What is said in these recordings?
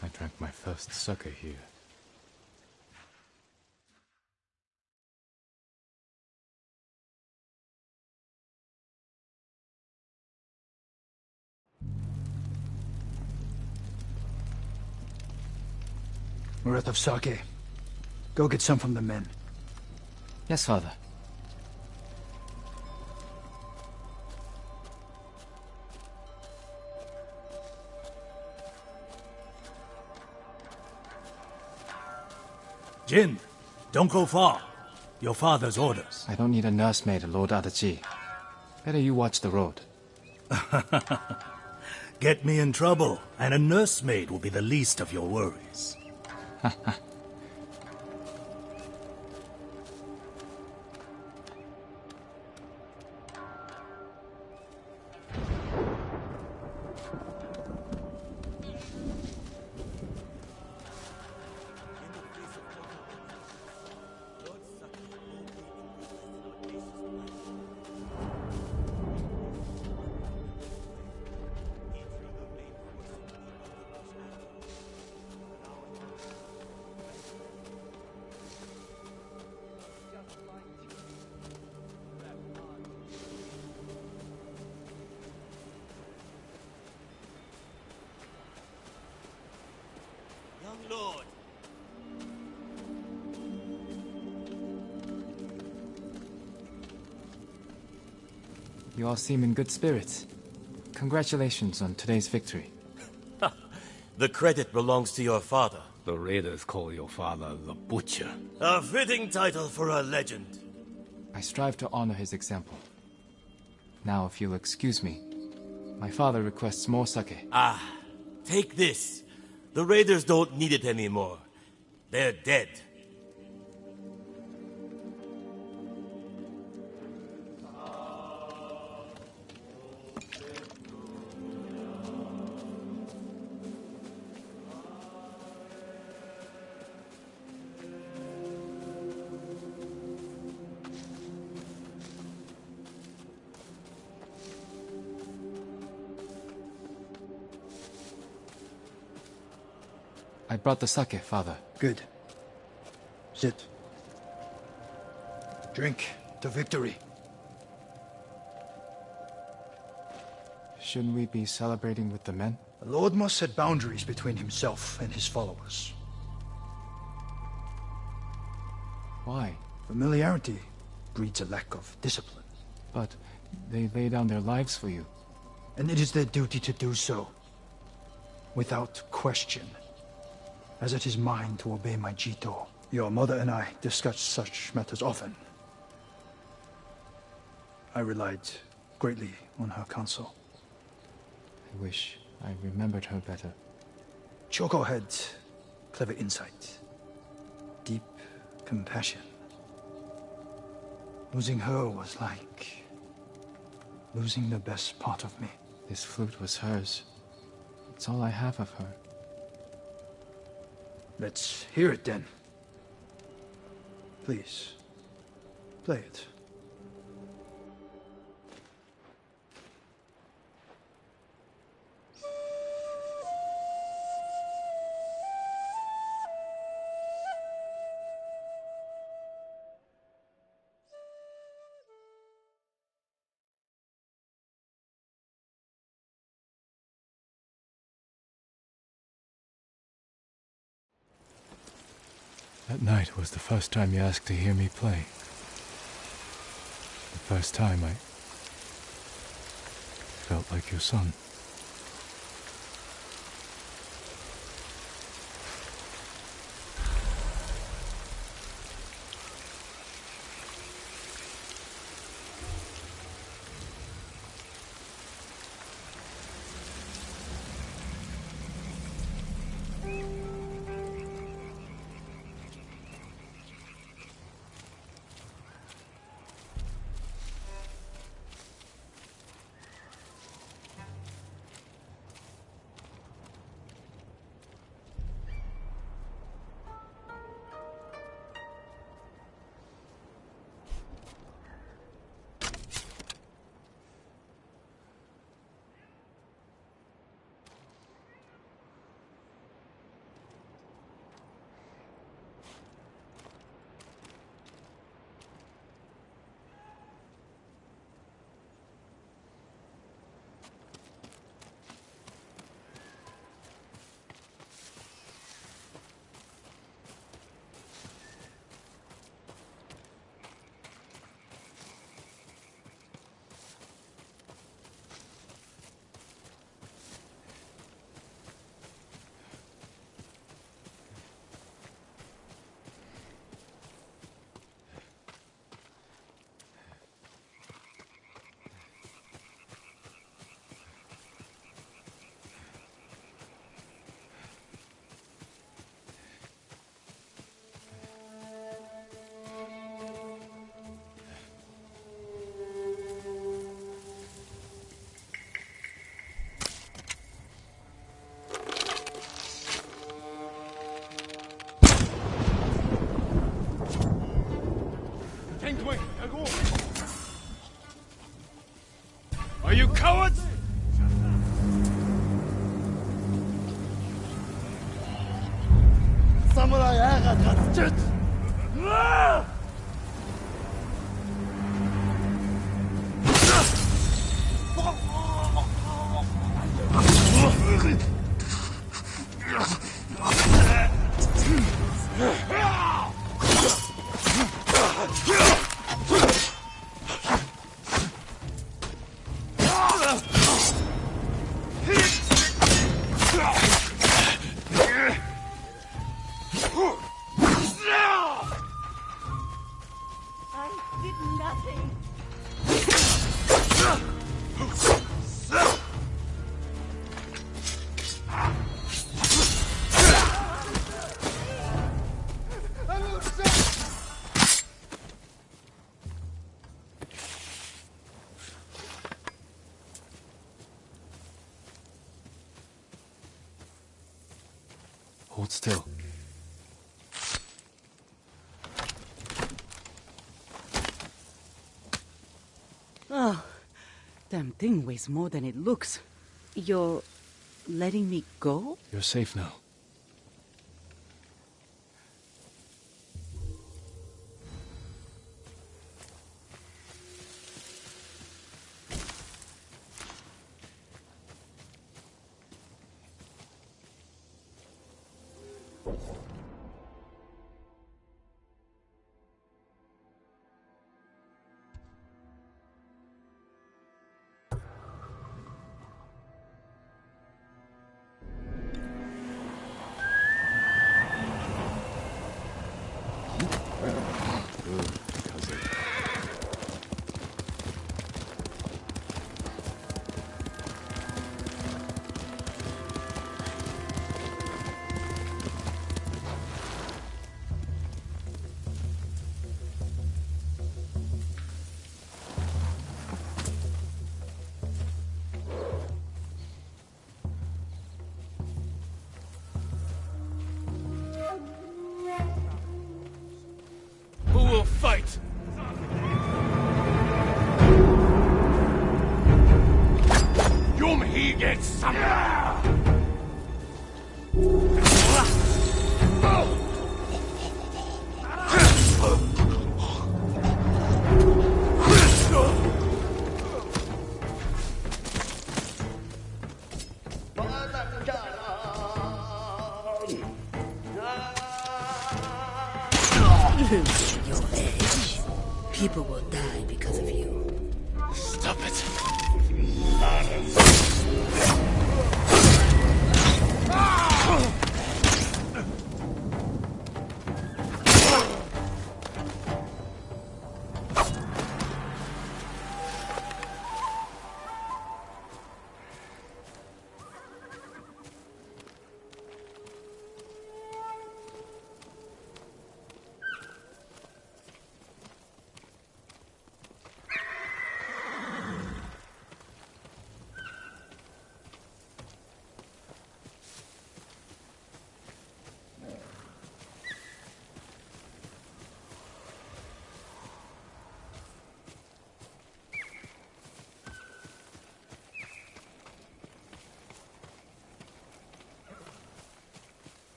I drank my first sake here. We're out of sake. Go get some from the men. Yes, father. Jin, don't go far. Your father's orders. I don't need a nursemaid, Lord Adachi. Better you watch the road. Get me in trouble, and a nursemaid will be the least of your worries. Lord. You all seem in good spirits. Congratulations on today's victory. The credit belongs to your father. The raiders call your father the Butcher. A fitting title for a legend. I strive to honor his example. Now, if you'll excuse me, my father requests more sake. Ah, take this. The raiders don't need it anymore. They're dead. I brought the sake, father. Good. Sit. Drink to victory. Shouldn't we be celebrating with the men? The Lord must set boundaries between himself and his followers. Why? Familiarity breeds a lack of discipline. But they lay down their lives for you. And it is their duty to do so, without question, as it is mine to obey my Jito. Your mother and I discuss such matters often. I relied greatly on her counsel. I wish I remembered her better. Choco had clever insight, deep compassion. Losing her was like losing the best part of me. This flute was hers. It's all I have of her. Let's hear it then. Please, play it. That night was the first time you asked to hear me play. The first time I felt like your son. Are you cowards? Samurai Aga kaçtı. Hold still. Oh, damn thing weighs more than it looks. You're letting me go? You're safe now. Who will fight? Yum he gets some. Lose your edge. People will die because of you. Stop it.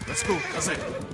Let's go, Kaze.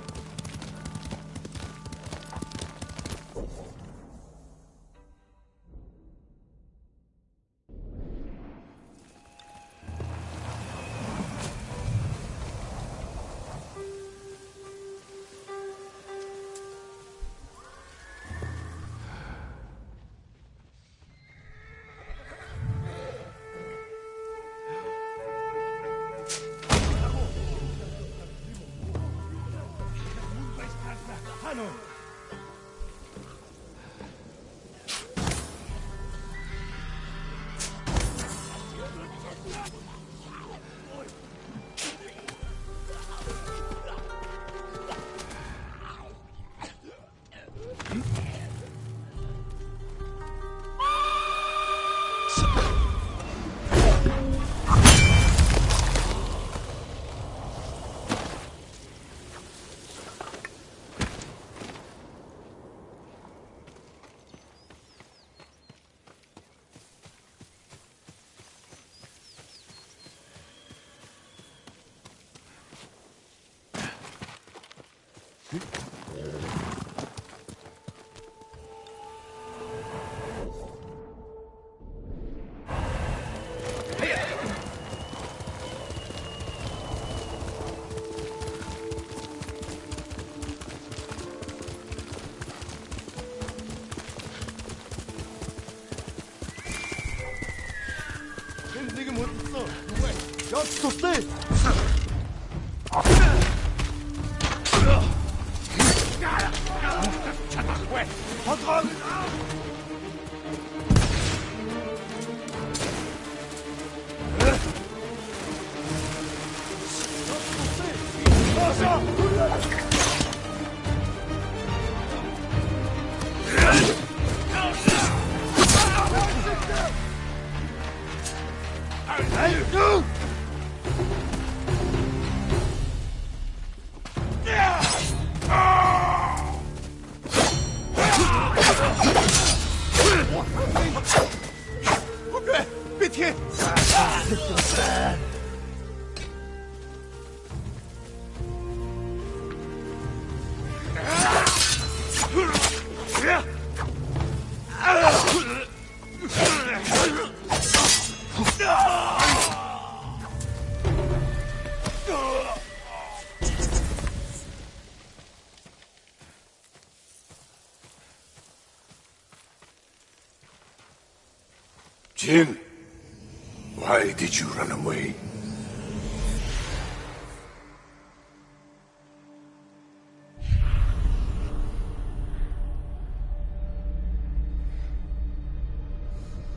Jin, why did you run away?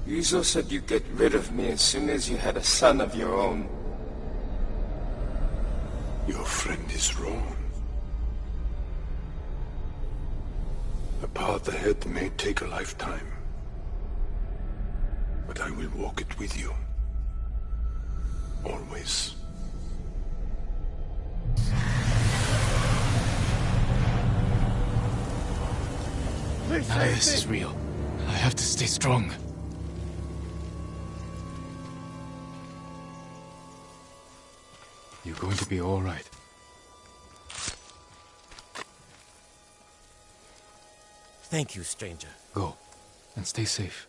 Yuzo said you'd get rid of me as soon as you had a son of your own. Your friend is wrong. A path ahead may take a lifetime, but I will walk it with you. Always. Now this is real. I have to stay strong. You're going to be all right. Thank you, stranger. Go, and stay safe.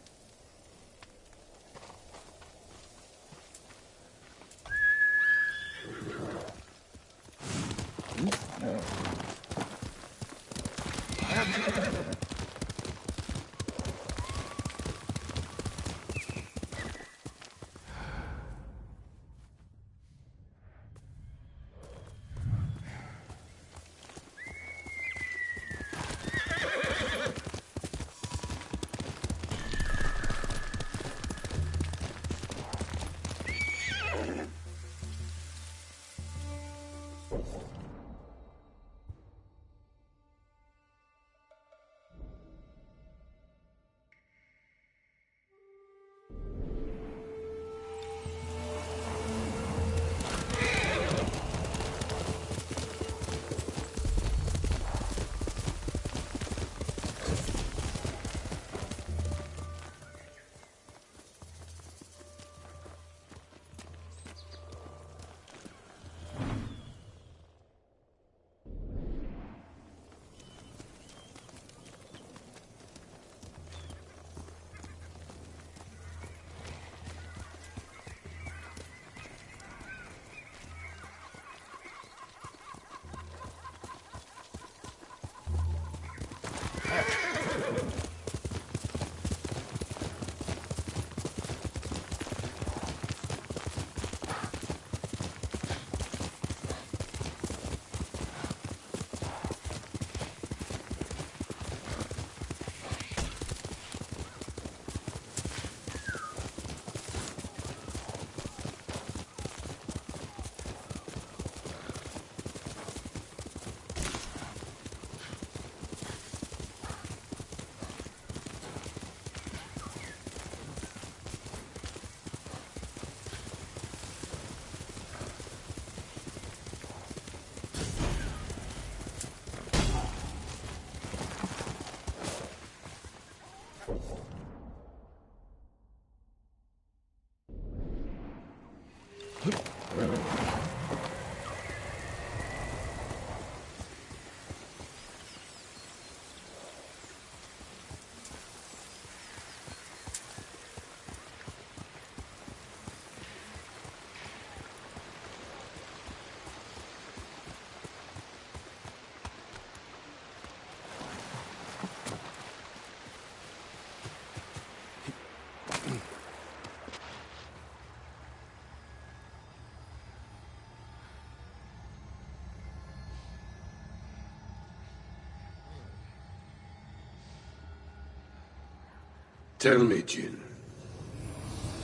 Tell me, Jin,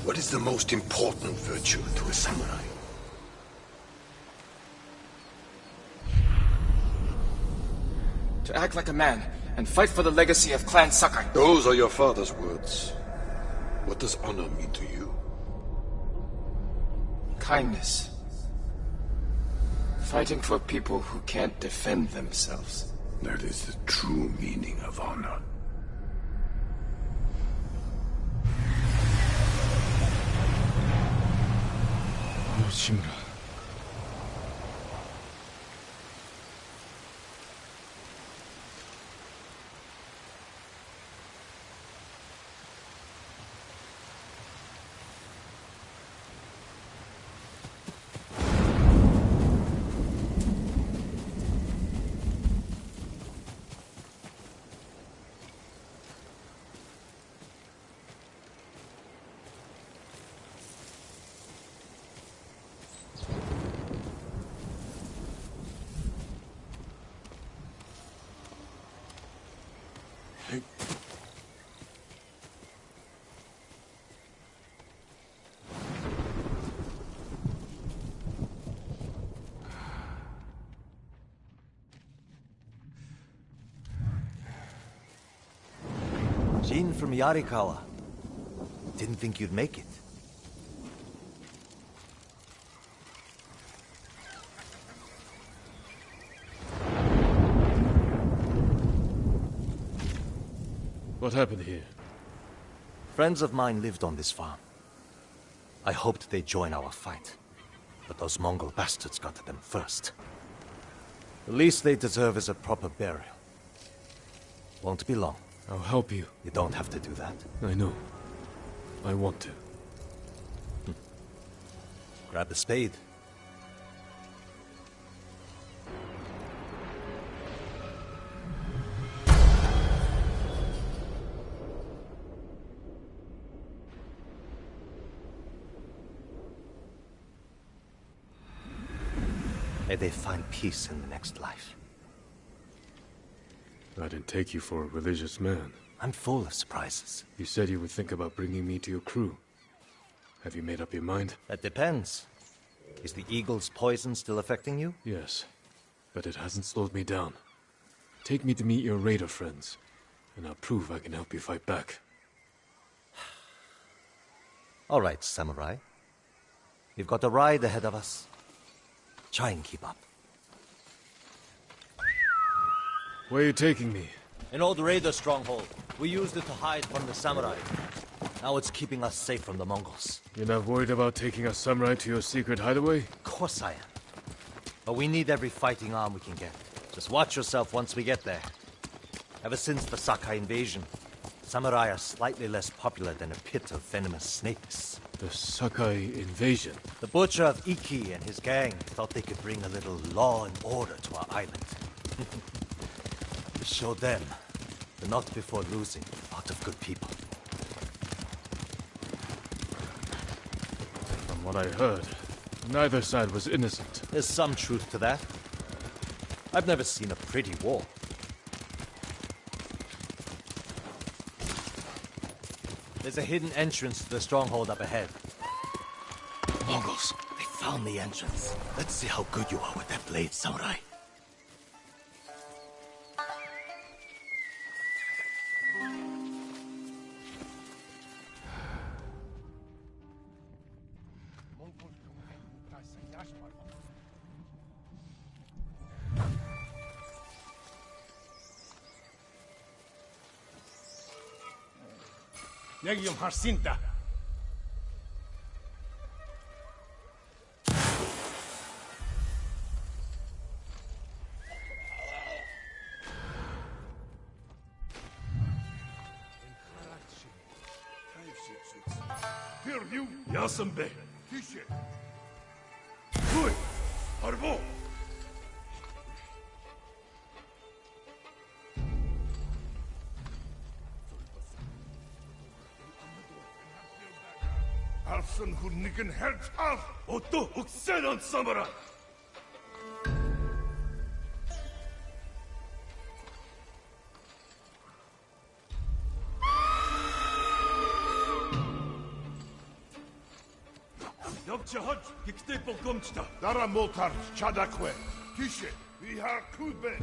what is the most important virtue to a samurai? To act like a man and fight for the legacy of Clan Sakai. Those are your father's words. What does honor mean to you? Kindness. Fighting for people who can't defend themselves. That is the true meaning of honor. Lord Shimura. Jin from Yarikawa. Didn't think you'd make it. What happened here? Friends of mine lived on this farm. I hoped they'd join our fight, but those Mongol bastards got to them first. The least they deserve is a proper burial. Won't be long. I'll help you. You don't have to do that. I know. I want to. Grab the spade. May they find peace in the next life. I didn't take you for a religious man. I'm full of surprises. You said you would think about bringing me to your crew. Have you made up your mind? That depends. Is the eagle's poison still affecting you? Yes, but it hasn't slowed me down. Take me to meet your raider friends, and I'll prove I can help you fight back. All right, samurai. We've got a ride ahead of us. Try and keep up. Where are you taking me? An old raider stronghold. We used it to hide from the samurai. Now it's keeping us safe from the Mongols. You're not worried about taking a samurai to your secret hideaway? Of course I am. But we need every fighting arm we can get. Just watch yourself once we get there. Ever since the Sakai invasion, samurai are slightly less popular than a pit of venomous snakes. The Sakai invasion? The butcher of Inki and his gang thought they could bring a little law and order to our island. Show them, but not before losing a lot of good people. From what I heard, neither side was innocent. There's some truth to that. I've never seen a pretty war. There's a hidden entrance to the stronghold up ahead. Mongols, they found the entrance. Let's see how good you are with that blade, samurai. Negium Harsinta. Первью, Ясамбе, Тише. Ой, Арво. Alson who nicken herds half, Otto Uxen on Samara. Jahaj, Kikste Polkomchta. Dara Motar, Chadakwe. Tishe, Vihar Kube.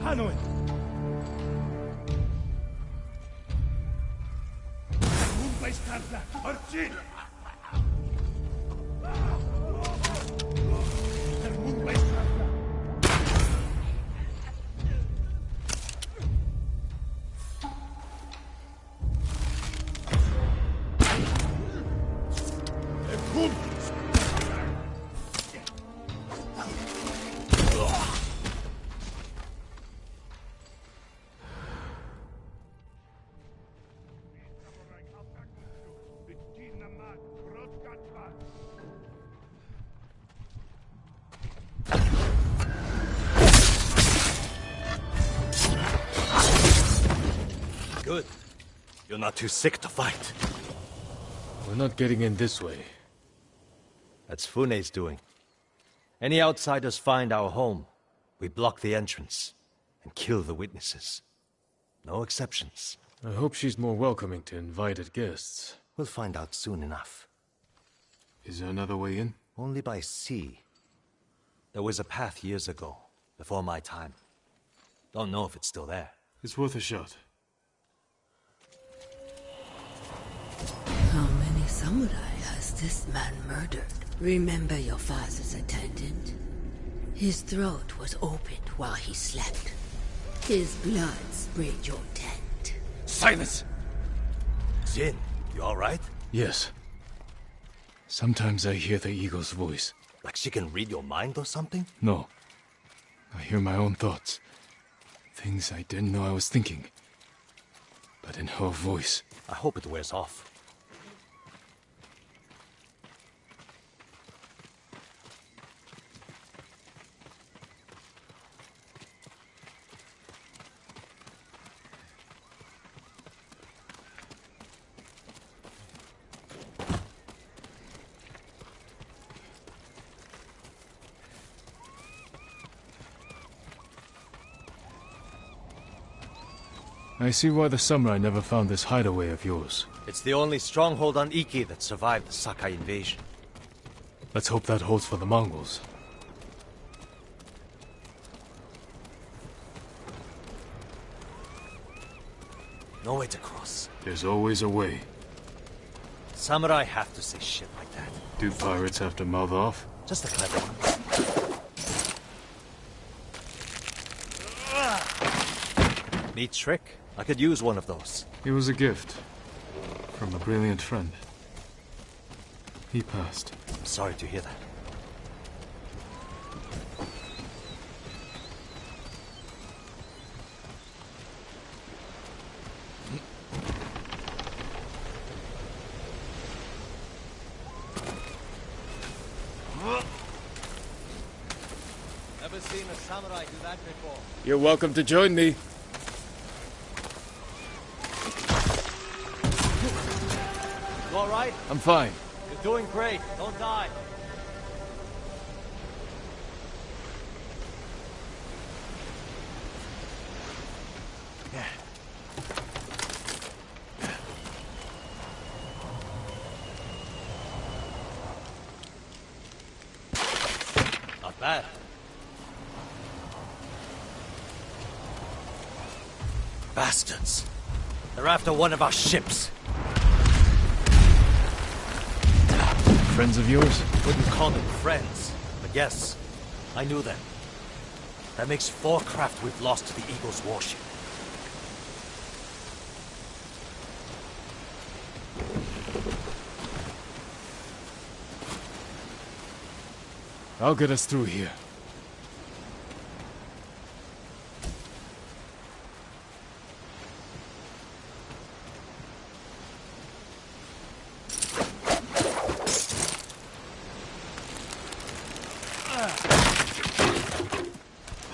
Hanoi. Archie! Good. You're not too sick to fight. We're not getting in this way. That's Fune's doing. Any outsiders find our home, We block the entrance and kill the witnesses. No exceptions. I hope she's more welcoming to invited guests. We'll find out soon enough. Is there another way in? Only by sea. There was a path years ago, before my time. Don't know if it's still there. It's worth a shot. How many samurai has this man murdered? Remember your father's attendant? His throat was opened while he slept. His blood sprayed your tent. Silence! Jin, you alright? Yes. Sometimes I hear the eagle's voice. Like she can read your mind or something? No. I hear my own thoughts. Things I didn't know I was thinking. But in her voice. I hope it wears off. I see why the samurai never found this hideaway of yours. It's the only stronghold on Iki that survived the Sakai invasion. Let's hope that holds for the Mongols. No way to cross. There's always a way. Samurai have to say shit like that. Do pirates have to mouth off? Just a clever one. Neat trick. I could use one of those. It was a gift. From a brilliant friend. He passed. I'm sorry to hear that. Never seen a samurai do that before. You're welcome to join me. You alright? I'm fine. You're doing great. Don't die. Not bad. Bastards. They're after one of our ships. Friends of yours? Wouldn't call them friends, but yes, I knew them. That makes 4 craft we've lost to the Eagle's warship. I'll get us through here.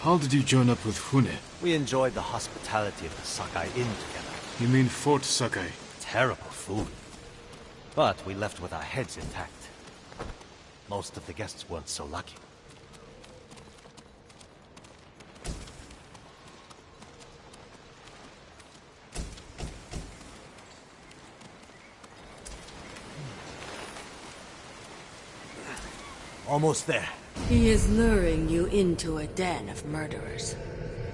How did you join up with Fune? We enjoyed the hospitality of the Sakai Inn together. You mean Fort Sakai? Terrible food. But we left with our heads intact. Most of the guests weren't so lucky. Almost there. He is luring you into a den of murderers.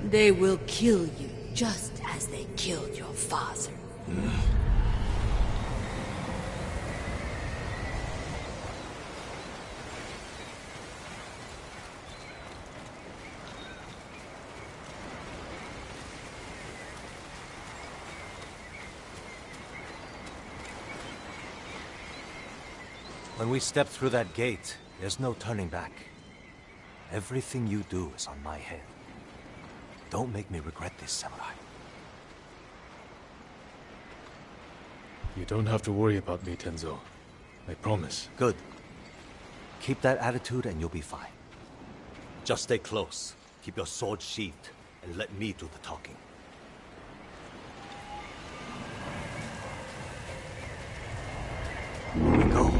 They will kill you just as they killed your father. When we step through that gate, there's no turning back. Everything you do is on my head. Don't make me regret this, Samurai. You don't have to worry about me, Tenzo. I promise. Good. Keep that attitude and you'll be fine. Just stay close. Keep your sword sheathed, and let me do the talking. Here we go.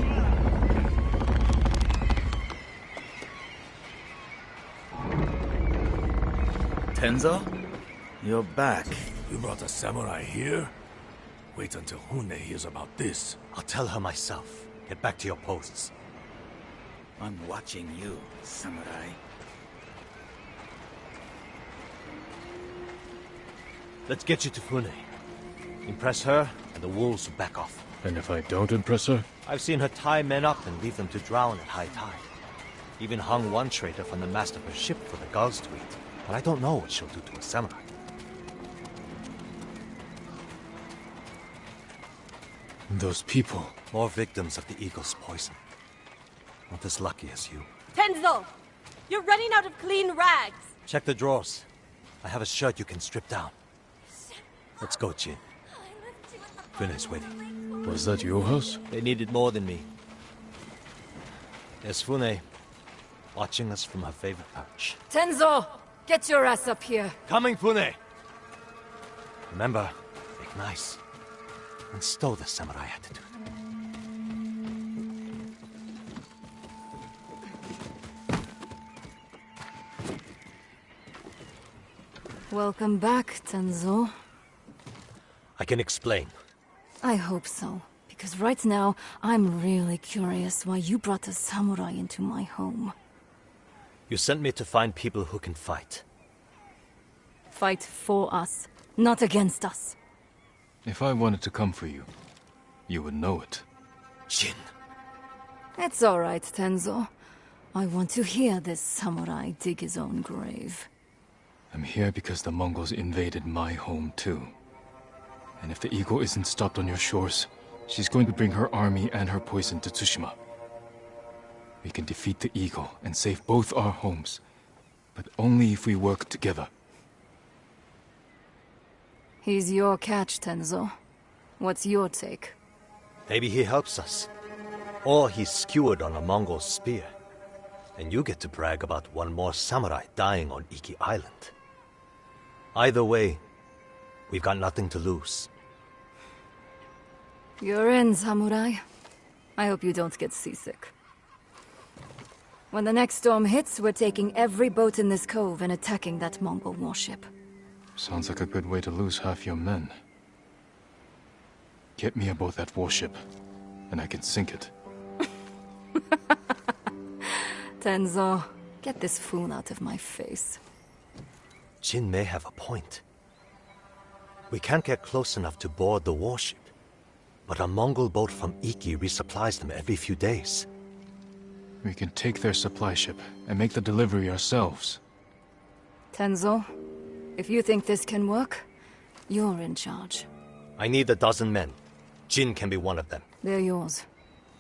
Tenzo? You're back. You brought a samurai here? Wait until Hune hears about this. I'll tell her myself. Get back to your posts. I'm watching you, samurai. Let's get you to Fune. Impress her, and the wolves will back off. And if I don't impress her? I've seen her tie men up and leave them to drown at high tide. Even hung one traitor from the mast of her ship for the gulls to eat. But I don't know what she'll do to a samurai. Those people. More victims of the eagle's poison. Not as lucky as you. Tenzo! You're running out of clean rags! Check the drawers. I have a shirt you can strip down. Let's go, Jin. Fune's waiting. Was that your house? They needed more than me. There's Fune, watching us from her favorite perch. Tenzo! Get your ass up here! Coming, Fune! Remember, make nice. And stow the samurai attitude. Welcome back, Tenzo. I can explain. I hope so. Because right now, I'm really curious why you brought a samurai into my home. You sent me to find people who can fight. Fight for us, not against us. If I wanted to come for you, you would know it. Jin. It's all right, Tenzo. I want to hear this samurai dig his own grave. I'm here because the Mongols invaded my home too. And if the eagle isn't stopped on your shores, she's going to bring her army and her poison to Tsushima. We can defeat the eagle and save both our homes, but only if we work together. He's your catch, Tenzo. What's your take? Maybe he helps us. Or he's skewered on a Mongol spear. And you get to brag about one more samurai dying on Iki Island. Either way, we've got nothing to lose. You're in, samurai. I hope you don't get seasick. When the next storm hits, we're taking every boat in this cove and attacking that Mongol warship. Sounds like a good way to lose half your men. Get me aboard that warship, and I can sink it. Tenzo, get this fool out of my face. Jin may have a point. We can't get close enough to board the warship. But a Mongol boat from Iki resupplies them every few days. We can take their supply ship and make the delivery ourselves. Tenzo, if you think this can work, you're in charge. I need 12 men. Jin can be one of them. They're yours.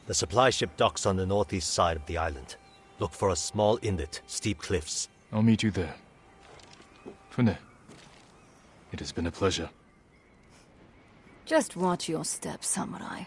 The supply ship docks on the northeast side of the island. Look for a small inlet, steep cliffs. I'll meet you there. Fune, it has been a pleasure. Just watch your step, samurai.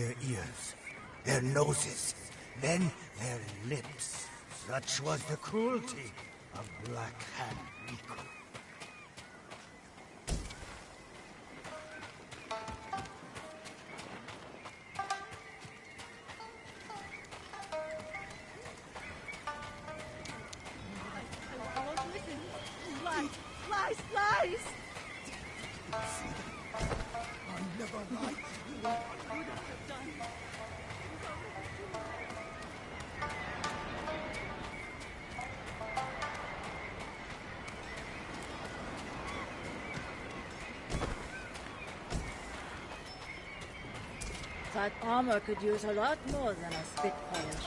their ears, their noses, then their lips. Such was the cruelty of Black Hand Rico. Lies! Lies! I'll never lie. That armor could use a lot more than a Spitfire.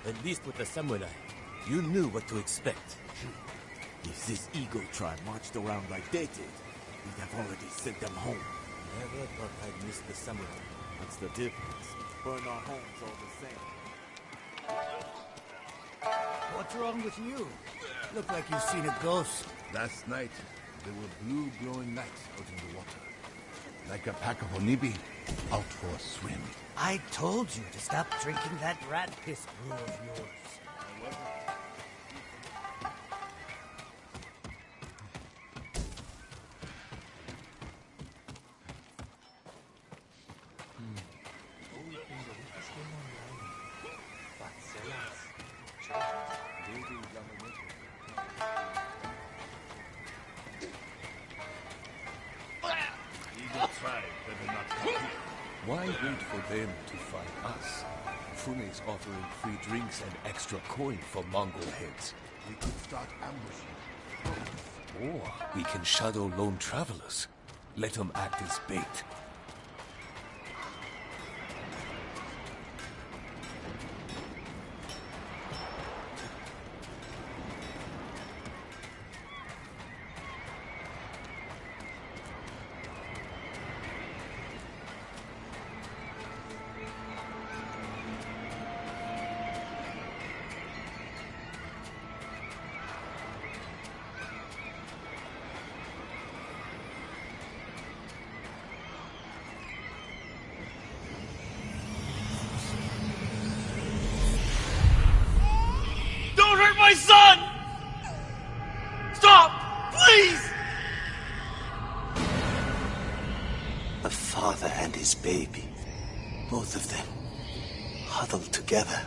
At least with the samurai, you knew what to expect. If this Eagle tribe marched around like they did, we'd have already sent them home. Never thought I'd miss the samurai. That's the difference. Burn our homes all the same. What's wrong with you? Look like you've seen a ghost. Last night, there were blue glowing lights out in the water. Like a pack of onibi out for a swim. I told you to stop drinking that rat piss brew of yours. Why wait for them to fight us? Fune's offering free drinks and extra coin for Mongol heads. We could start ambushing. Or we can shadow lone travelers. Let them act as bait. Don't hurt my son! Stop! Please! A father and his baby. Both of them huddled together.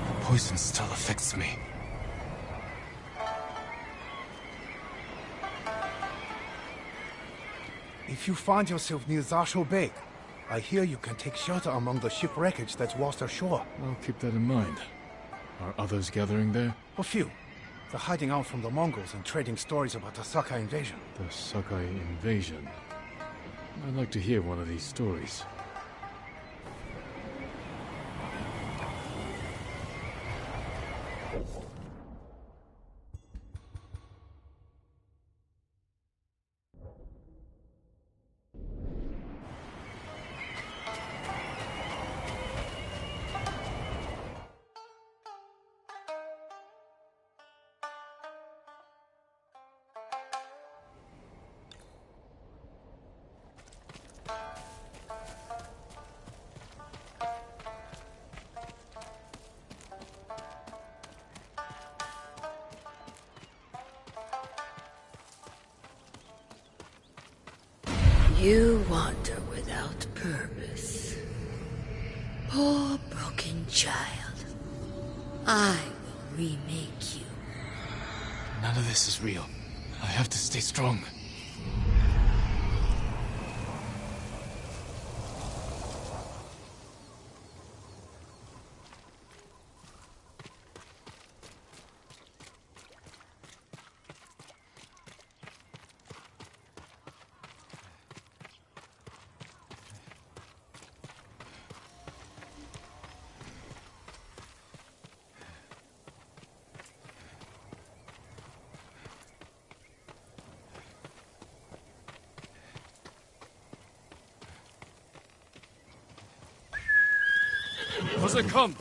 The poison still affects me. If you find yourself near Zasho Bay, I hear you can take shelter among the ship wreckage that's washed ashore. I'll keep that in mind. Are others gathering there? A few. They're hiding out from the Mongols and trading stories about the Sakai invasion. The Sakai invasion? I'd like to hear one of these stories. You wander without purpose. Poor broken child. I will remake you. None of this is real. I have to stay strong. Must I come?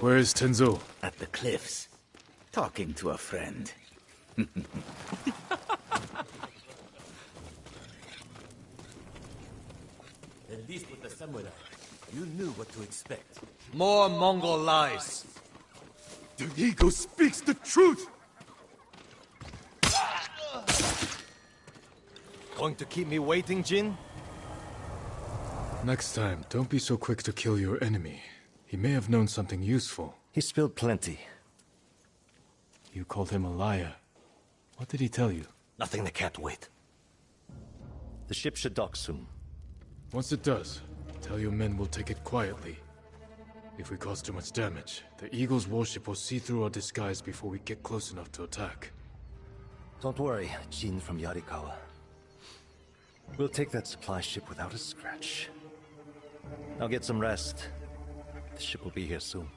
Where is Tenzo? At the cliffs, talking to a friend. At least with the samurai, you knew what to expect. More Mongol lies. The eagle speaks the truth! Going to keep me waiting, Jin? Next time, don't be so quick to kill your enemy. He may have known something useful. He spilled plenty. You called him a liar. What did he tell you? Nothing that can't wait. The ship should dock soon. Once it does, tell your men we'll take it quietly. If we cause too much damage, the Eagle's warship will see through our disguise before we get close enough to attack. Don't worry, Jin from Yarikawa. We'll take that supply ship without a scratch. Now get some rest. The ship will be here soon.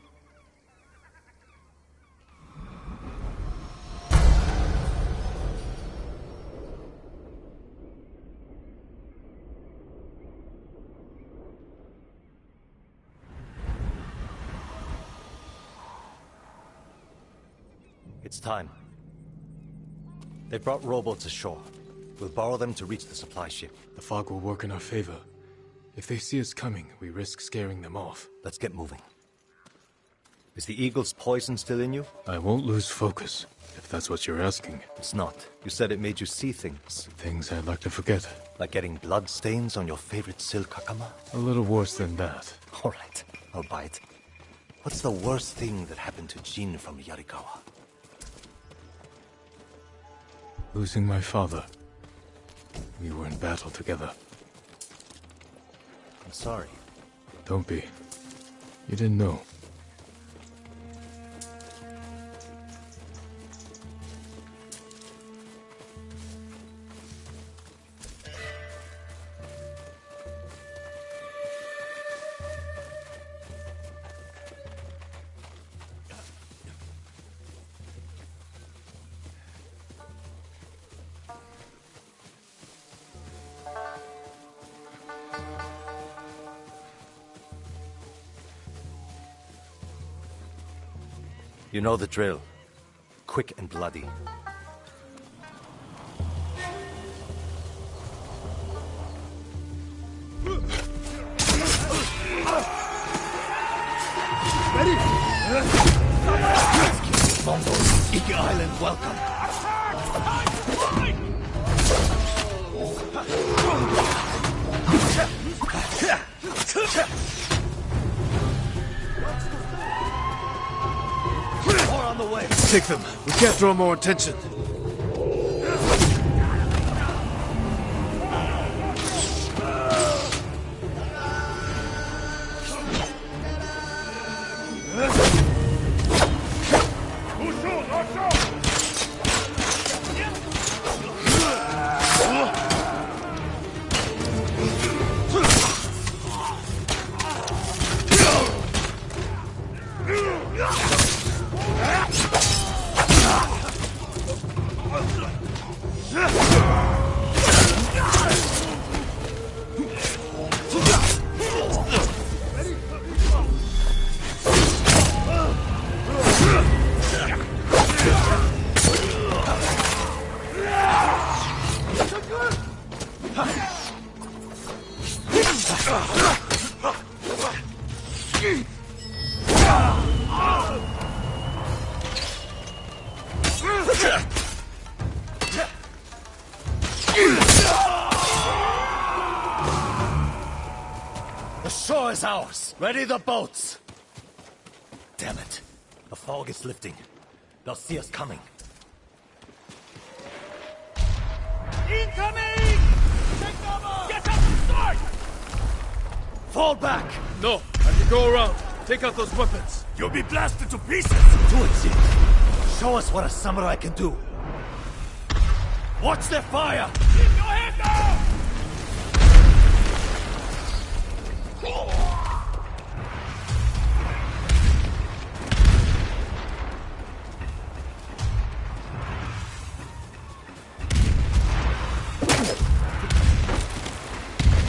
It's time. They brought rowboats ashore. We'll borrow them to reach the supply ship. The fog will work in our favor. If they see us coming, we risk scaring them off. Let's get moving. Is the eagle's poison still in you? I won't lose focus, if that's what you're asking. It's not. You said it made you see things. Things I'd like to forget. Like getting blood stains on your favorite silk hakama? A little worse than that. All right, I'll buy it. What's the worst thing that happened to Jin from Yarikawa? Losing my father. We were in battle together. I'm sorry. Don't be. You didn't know. You know the drill. Quick and bloody. Ready? Mongols, Iki Island, welcome. More on the way. Take them. We can't draw more attention. The shore is ours. Ready the boats. Damn it. The fog is lifting. They'll see us coming. Incoming! Take cover! Get up and start! Fall back! No, I can go around. Take out those weapons. You'll be blasted to pieces! Do it, Jin. Show us what a samurai can do. Watch their fire! Keep your head down!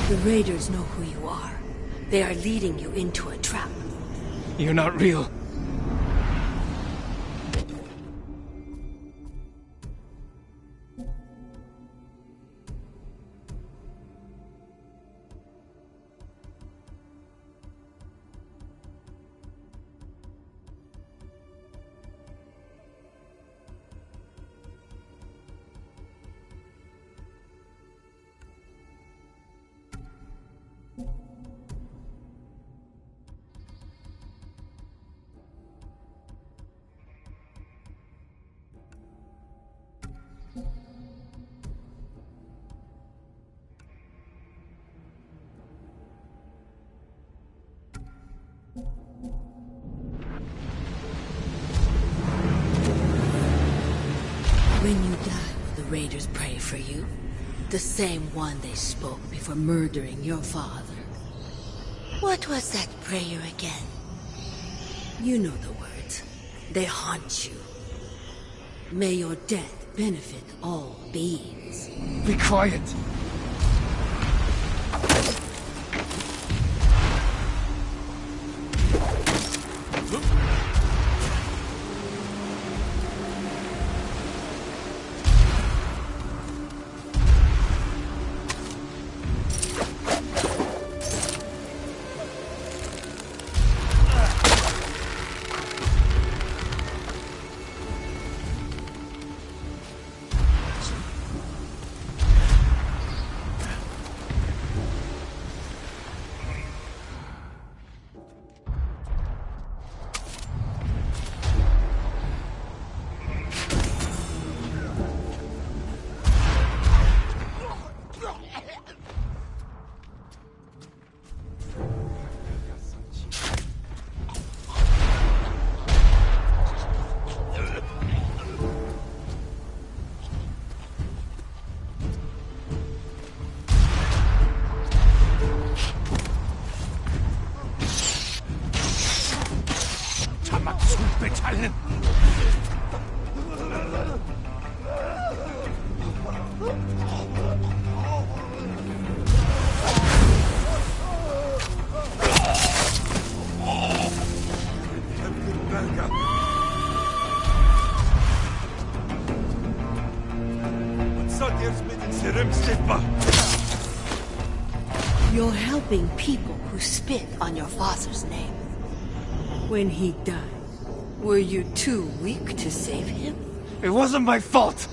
The raiders know who you are. They are leading you into a trap. You're not real. raiders pray for you? The same one they spoke before murdering your father. What was that prayer again? You know the words. They haunt you. May your death benefit all beings. Be quiet! You're helping people who spit on your father's name. When he died, were you too weak to save him? It wasn't my fault!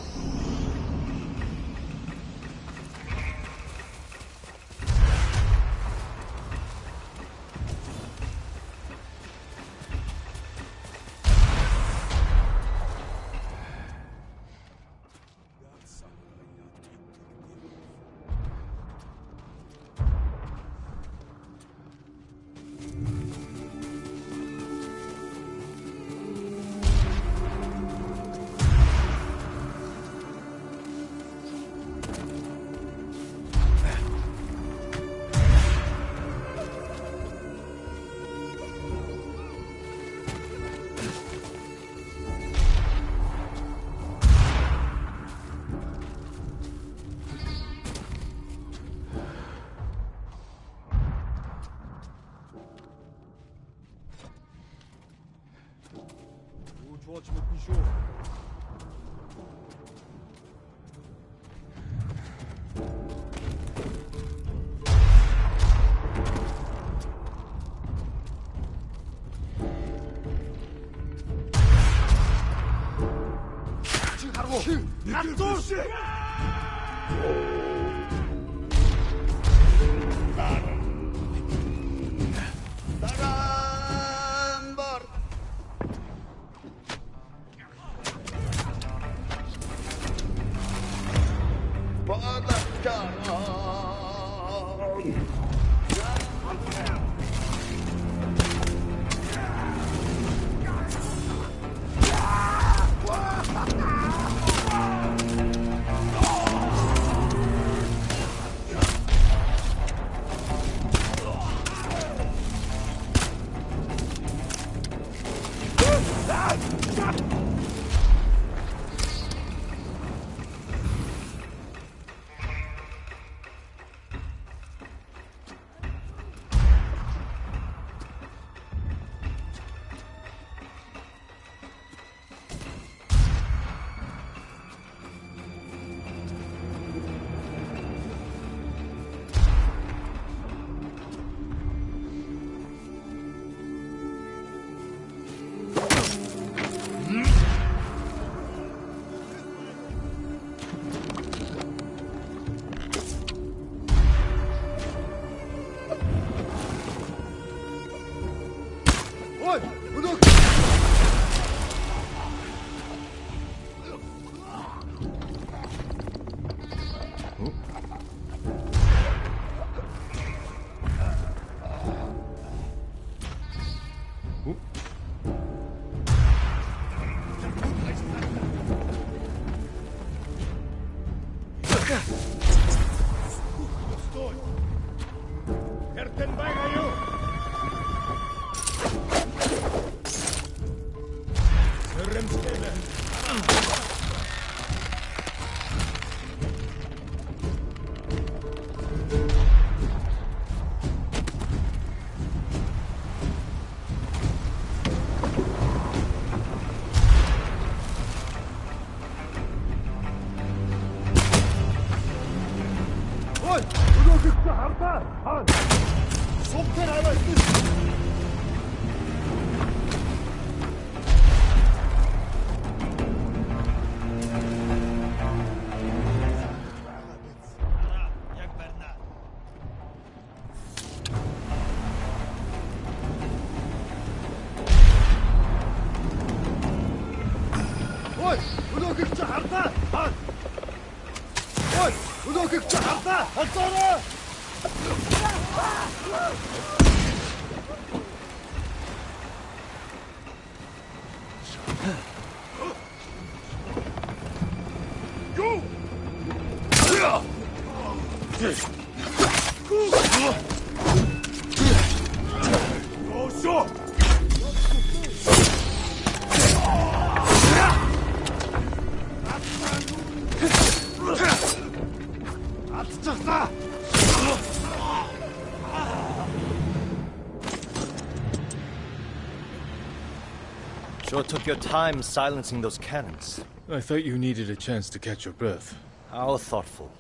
Sure took your time silencing those cannons. I thought you needed a chance to catch your breath. How thoughtful.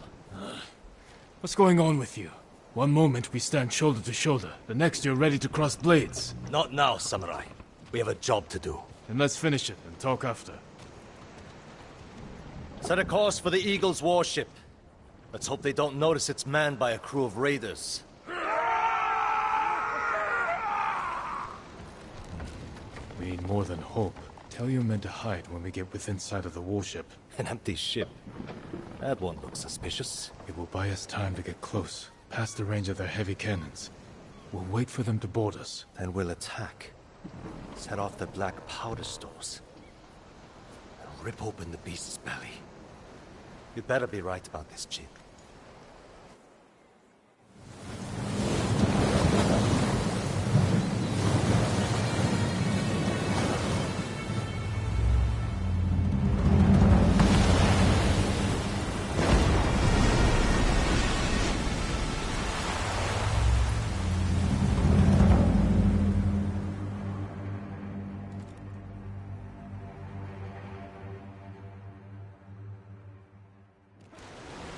What's going on with you? One moment we stand shoulder to shoulder, the next you're ready to cross blades. Not now, Samurai. We have a job to do. Then let's finish it and talk after. Set a course for the Eagle's warship. Let's hope they don't notice it's manned by a crew of raiders. We need more than hope. Tell your men to hide when we get within sight of the warship. An empty ship. That won't look suspicious. It will buy us time to get close, past the range of their heavy cannons. We'll wait for them to board us. Then we'll attack. Set off the black powder stores. And rip open the beast's belly. You'd better be right about this, Jin.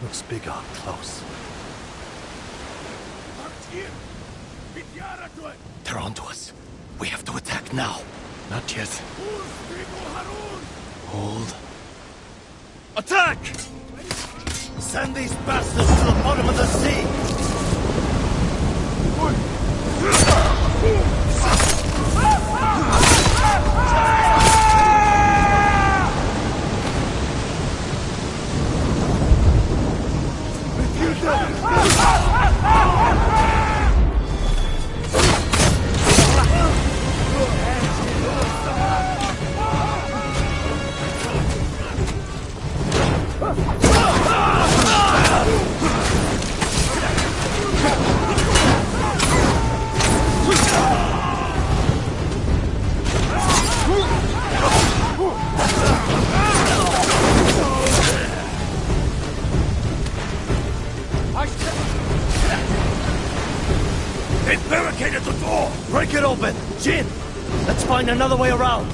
Looks bigger up close. They're onto us. We have to attack now. Not yet. Hold. Attack! Send these bastards to the bottom of the sea! They've barricaded the door! Break it open! Jin! Let's find another way around!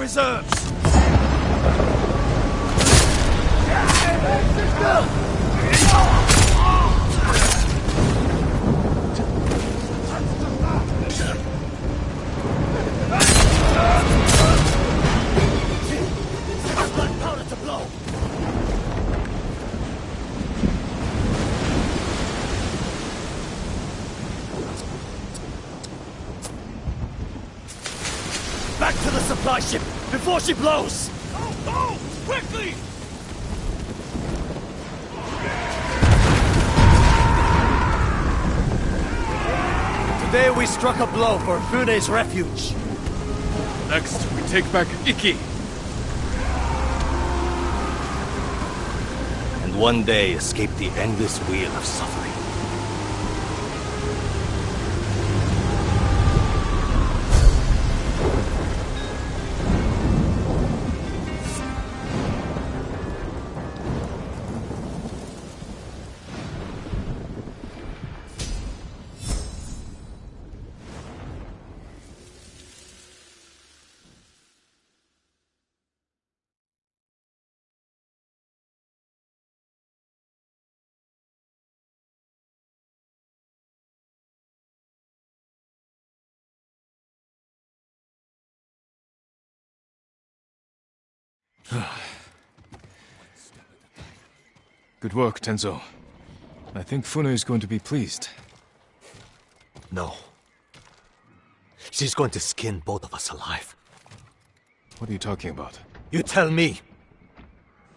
reserves! Powder to blow! Back to the supply ship before she blows! Go! Quickly! Today we struck a blow for Fune's refuge. Next, we take back Ikki. And one day escape the endless wheel of suffering. Good work, Tenzo. I think Fune is going to be pleased. No. She's going to skin both of us alive. What are you talking about? You tell me,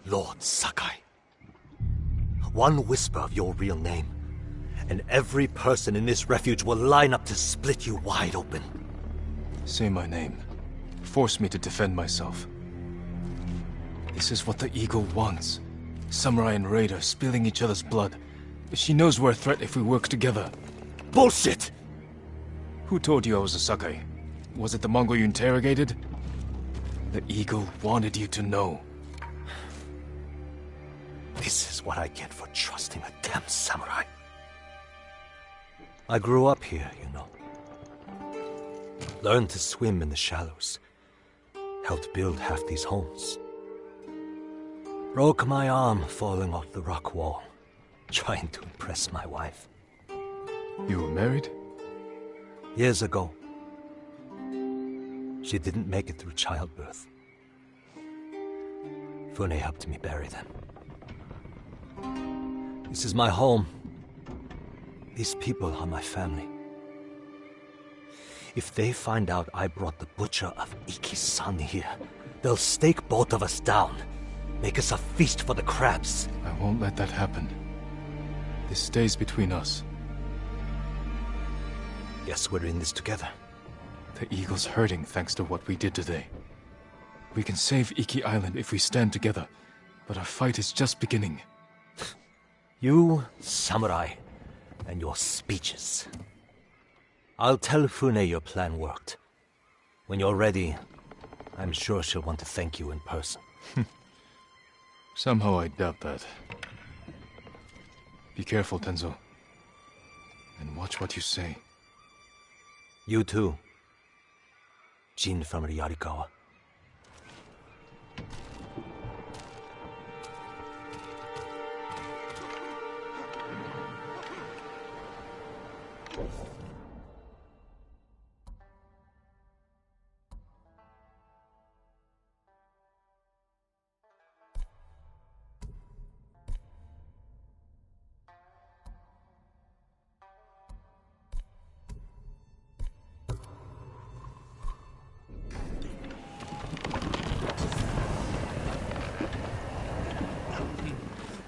Lord Sakai. One whisper of your real name, and every person in this refuge will line up to split you wide open. Say my name. Force me to defend myself. This is what the Eagle wants. Samurai and Raider spilling each other's blood. She knows we're a threat if we work together. Bullshit! Who told you I was a Sakai? Was it the Mongol you interrogated? The Eagle wanted you to know. This is what I get for trusting a damn samurai. I grew up here, you know. Learned to swim in the shallows. Helped build half these homes. Broke my arm falling off the rock wall, trying to impress my wife. You were married? Years ago. She didn't make it through childbirth. Fune helped me bury them. This is my home. These people are my family. If they find out I brought the butcher of Ikki's son here, they'll stake both of us down. Make us a feast for the crabs. I won't let that happen. This stays between us. Guess we're in this together. The Eagle's hurting thanks to what we did today. We can save Ikki Island if we stand together, but our fight is just beginning. You, samurai, and your speeches. I'll tell Fune your plan worked. When you're ready, I'm sure she'll want to thank you in person. Somehow I doubt that. Be careful, Tenzo. And watch what you say. You too. Jin from Yarikawa.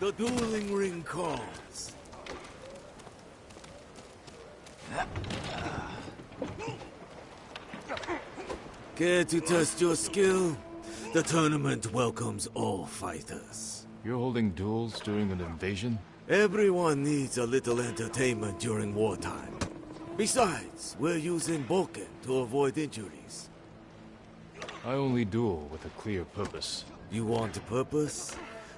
The dueling ring calls. Care to test your skill? The tournament welcomes all fighters. You're holding duels during an invasion? Everyone needs a little entertainment during wartime. Besides, we're using Boken to avoid injuries. I only duel with a clear purpose. You want a purpose?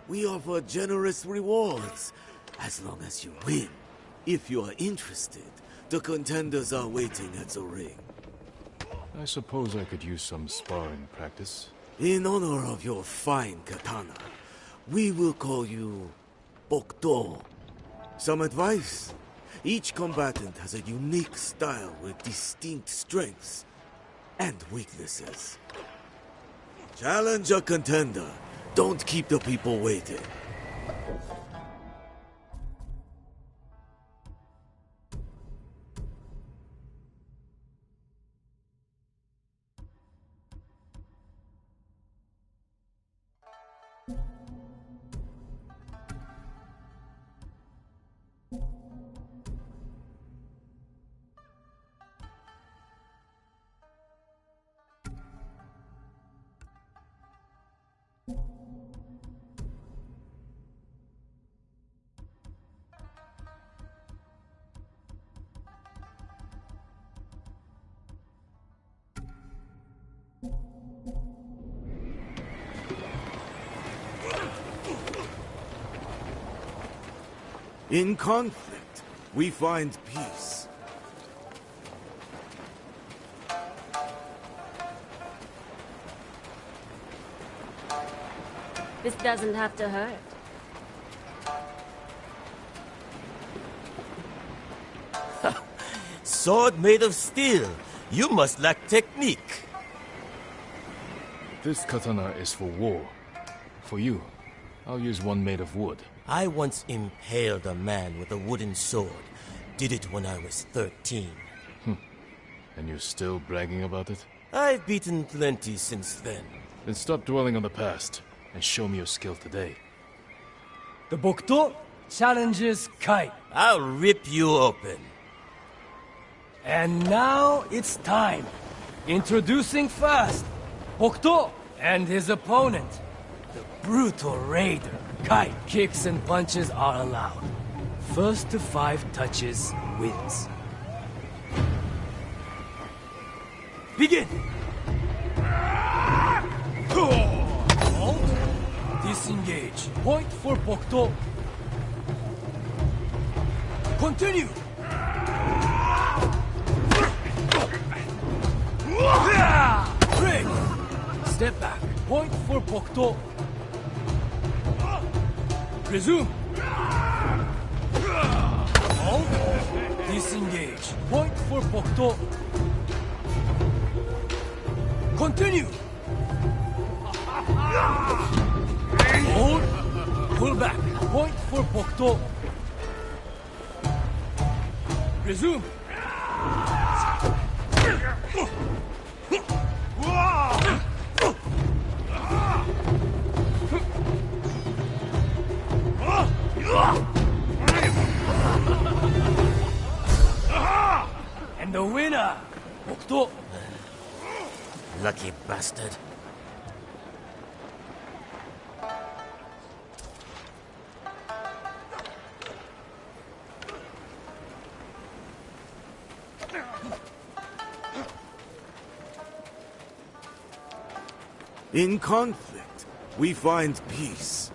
We offer generous rewards, as long as you win. If you are interested, the contenders are waiting at the ring. I suppose I could use some sparring practice. In honor of your fine katana, we will call you Bokdo. Some advice? Each combatant has a unique style with distinct strengths and weaknesses. Challenge a contender. Don't keep the people waiting. In conflict, we find peace. This doesn't have to hurt. Sword made of steel. You must lack technique. This katana is for war. For you, I'll use one made of wood. I once impaled a man with a wooden sword. Did it when I was 13. And you're still bragging about it? I've beaten plenty since then. Then stop dwelling on the past and show me your skill today. The Bokdo challenges Kai. I'll rip you open. And now it's time. Introducing first, Bokdo and his opponent, the brutal raider. Kai. Kicks and punches are allowed. First to 5 touches wins. Begin! Halt. Disengage. Point for Bokdo. Continue! Break! Step back. Point for Bokdo. Resume. Halt. Disengage. Point for Bokdo. Continue. Hold. Pull back. Point for Bokdo. Resume. And the winner, Bokdo. Lucky bastard. In conflict, we find peace.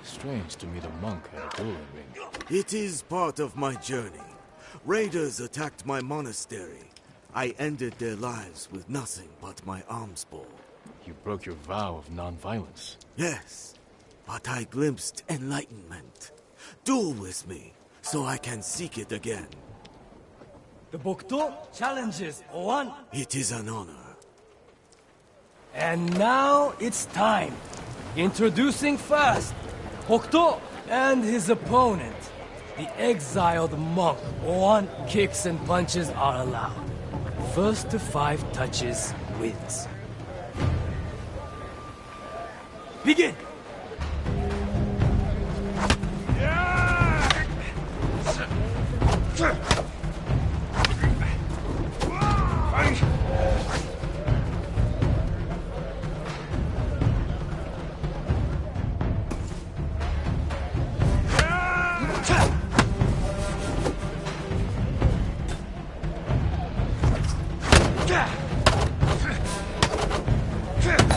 Strange to meet a monk at a dueling ring. It is part of my journey. Raiders attacked my monastery. I ended their lives with nothing but my alms bowl. You broke your vow of non-violence. Yes, but I glimpsed enlightenment. Duel with me, so I can seek it again. The Bokdo challenges one. It is an honor. And now it's time. Introducing first, Bokdo and his opponent, the exiled monk. 1 kicks and punches are allowed. First to 5 touches wins. Begin!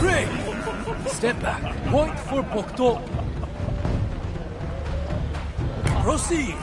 Break! Step back. Point for Bokdo. Proceed.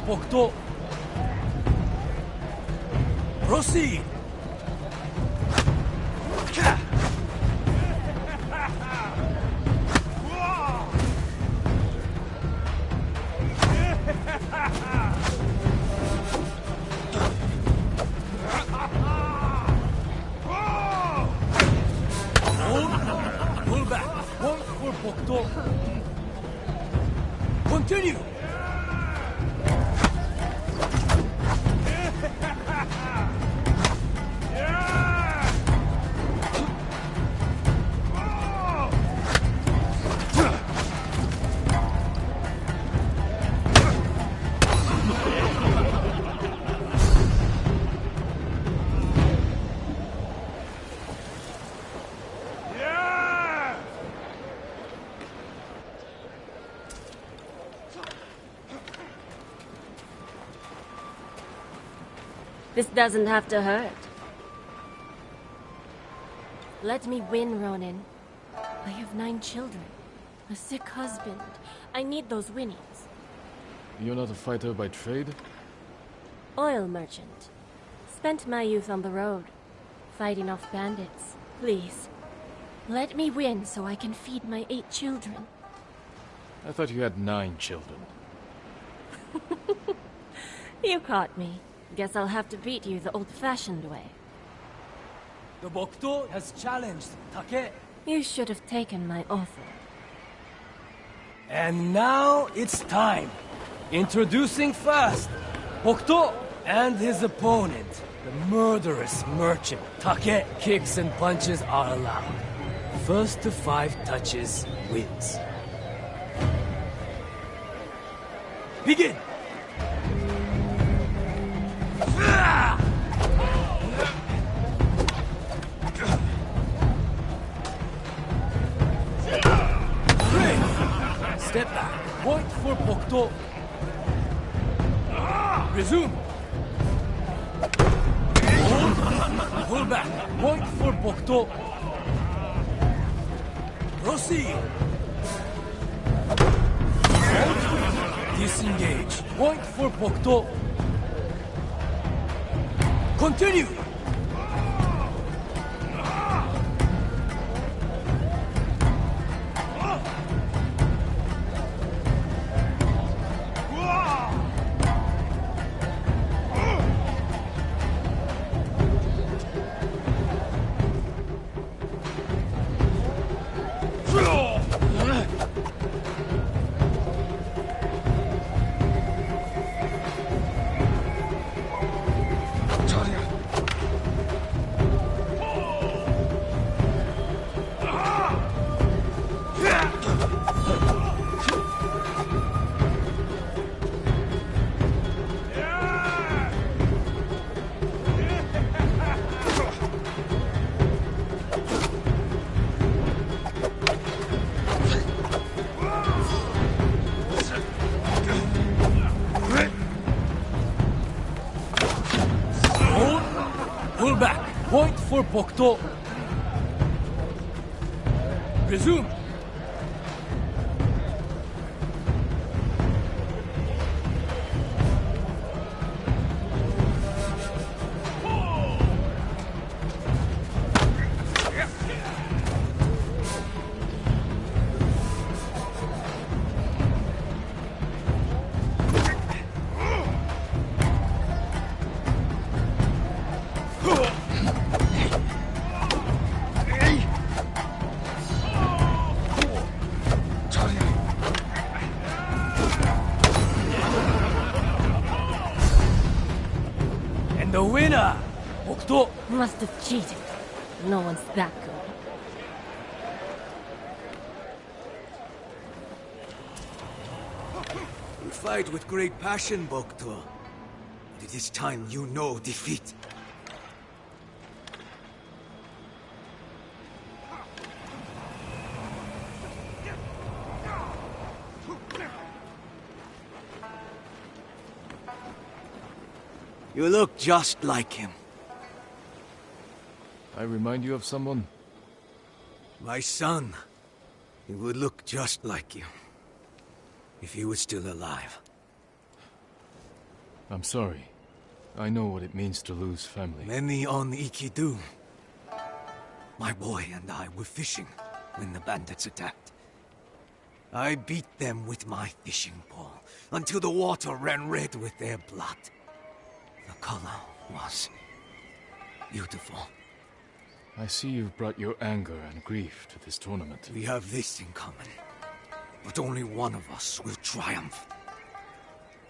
Bokdo. Proceed. Pull back. Point for Bokdo. Continue. This doesn't have to hurt. Let me win, Ronin. I have 9 children. A sick husband. I need those winnings. You're not a fighter by trade? Oil merchant. Spent my youth on the road, fighting off bandits. Please, let me win so I can feed my 8 children. I thought you had 9 children. You caught me. Guess I'll have to beat you the old-fashioned way. The Bokdo has challenged Take. You should have taken my offer. And now it's time. Introducing first, Bokdo and his opponent, the murderous merchant. Take kicks and punches are allowed. First to 5 touches wins. Begin! Step back. Point for Bokdo. Resume. Pull back. Point for Bokdo. Proceed. Disengage. Point for Bokdo. Continue. Pull back. Point for Bokdo. Resume. The winner, Bokdo. Must have cheated. No one's that good. You fight with great passion, Bokdo. But it is time you know defeat. You look just like him. I remind you of someone? My son. He would look just like you. If he was still alive. I'm sorry. I know what it means to lose family. Many on Iki do. My boy and I were fishing when the bandits attacked. I beat them with my fishing pole until the water ran red with their blood. The color was beautiful. I see you've brought your anger and grief to this tournament. We have this in common, but only one of us will triumph.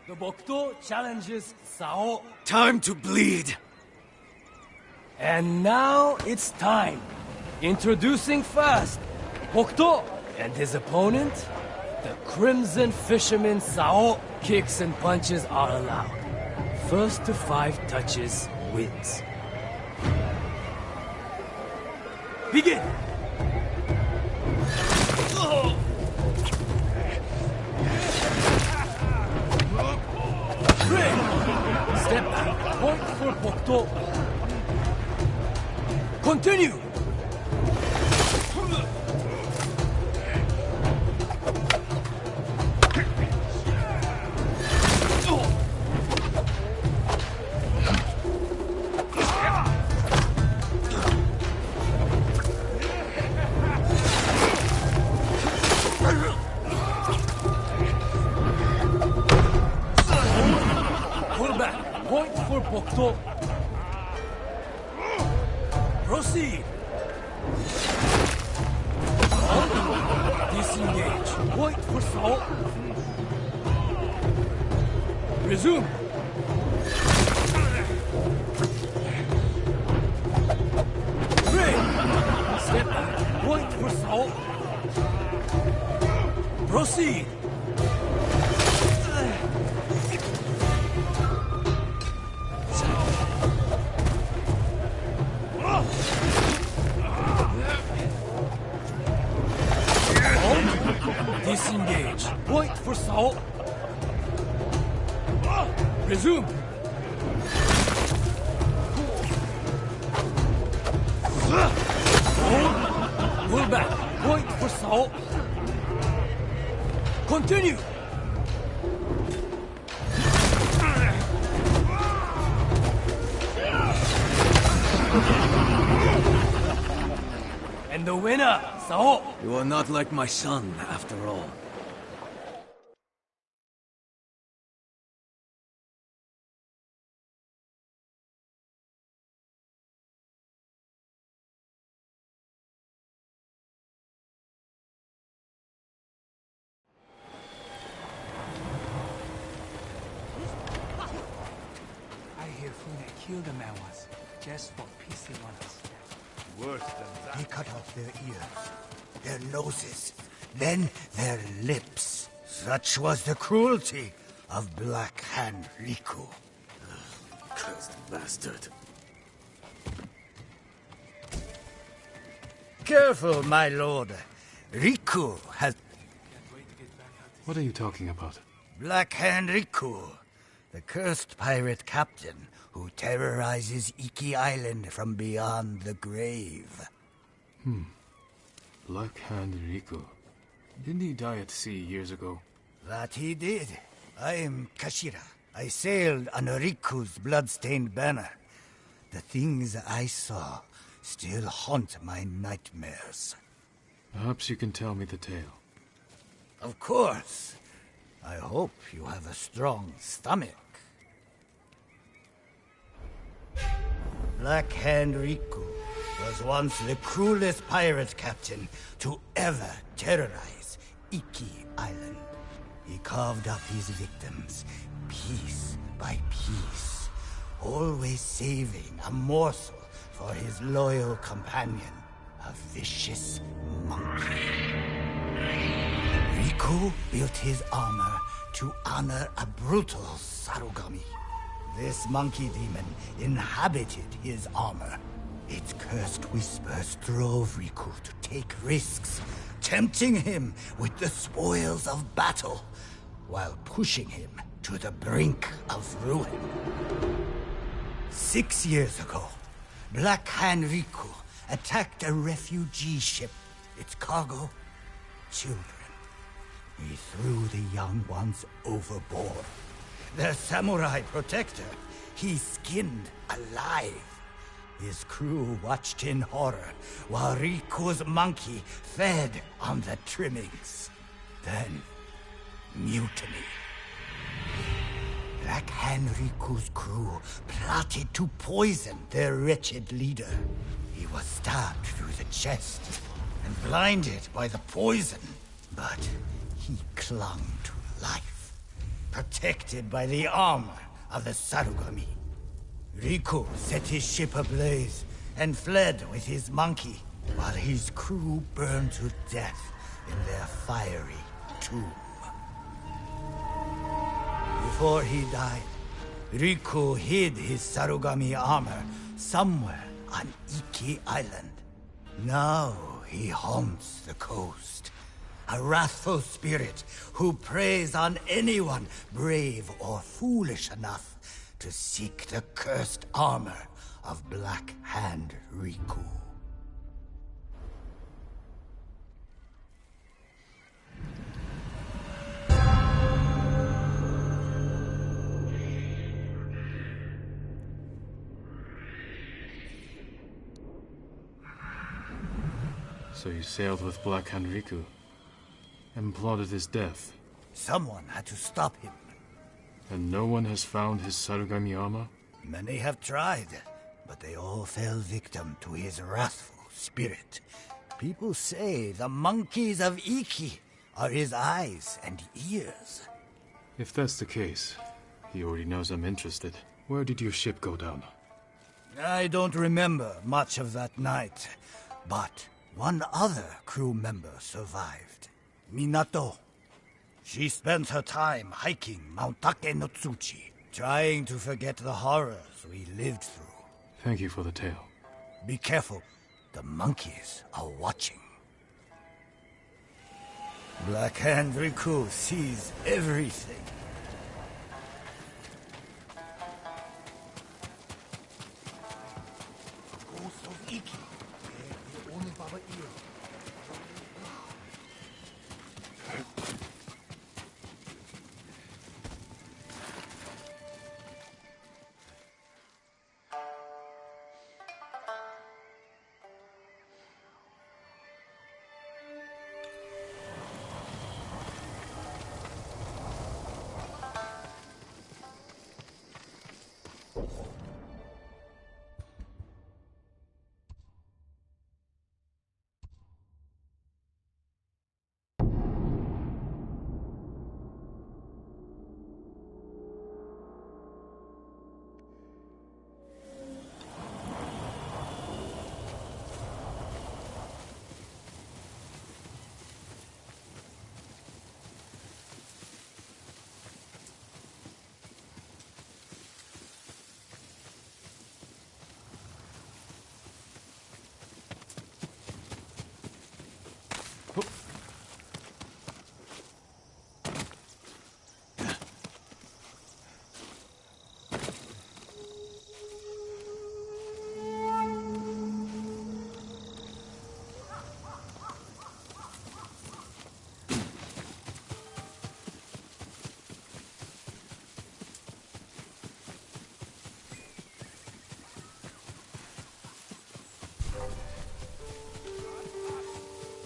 The Bokto challenges Sao. Time to bleed! And now it's time. Introducing first, Bokto and his opponent, the Crimson Fisherman Sao. Kicks and punches are allowed. First to 5 touches wins. Begin! Step back. Point for Bokto. Continue! Pull back. Point for Bokto. Proceed. Disengage. Point for Sao. Resume. Break. Step back. Point for Sao. Proceed. Disengage. Point for Sao. Resume. Pull back. Point for Sao. Continue. And the winner, Sao. You are not like my son, after all. I hear Fune killed a man once, just for pissing on us. Worse than that. He cut off their ears, their noses, then their lips. Such was the cruelty of Black Hand Riku. Cursed bastard. Careful, my lord. Riku has... What are you talking about? Black Hand Riku, the cursed pirate captain who terrorizes Iki Island from beyond the grave. Black Hand Riku. Didn't he die at sea years ago? That he did. I am Kashira. I sailed under Riku's blood-stained banner. The things I saw still haunt my nightmares. Perhaps you can tell me the tale. Of course. I hope you have a strong stomach. Black Hand Riku was once the cruelest pirate captain to ever terrorize Iki Island. He carved up his victims, piece by piece, always saving a morsel for his loyal companion, a vicious monkey. Riku built his armor to honor a brutal Sarugami. This monkey demon inhabited his armor. Its cursed whispers drove Riku to take risks, tempting him with the spoils of battle, while pushing him to the brink of ruin. 6 years ago, Black Hand Riku attacked a refugee ship. Its cargo, children. He threw the young ones overboard their samurai protector, he skinned alive. His crew watched in horror while Riku's monkey fed on the trimmings. Then, mutiny. Black Hand Riku's crew plotted to poison their wretched leader. He was stabbed through the chest and blinded by the poison, but he clung to life, protected by the armor of the Sarugami. Riku set his ship ablaze and fled with his monkey, while his crew burned to death in their fiery tomb. Before he died, Riku hid his Sarugami armor somewhere on Iki Island. Now he haunts the coast, a wrathful spirit who preys on anyone brave or foolish enough to seek the cursed armor of Black Hand Riku. So you sailed with Black Hand Riku and plotted his death. Someone had to stop him. And no one has found his Sarugami armor? Many have tried, but they all fell victim to his wrathful spirit. People say the monkeys of Iki are his eyes and ears. If that's the case, he already knows I'm interested. Where did your ship go down? I don't remember much of that night, but one other crew member survived. Minato. She spent her time hiking Mount Take no Tsuchi, trying to forget the horrors we lived through. Thank you for the tale. Be careful. The monkeys are watching. Black Hand Riku sees everything. Ghost of Iki. The only Baba Io.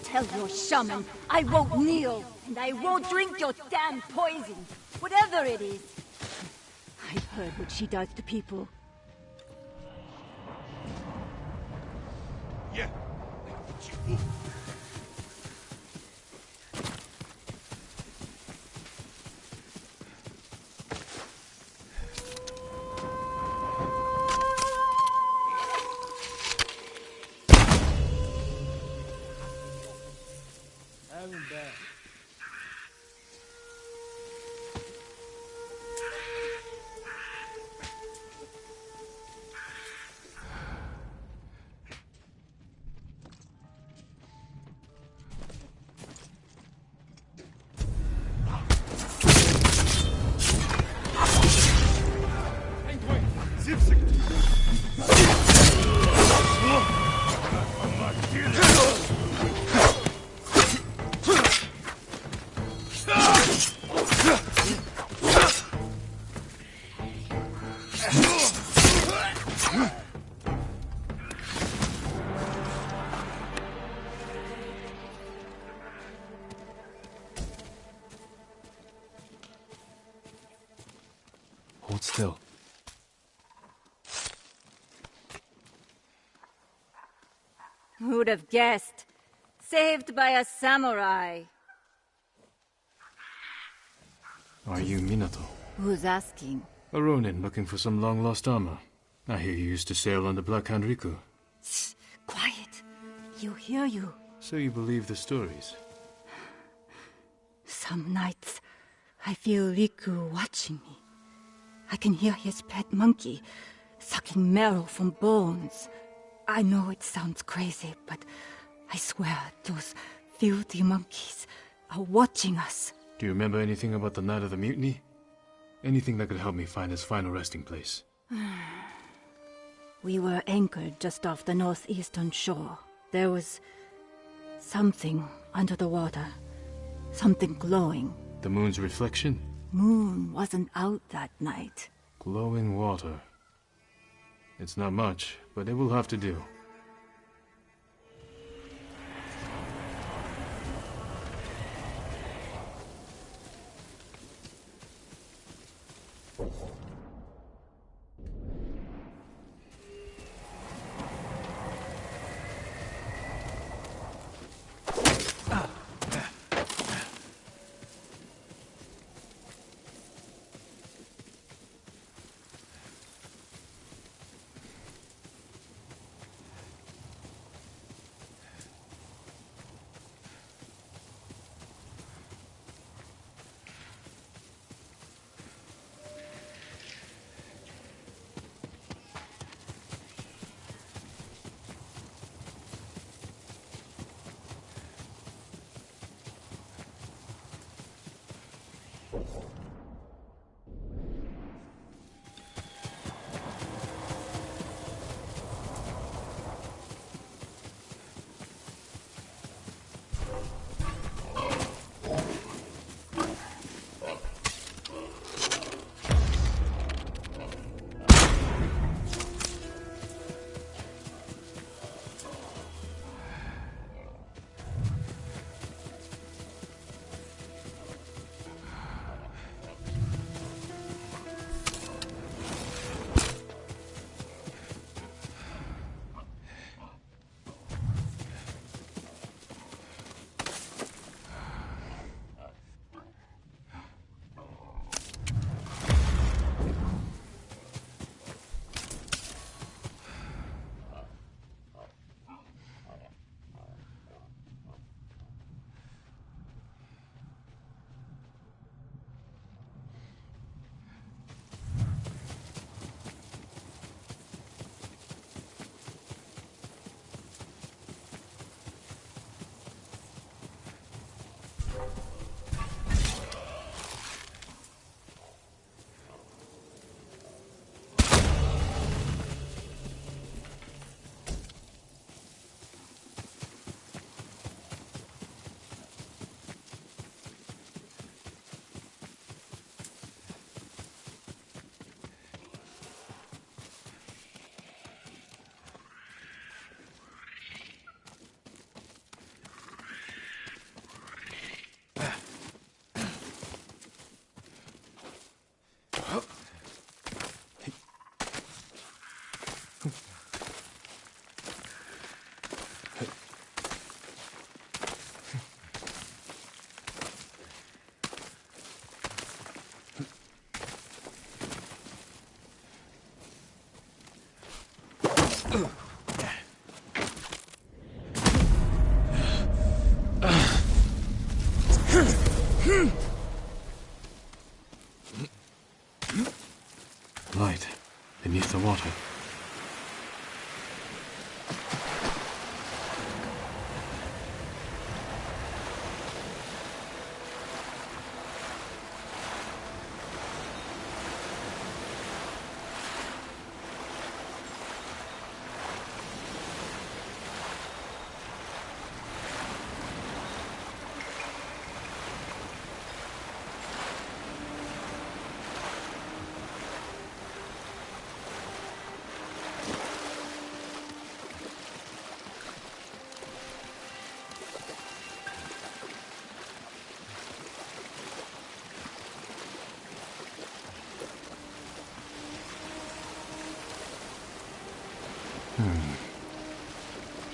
Tell your shaman I won't kneel, and I won't drink your damn poison, whatever it is. I've heard what she does to people. Yeah. Who'd have guessed? Saved by a samurai. Are you Minato? Who's asking? A ronin looking for some long-lost armor. I hear you used to sail on the Black Hand Riku. Shh, quiet. He'll hear you. So you believe the stories? Some nights, I feel Riku watching me. I can hear his pet monkey sucking marrow from bones. I know it sounds crazy, but I swear those filthy monkeys are watching us. Do you remember anything about the night of the mutiny? Anything that could help me find his final resting place? We were anchored just off the northeastern shore. There was something under the water. Something glowing. The moon's reflection? Moon wasn't out that night. Glowing water. It's not much, but it will have to do.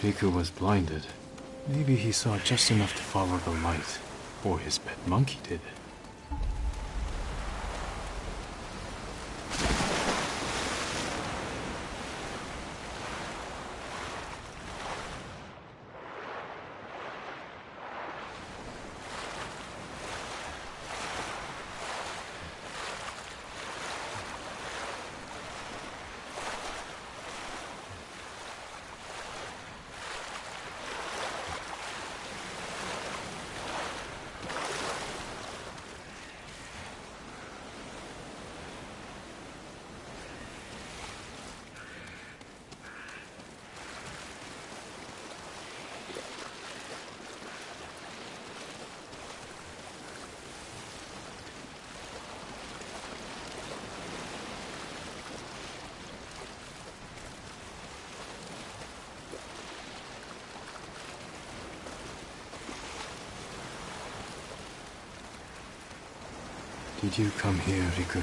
Riku was blinded. Maybe he saw just enough to follow the light. Or his pet monkey did. Did you come here, Riku?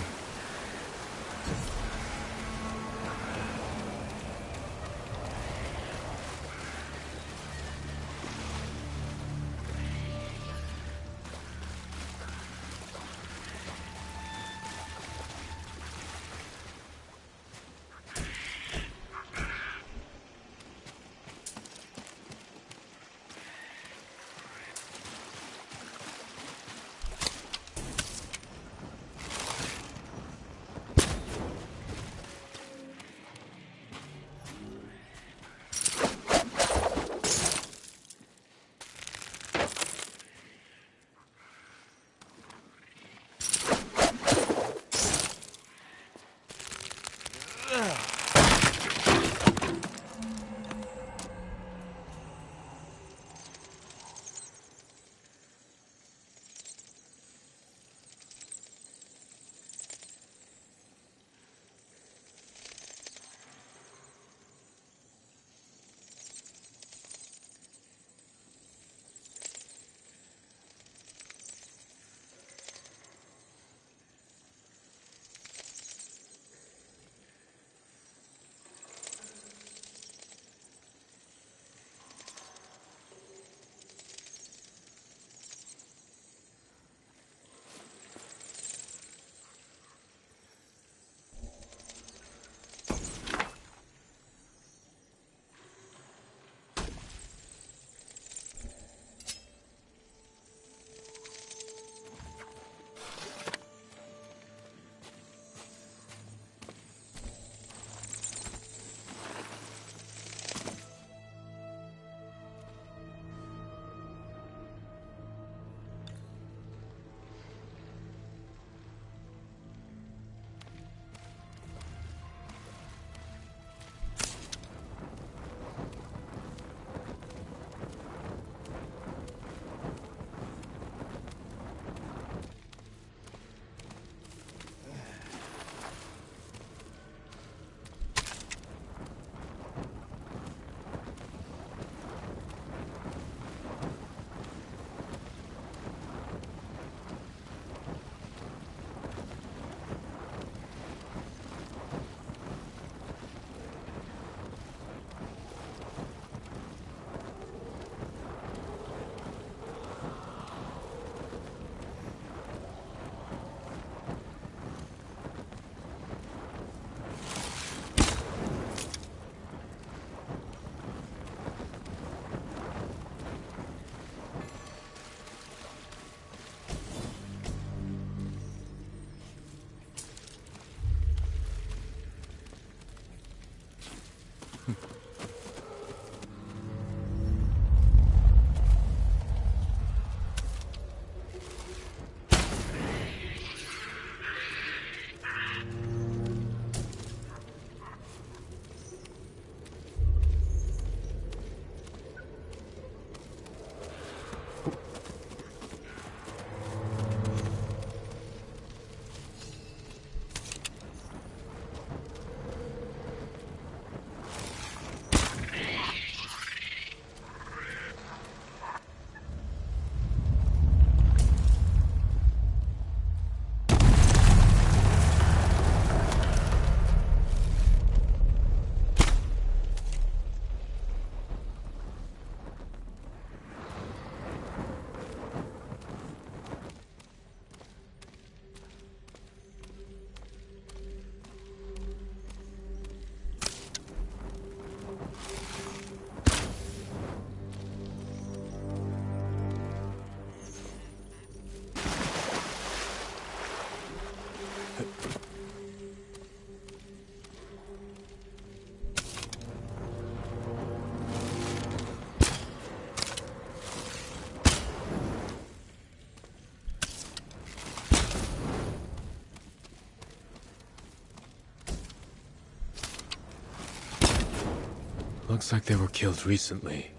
Looks like they were killed recently.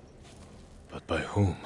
But by whom?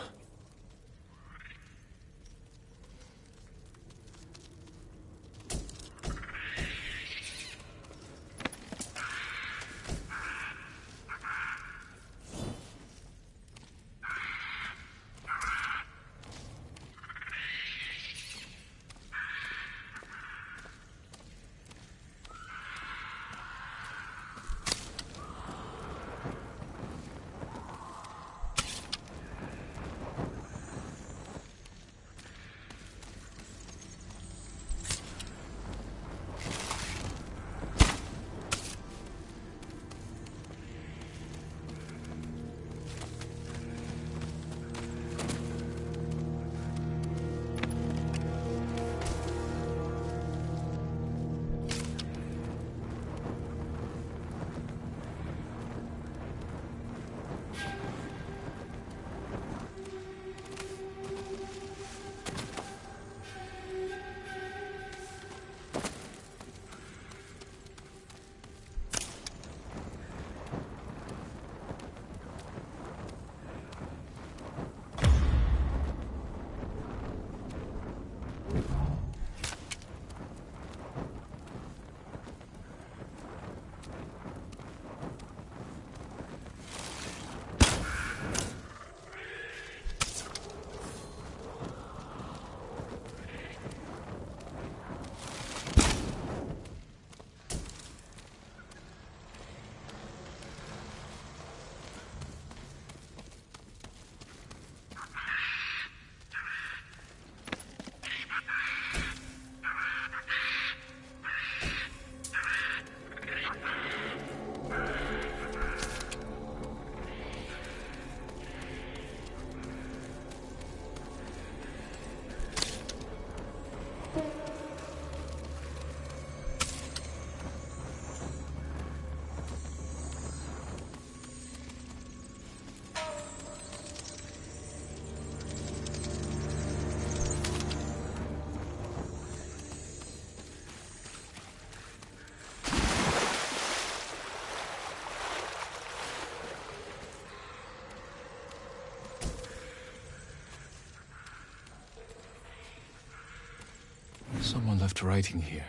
Someone left writing here.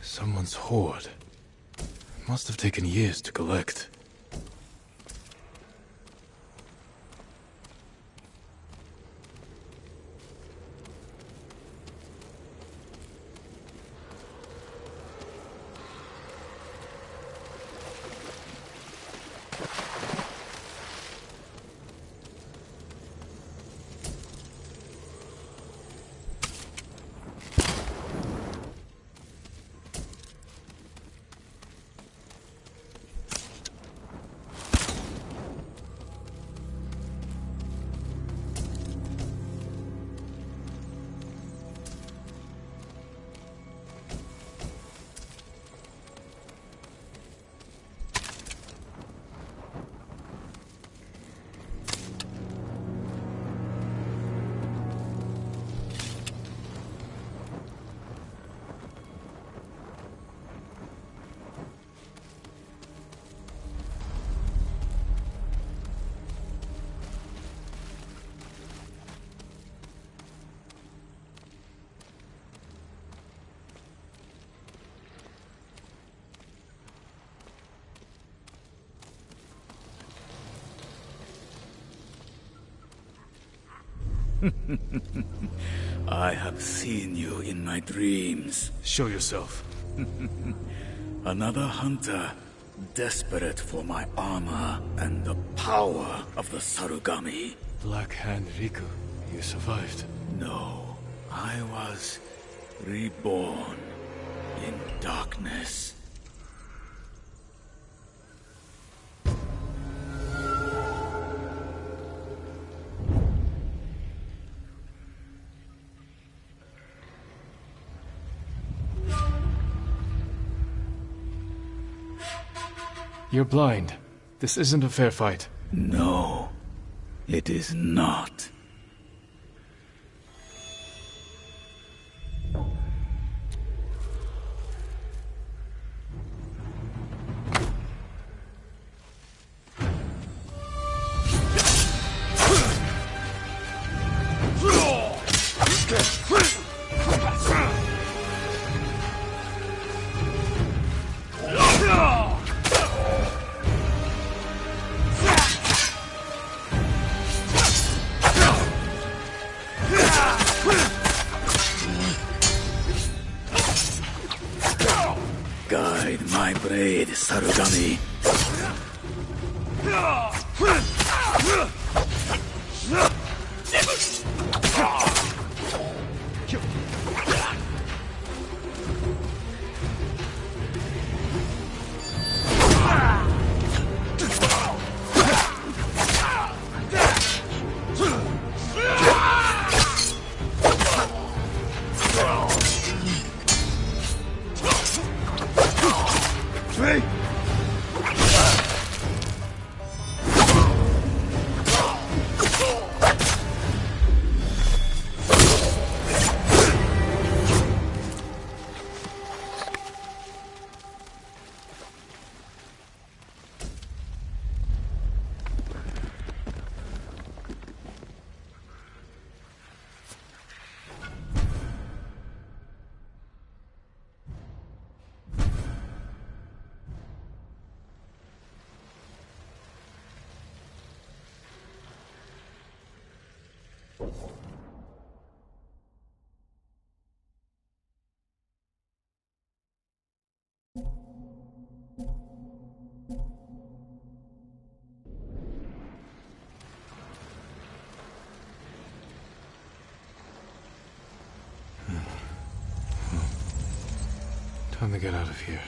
Someone's hoard. Must have taken years to collect. I have seen you in my dreams. Show yourself. Another hunter, desperate for my armor and the power of the Sarugami. Black Hand Riku, you survived. No, I was reborn in darkness. You're blind. This isn't a fair fight. No, it is not. Guide my blade, Sarugami. Time to get out of here.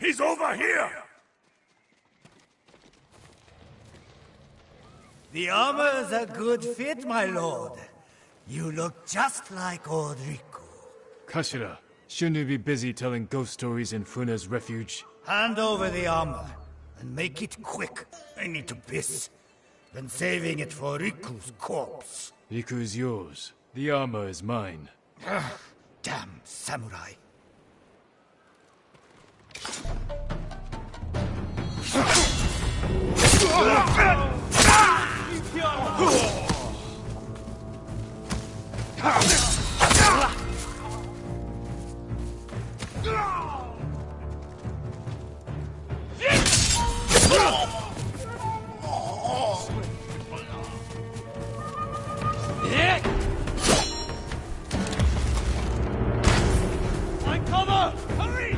He's over here! The armor is a good fit, my lord. You look just like old Riku. Kashira, shouldn't you be busy telling ghost stories in Funa's refuge? Hand over the armor, and make it quick. I need to piss. Been saving it for Riku's corpse. Riku's yours. The armor is mine. Damn samurai. Find cover! Hurry!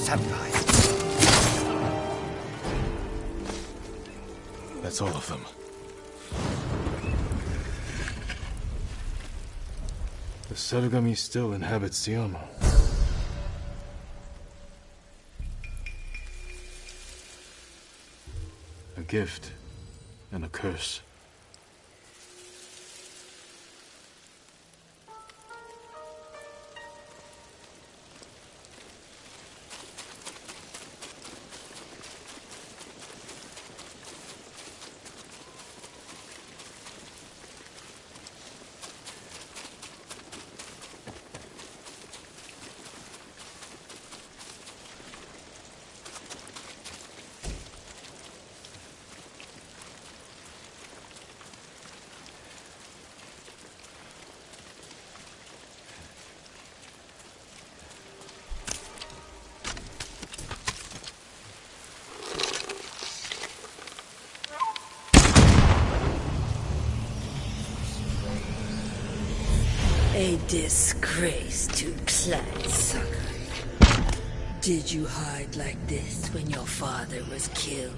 Samurai. That's all of them. The Sarugami still inhabits the armor. A gift and a curse. A disgrace to Clan Sakai. Did you hide like this when your father was killed?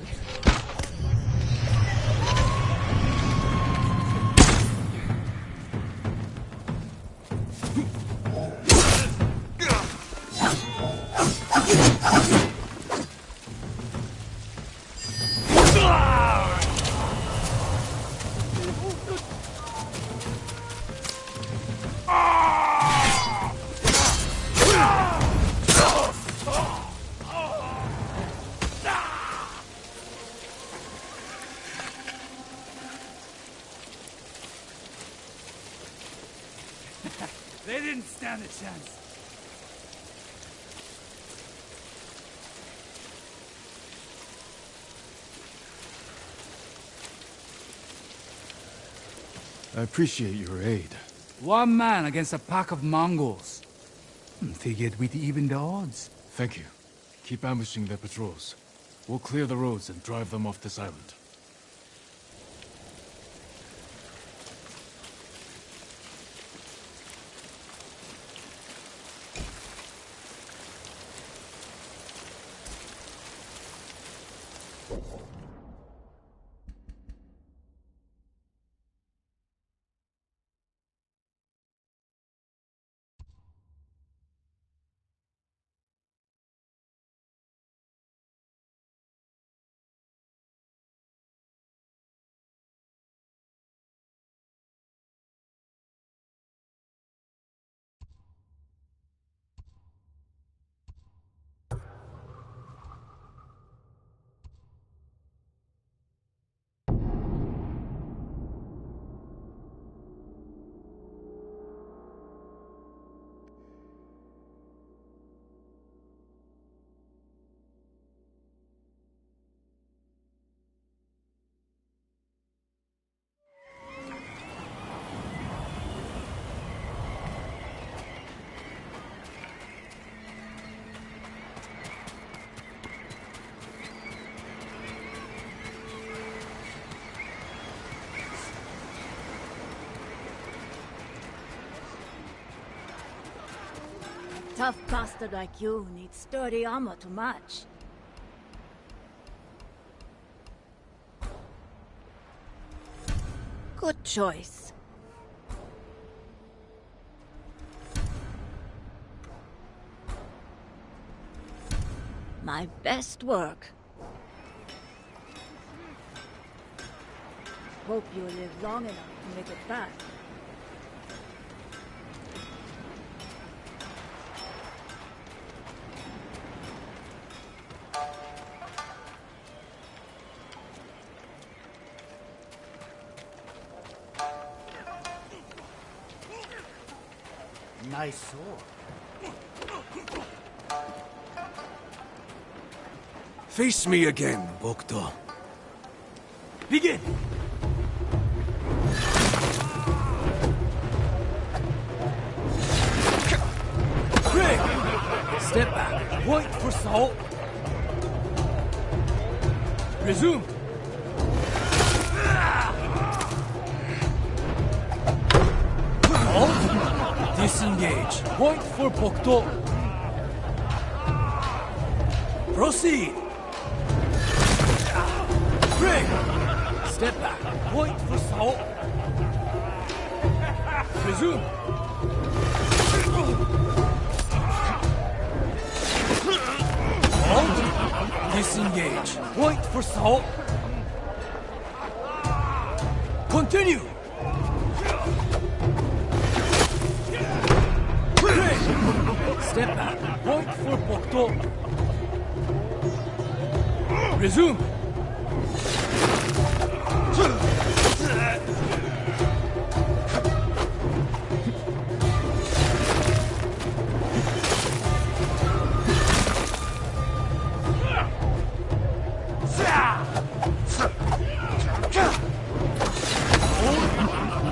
They didn't stand a chance. I appreciate your aid. One man against a pack of Mongols. Figured we'd even the odds. Thank you. Keep ambushing their patrols. We'll clear the roads and drive them off this island. tough bastard like you needs sturdy armor to match. Good choice. My best work. Hope you live long enough to make it back. Nice sword. Face me again, Bokto. Begin! Craig! Step back. Point for salt. Resume. Halt. Disengage. Point for Bokto. Proceed. Craig! Step back. Point for salt. Resume. Halt. Disengage. Point for salt. Continue. Craig! Step back. Point for Bokto. Resume.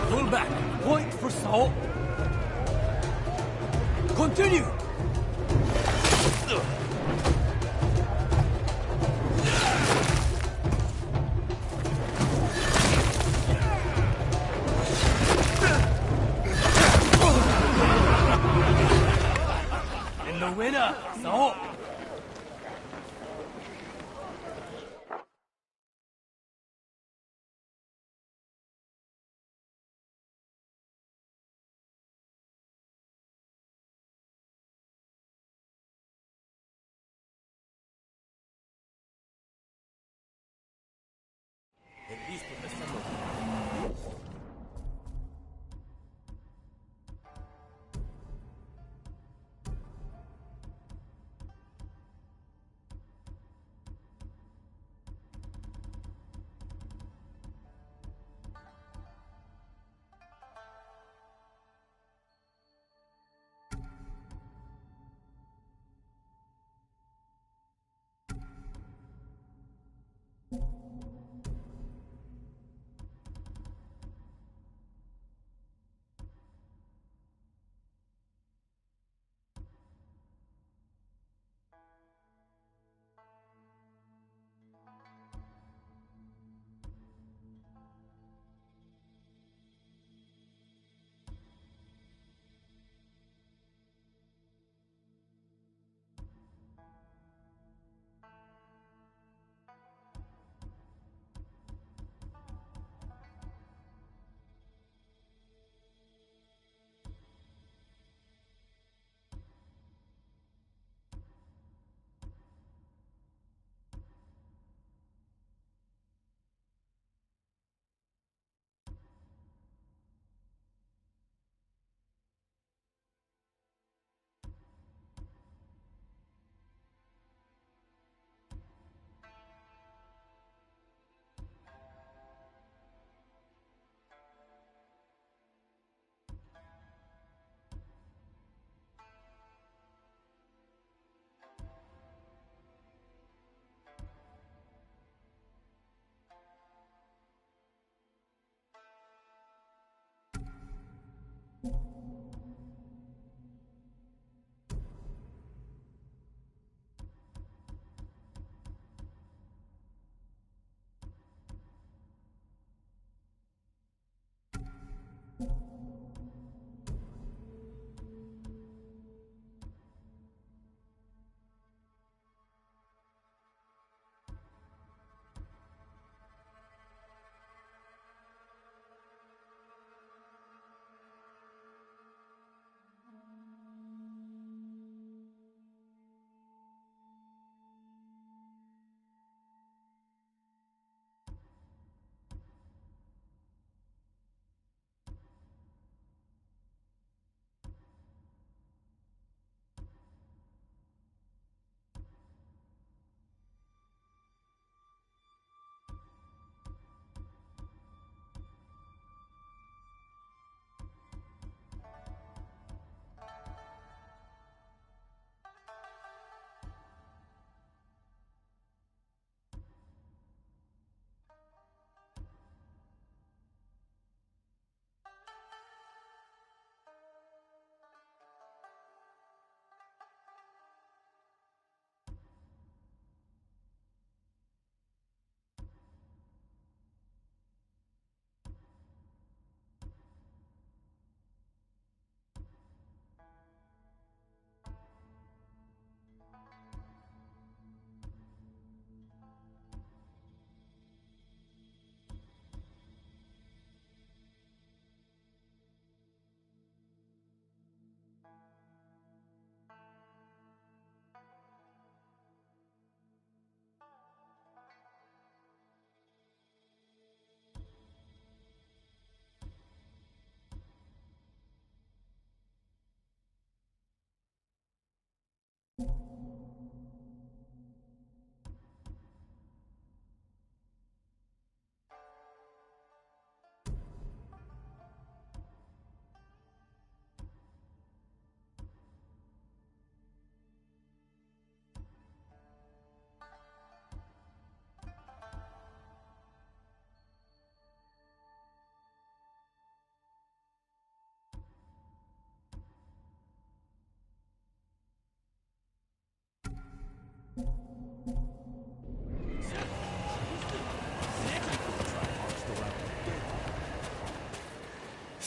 Pull back. Point for salt. Continue.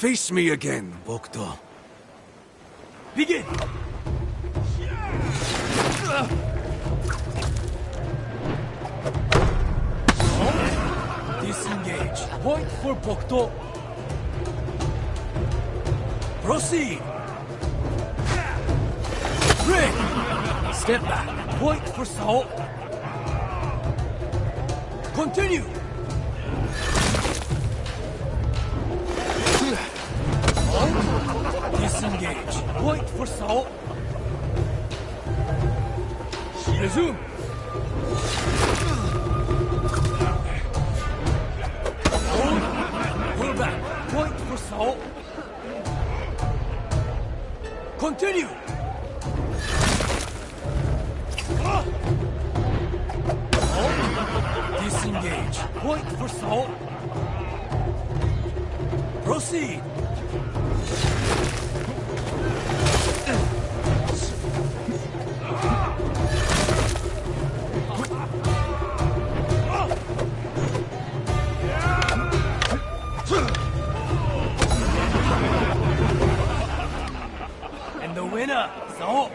Face me again, Bokdo. Begin! Disengage. Point for Bokdo. Proceed. Break. Step back. Point for Sao. Continue. Disengage. Point for Sao. Resume. Hold. Pull back. Point for Sao. Continue. Disengage. Point for Sao. Proceed. And the winner, Sao.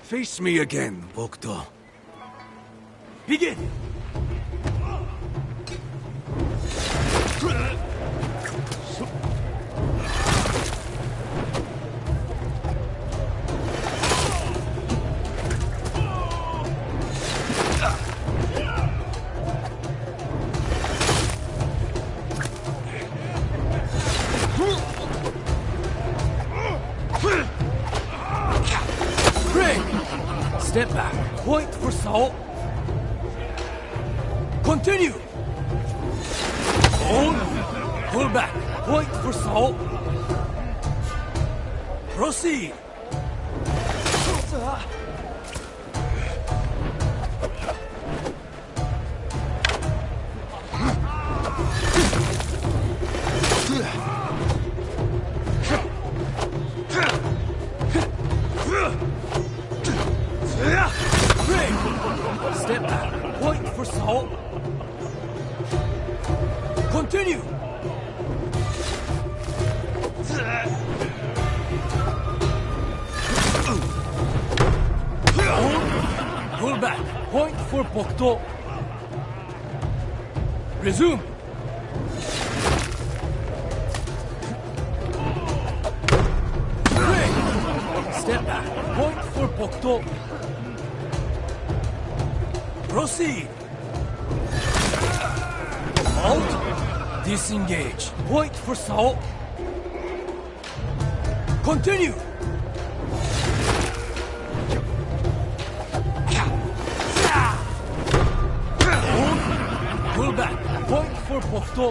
Face me again, Bokdo. Begin! Step back. Point for Sao. Continue. Hold. Pull back. Point for Sao. Proceed. Step back. Point for Sao. Continue. Pull back. Point for Bokdo. Resume. Break. Step back. Point for Bokdo. Proceed. Halt. Disengage. Point for Sao. Continue. Pull back. Point for Bokdo.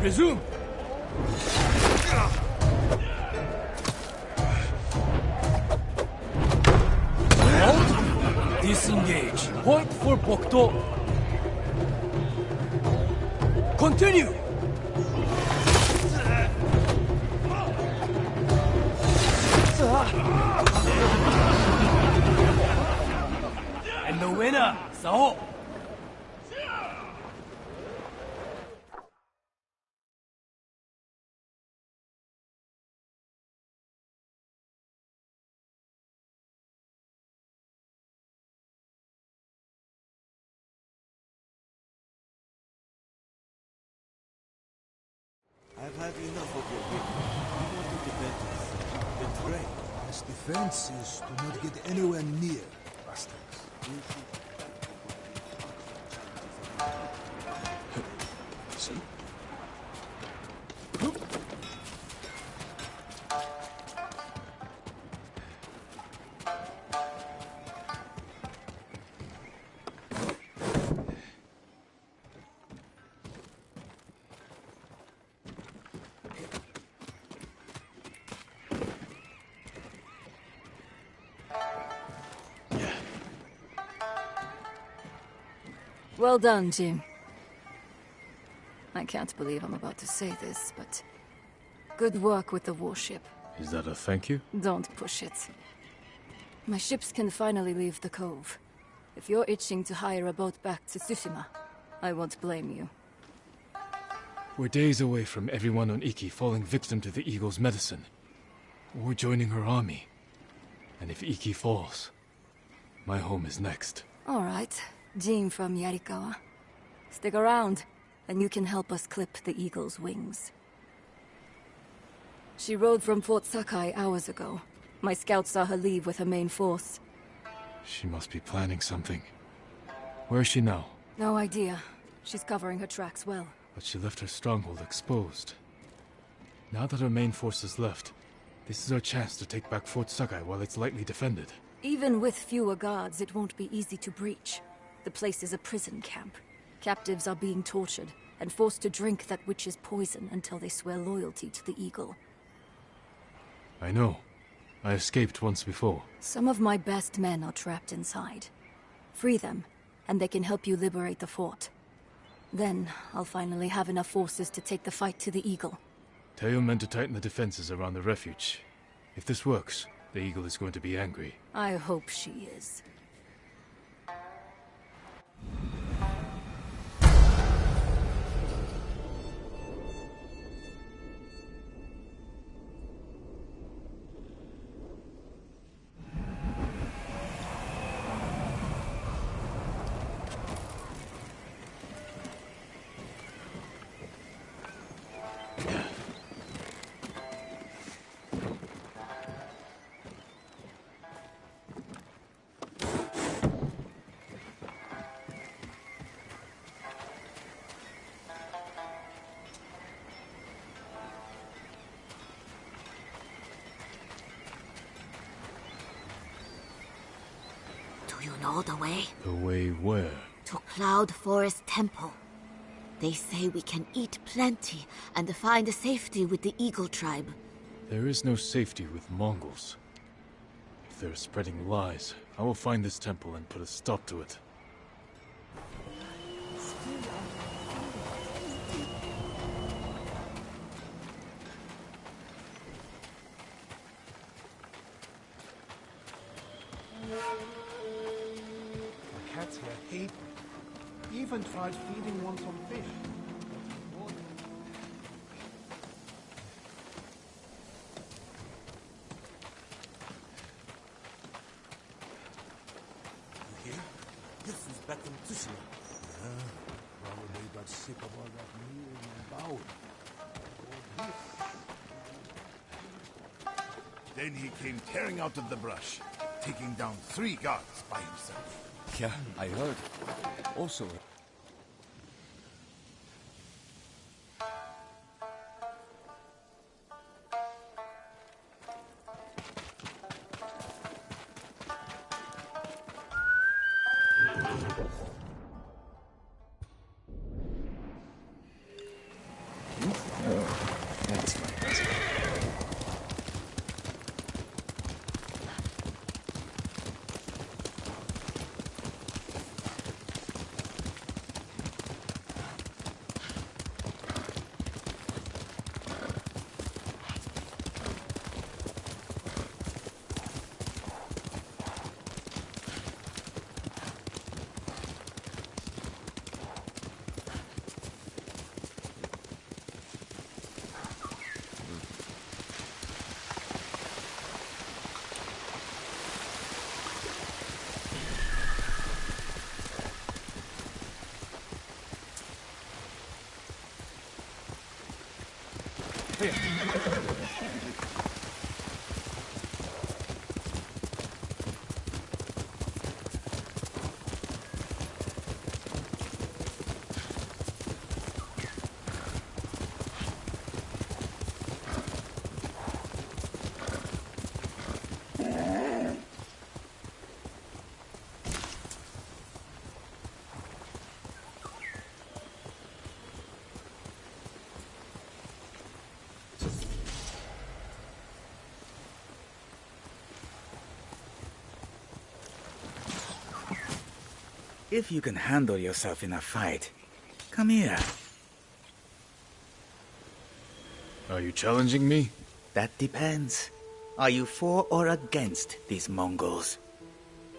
Resume. Halt. Disengage. Point for Bokdo. Continue. And the winner, Sao. I've had enough of your game. We want to defend us. Betray. Best defense is to not get anywhere near bastards. See? Well done, Jin. I can't believe I'm about to say this, but good work with the warship. Is that a thank you? Don't push it. My ships can finally leave the cove. If you're itching to hire a boat back to Tsushima, I won't blame you. We're days away from everyone on Iki falling victim to the Eagle's medicine, or joining her army. And if Iki falls, my home is next. All right, Jin from Yarikawa. Stick around, and you can help us clip the Eagle's wings. She rode from Fort Sakai hours ago. My scouts saw her leave with her main force. She must be planning something. Where is she now? No idea. She's covering her tracks well. But she left her stronghold exposed. Now that her main force is left, this is our chance to take back Fort Sakai while it's lightly defended. Even with fewer guards, it won't be easy to breach. The place is a prison camp. Captives are being tortured and forced to drink that witch's poison until they swear loyalty to the Eagle. I know. I escaped once before. Some of my best men are trapped inside. Free them, and they can help you liberate the fort. Then, I'll finally have enough forces to take the fight to the Eagle. Tell your men to tighten the defenses around the refuge. If this works, the Eagle is going to be angry. I hope she is. Do you know the way? The way where? To Cloud Forest Temple. They say we can eat plenty and find safety with the Eagle tribe. There is no safety with Mongols. If they're spreading lies, I will find this temple and put a stop to it. The cats here hate me. Even tried feeding one some fish. You hear? This was back in Tsushima. Probably got sick of all that kneeling and bowing. Then he came tearing out of the brush, taking down 3 guards by himself. Yeah, I heard. Also, That's my present. If you can handle yourself in a fight, come here. Are you challenging me? That depends. Are you for or against these Mongols?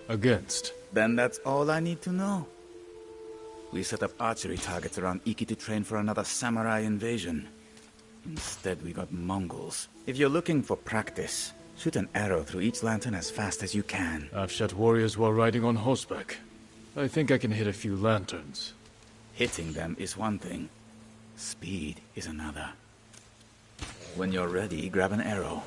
Against. Then that's all I need to know. We set up archery targets around Iki to train for another samurai invasion. Instead, we got Mongols. If you're looking for practice, shoot an arrow through each lantern as fast as you can. I've shot warriors while riding on horseback. I think I can hit a few lanterns. Hitting them is one thing. Speed is another. When you're ready, grab an arrow.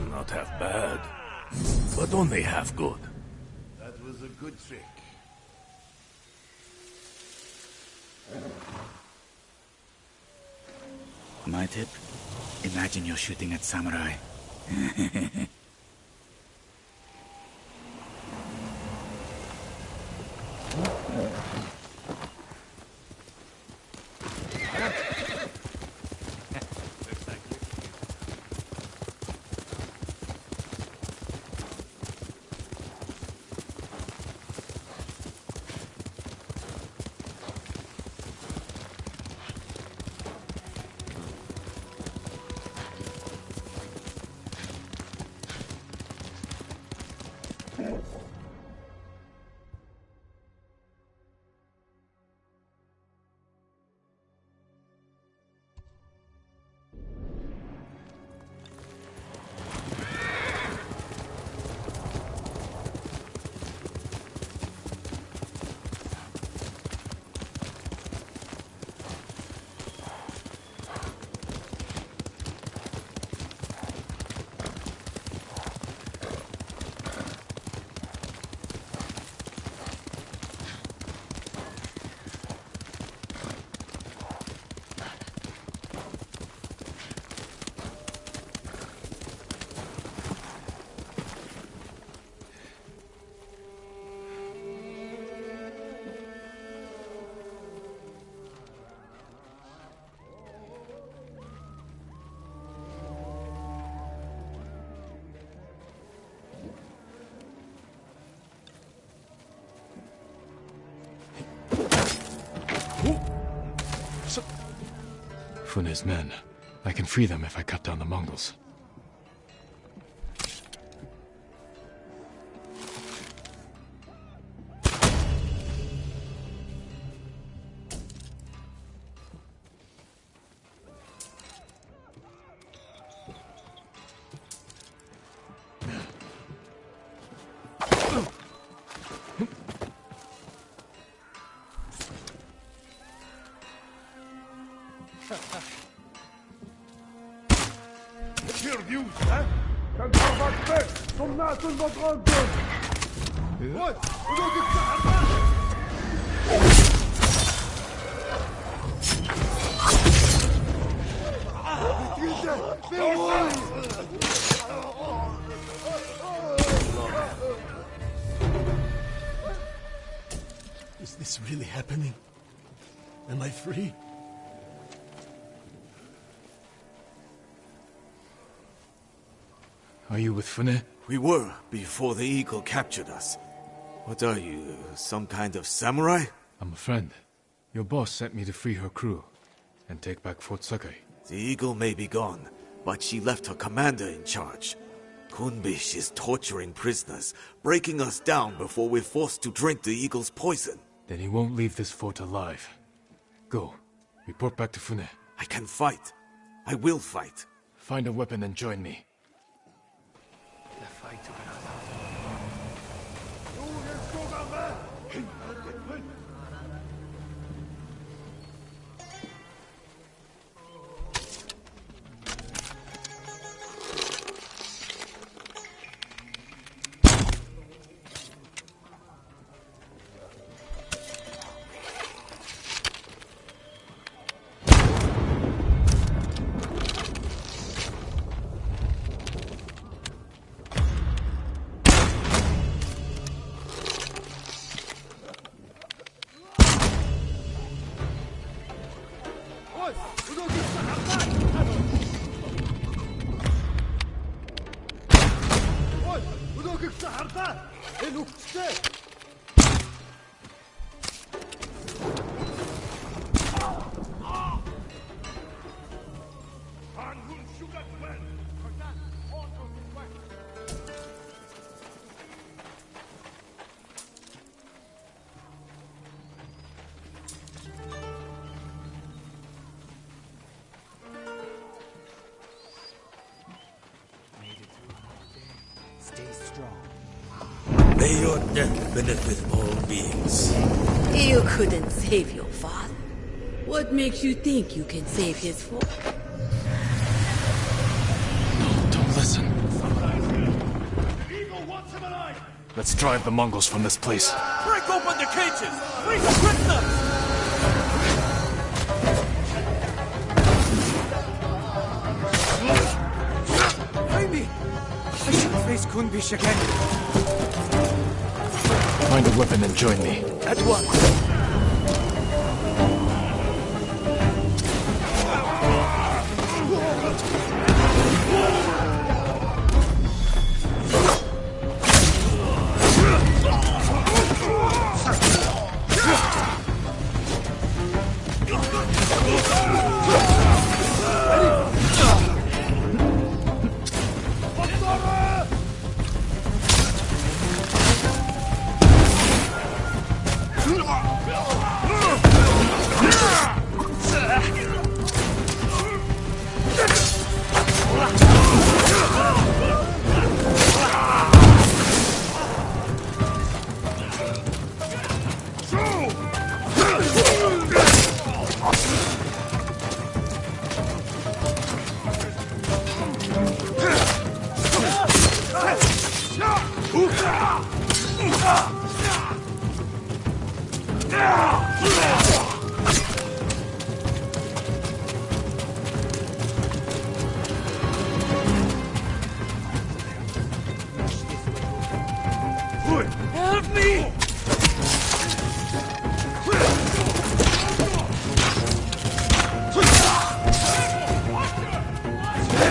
Not half bad, but only half good. That was a good trick. My tip? Imagine you're shooting at samurai. Fune's men. I can free them if I cut down the Mongols. Is this really happening? Am I free? Are you with Fune? We were, before the eagle captured us. What are you, some kind of samurai? I'm a friend. Your boss sent me to free her crew and take back Fort Sakai. The eagle may be gone, but she left her commander in charge. Kunbish is torturing prisoners, breaking us down before we're forced to drink the eagle's poison. Then he won't leave this fort alive. Go. Report back to Fune. I can fight. I will fight. Find a weapon and join me. Stay strong. May your death benefit all beings. You couldn't save your father. What makes you think you can save his force? Don't listen. Let's drive the Mongols from this place. Break open the cages! Please equip them! Amy! I should face Kunbish again. Find a weapon and join me. At once. Help me!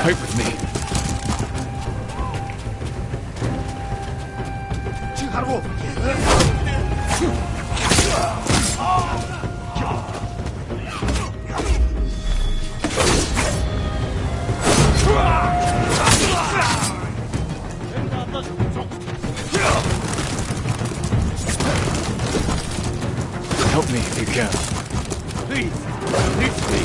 Fight with me. Help me if you can. Please, release me.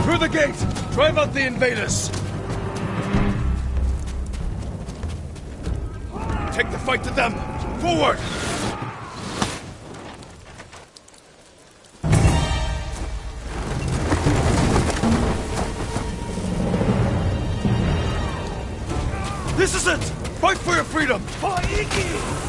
Through the gate! Drive out the invaders! Take the fight to them! Forward! This is it! Fight for your freedom! For Inki!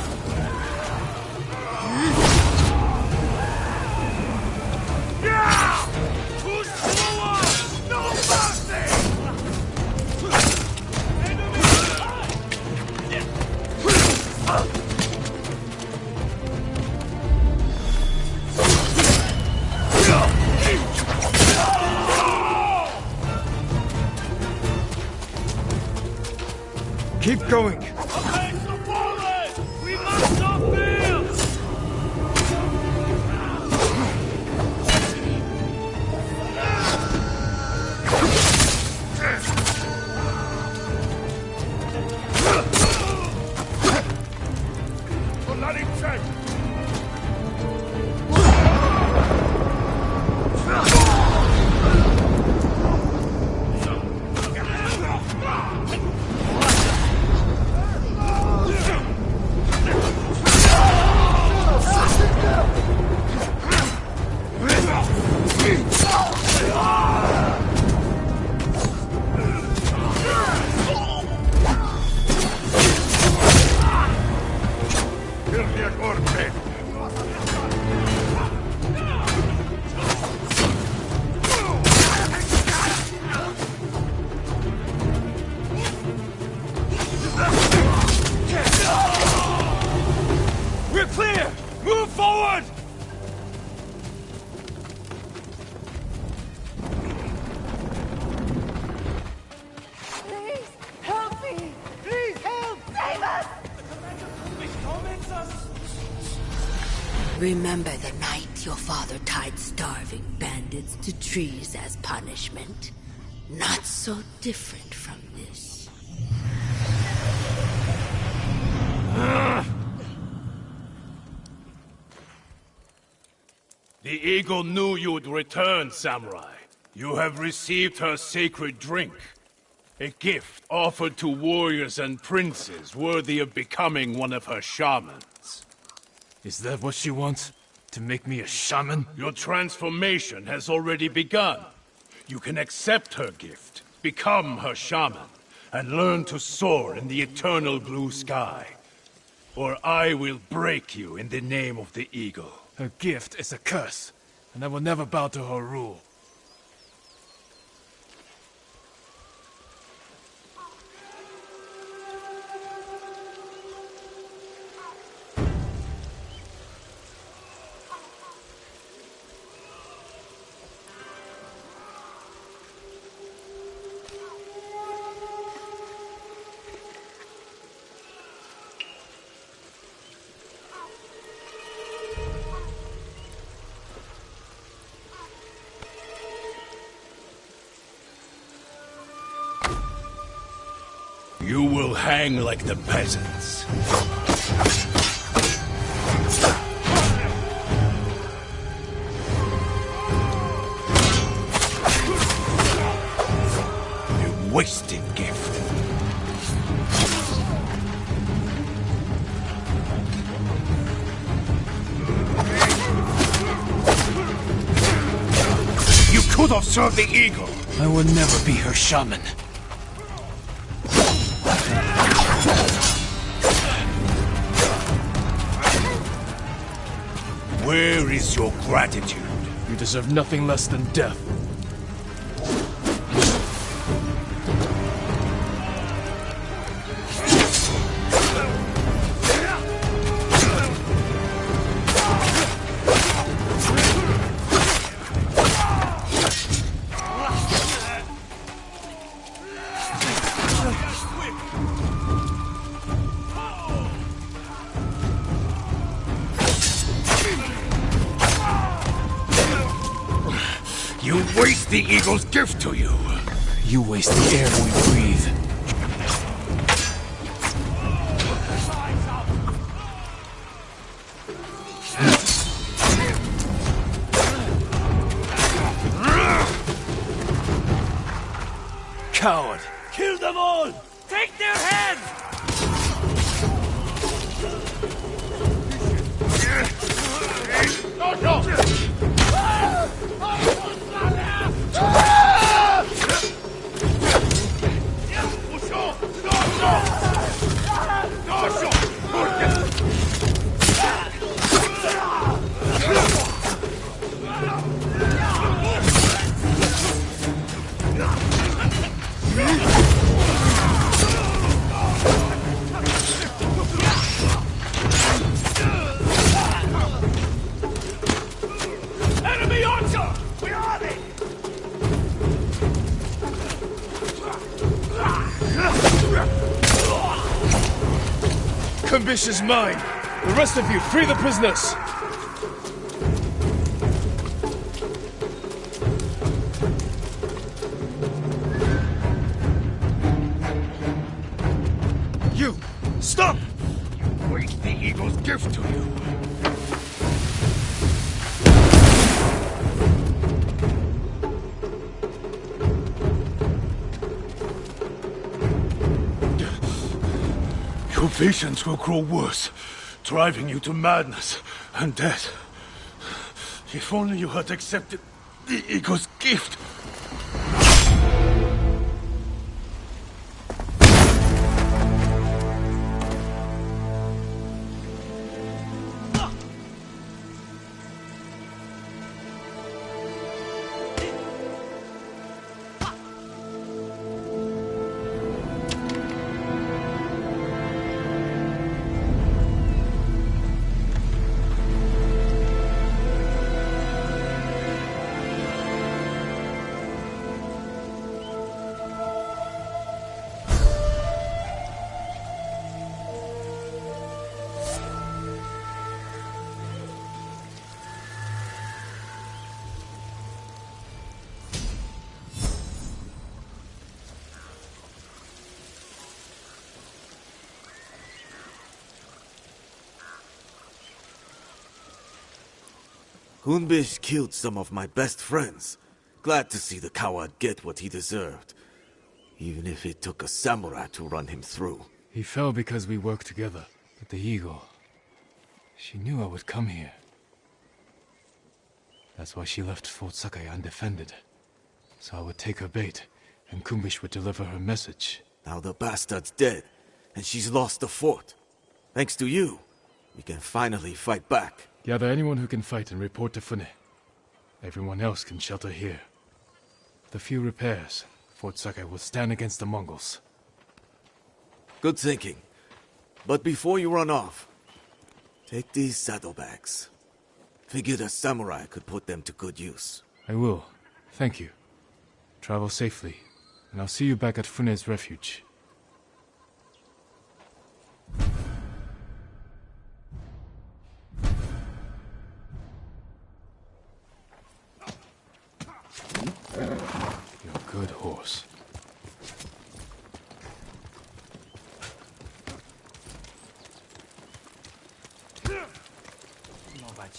Keep going! We must not fail! clear! Move forward! Please, help me! Please help! Save us! Remember the night your father tied starving bandits to trees as punishment? Not so different from this. The eagle knew you'd return, samurai. You have received her sacred drink. A gift offered to warriors and princes worthy of becoming one of her shamans. Is that what she wants? To make me a shaman? Your transformation has already begun. You can accept her gift, become her shaman, and learn to soar in the eternal blue sky. Or I will break you in the name of the eagle. Her gift is a curse, and I will never bow to her rule. You will hang like the peasants. A wasted gift. You could have served the eagle. I will never be her shaman. Where is your gratitude? You deserve nothing less than death. You waste the eagle's gift to you. You waste the air we breathe. Coward! Kill them all! Take their heads! Enemy archer! Where are they? Kumbish is mine! The rest of you, free the prisoners! You! Stop! You waste the eagle's gift to you. Your visions will grow worse, driving you to madness and death. If only you had accepted the eagle's gift. Hunbish killed some of my best friends. Glad to see the coward get what he deserved. Even if it took a samurai to run him through. He fell because we worked together. But the eagle... she knew I would come here. That's why she left Fort Sakai undefended. So I would take her bait, and Kumbish would deliver her message. Now the bastard's dead, and she's lost the fort. Thanks to you, we can finally fight back. Gather anyone who can fight and report to Fune. Everyone else can shelter here. With a few repairs, Fort Sakai will stand against the Mongols. Good thinking. But before you run off, take these saddlebags. Figured a samurai could put them to good use. I will. Thank you. Travel safely, and I'll see you back at Fune's refuge. You're a good horse.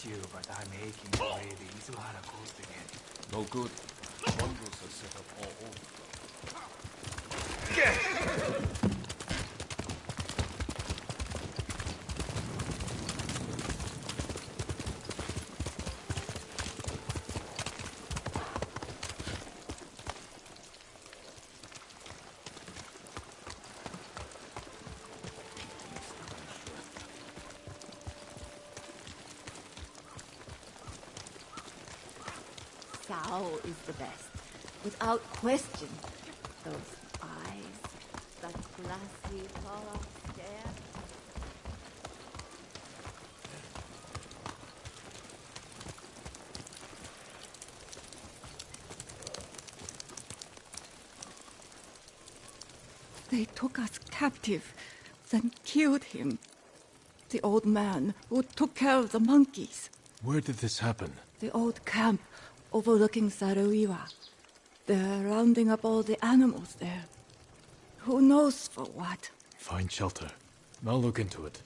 You, but I'm aching already. Izuhara closed again. No good. Mongols are set up all over. Sao is the best, without question. Those eyes, that glassy, far-off stare. They took us captive, then killed him. The old man who took care of the monkeys. Where did this happen? The old camp overlooking Saruiwa. They're rounding up all the animals there. Who knows for what? Find shelter. I'll look into it.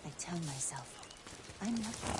I tell myself, I'm lucky.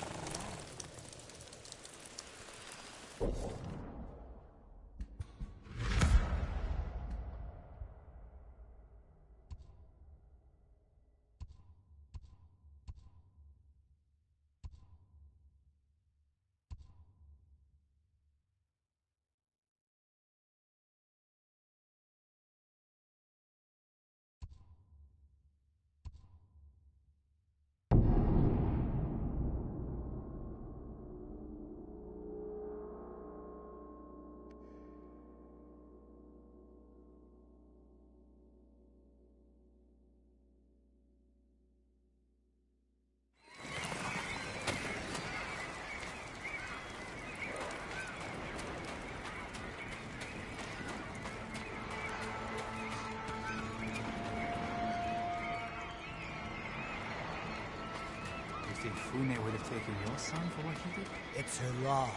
You think Fune would have taken your son for what he did? It's her law.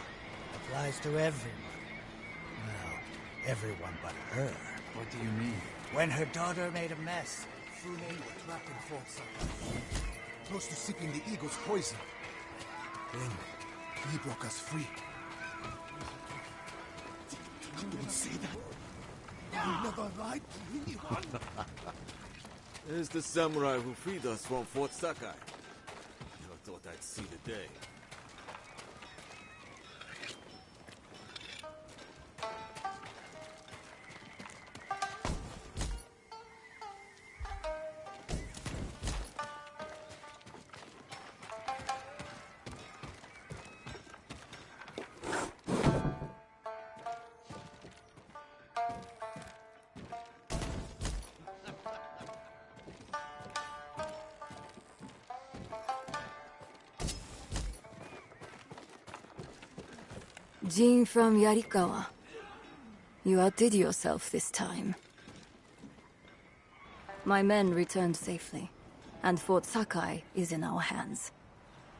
Applies to everyone. Well, everyone but her. What do you mean? When her daughter made a mess, Fune was trapped in Fort Sakai. Close to sipping the eagle's poison. Then, he broke us free. Don't say that. You never lied to me. There's the samurai who freed us from Fort Sakai. Never thought I'd see the day. Jin from Yarikawa. You outdid yourself this time. My men returned safely, and Fort Sakai is in our hands.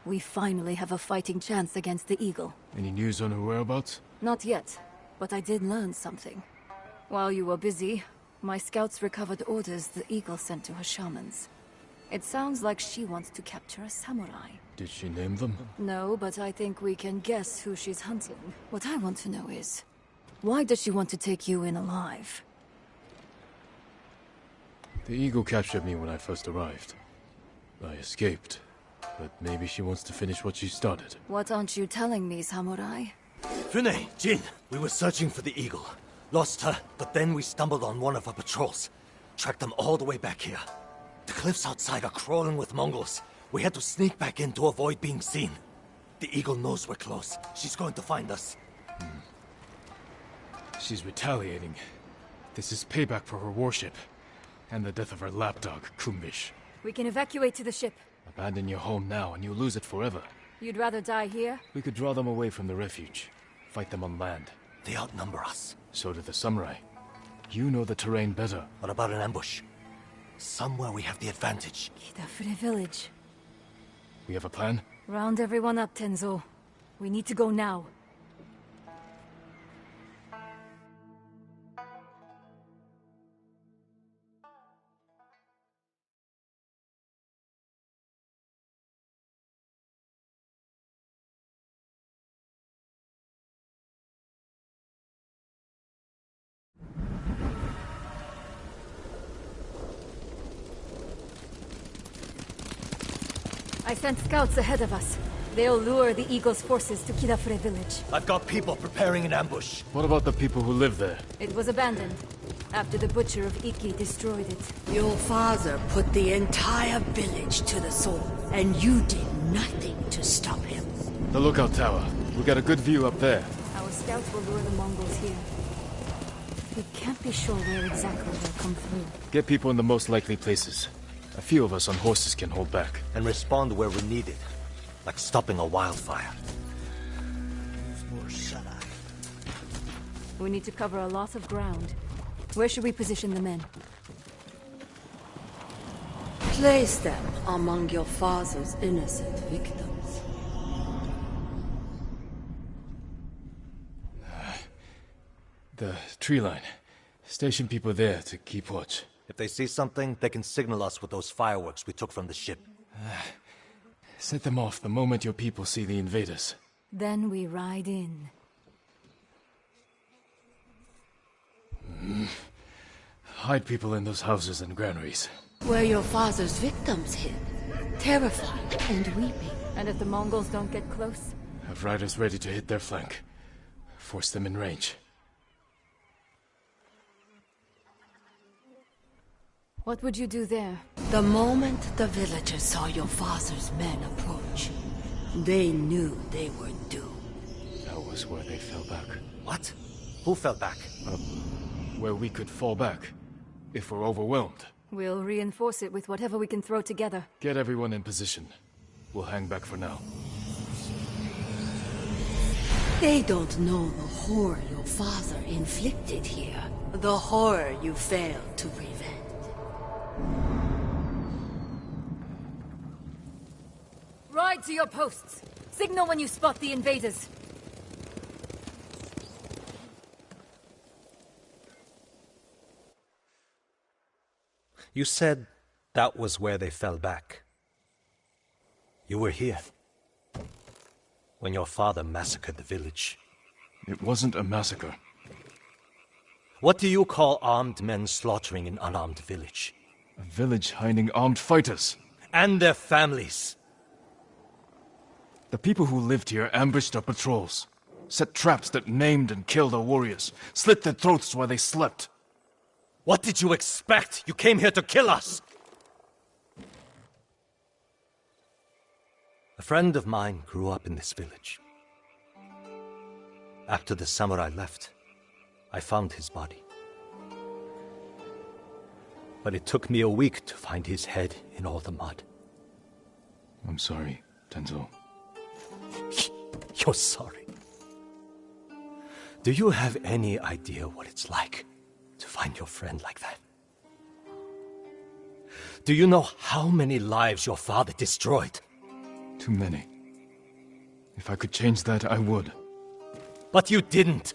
We finally have a fighting chance against the Eagle. Any news on her whereabouts? Not yet, but I did learn something. While you were busy, my scouts recovered orders the Eagle sent to her shamans. It sounds like she wants to capture a samurai. Did she name them? No, but I think we can guess who she's hunting. What I want to know is, why does she want to take you in alive? The eagle captured me when I first arrived. I escaped, but maybe she wants to finish what she started. What aren't you telling me, samurai? Fune, Jin, we were searching for the eagle. Lost her, but then we stumbled on one of our patrols. Tracked them all the way back here. The cliffs outside are crawling with Mongols. We had to sneak back in to avoid being seen. The eagle knows we're close. She's going to find us. She's retaliating. This is payback for her warship. And the death of her lapdog, Kumbish. We can evacuate to the ship. Abandon your home now and you lose it forever. You'd rather die here? We could draw them away from the refuge. Fight them on land. They outnumber us. So do the samurai. You know the terrain better. What about an ambush? Somewhere we have the advantage. Kidafure village. We have a plan? Round everyone up, Tenzo. We need to go now. I sent scouts ahead of us. They'll lure the Eagle's forces to Kidafure village. I've got people preparing an ambush. What about the people who live there? It was abandoned after the Butcher of Iki destroyed it. Your father put the entire village to the sword, and you did nothing to stop him. The lookout tower. We got a good view up there. Our scouts will lure the Mongols here. We can't be sure where exactly they'll come through. Get people in the most likely places. A few of us on horses can hold back. And respond where we're needed. Like stopping a wildfire. We need to cover a lot of ground. Where should we position the men? Place them among your father's innocent victims. The tree line. Station people there to keep watch. If they see something, they can signal us with those fireworks we took from the ship. Set them off the moment your people see the invaders. Then we ride in. Hide people in those houses and granaries. Where your father's victims hid, terrified and weeping. And if the Mongols don't get close? Have riders ready to hit their flank. Force them in range. What would you do there? The moment the villagers saw your father's men approach, they knew they were doomed. That was where they fell back. What? Who fell back? Where we could fall back, if we're overwhelmed. We'll reinforce it with whatever we can throw together. Get everyone in position. We'll hang back for now. They don't know the horror your father inflicted here. The horror you failed to prevent. Ride to your posts! Signal when you spot the invaders! You said that was where they fell back. You were here. When your father massacred the village. It wasn't a massacre. What do you call armed men slaughtering an unarmed village? A village hiding armed fighters. And their families. The people who lived here ambushed our patrols. Set traps that maimed and killed our warriors. Slit their throats while they slept. What did you expect? You came here to kill us! A friend of mine grew up in this village. After the samurai left, I found his body. But it took me a week to find his head in all the mud. I'm sorry, Tenzo. You're sorry. Do you have any idea what it's like to find your friend like that? Do you know how many lives your father destroyed? Too many. If I could change that, I would. But you didn't.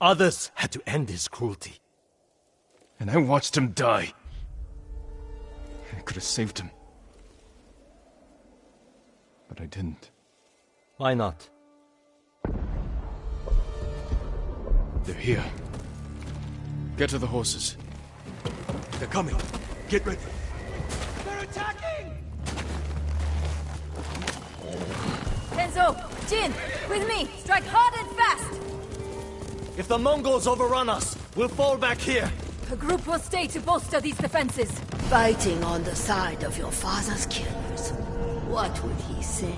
Others had to end his cruelty. And I watched him die. could have saved him. But I didn't. Why not? They're here. Get to the horses. They're coming. Get ready. They're attacking! Tenzo, Jin, with me! Strike hard and fast! If the Mongols overrun us, we'll fall back here. A group will stay to bolster these defenses. Fighting on the side of your father's killers. What would he say?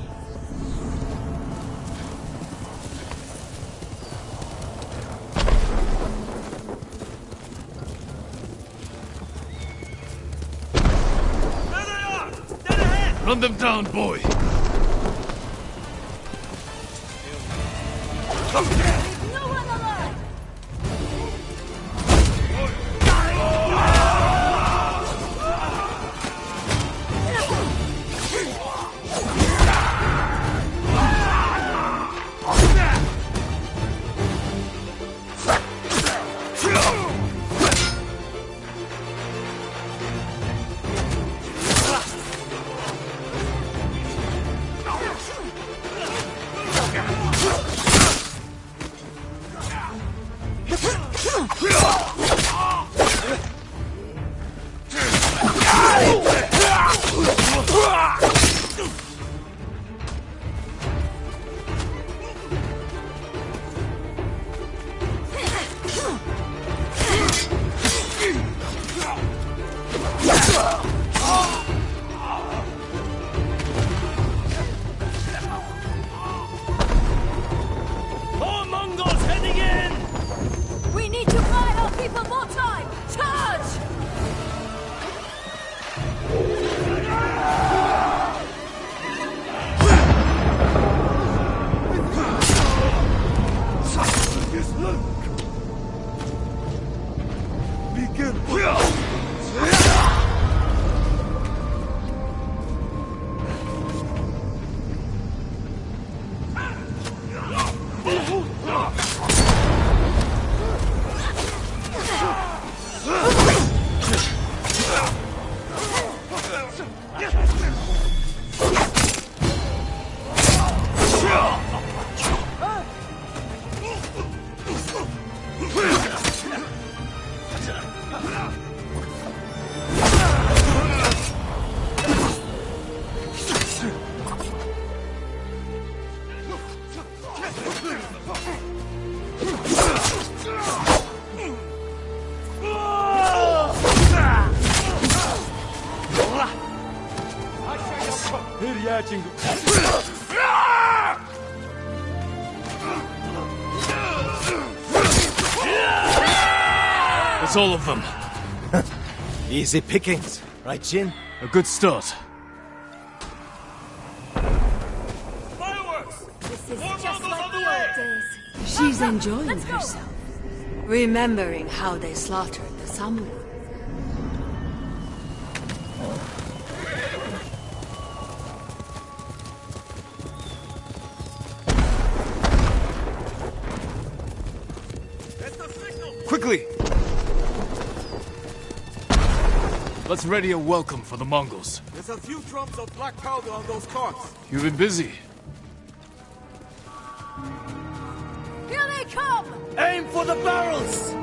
Run them down, boy! No one alive! More Mongols heading in! We need to buy our people more time! Charge! That's all of them. Easy pickings, right, Jin? A good start. This is just like the old days. She's enjoying Let's go. herself. Remembering how they slaughtered the samurai. Quickly! Let's ready a welcome for the Mongols. There's a few drums of black powder on those carts. You've been busy. Here they come! Aim for the barrels!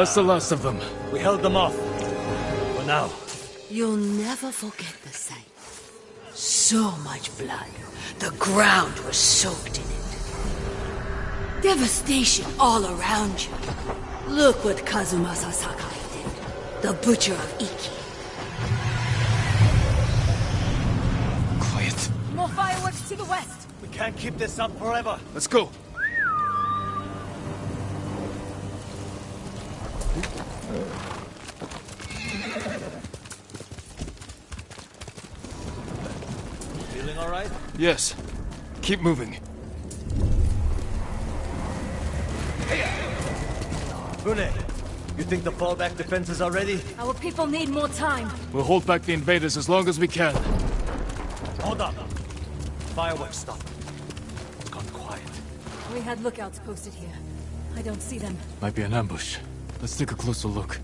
That's the last of them. We held them off. For now. You'll never forget the sight. So much blood. The ground was soaked in it. Devastation all around you. Look what Kazumasa Sakai did. The Butcher of Iki. Quiet. More fireworks to the west. We can't keep this up forever. Let's go. Feeling all right? Yes. Keep moving. Fune, you think the fallback defenses are ready? Our people need more time. We'll hold back the invaders as long as we can. Hold up. Fireworks stopped. It's gone quiet. We had lookouts posted here. I don't see them. Might be an ambush. Let's take a closer look.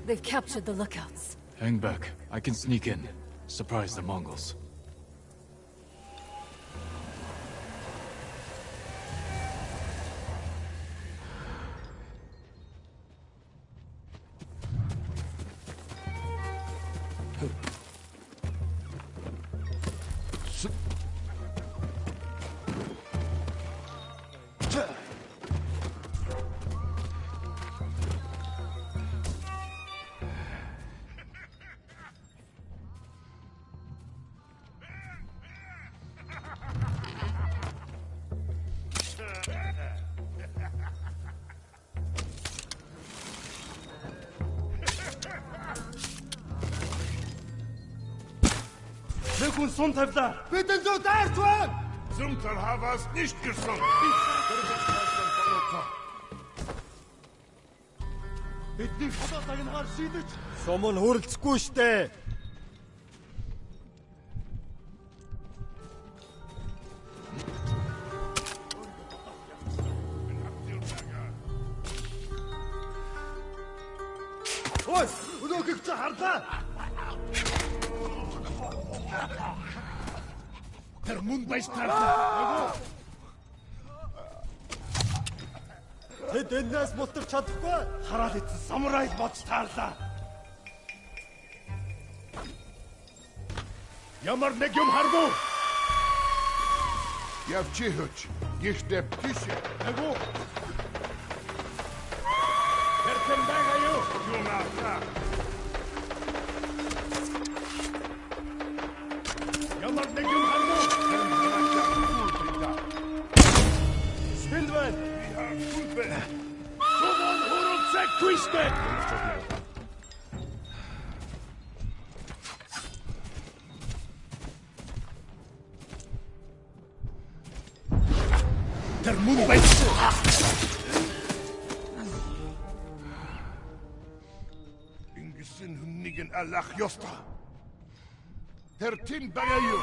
They've captured the lookouts. Hang back. I can sneak in. Surprise the Mongols. Bitte so Dartwan! Zumtal Havas nicht gesund. Бидний хотоотаг нь хар шийдэж. Сомон хөрөлцөхгүй штэ. Ой, өнөөгч харлаа. Тэр мөн баястаа. Тэд энэс мултарч чадахгүй. Хараад ицсэн самурай бодж таарлаа. Ямар нэг юм харгуу. Явчихвч. Гихтэ бишээ. Агуу. Тэрхэн байгаа юу? Юм аа. Ямар нэг юм харгуу. Стилвэн. Someone who will say twisted! Тэр мөн байсан. Ингэсэн хүнийг нь алах ёстой. Тэр тэн байгаа юу?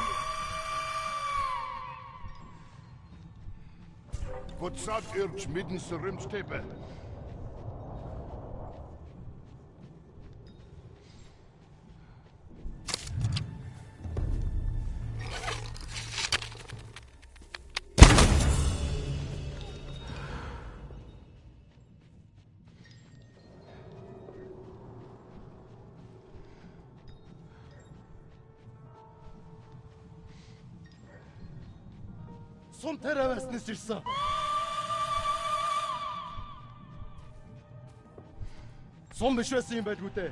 Буцаад ирж мэдэн сөрөмжтэйбэ. Сум тэрэвэснэс ирсэн. Сум биш байсан юм байлгүй дээ.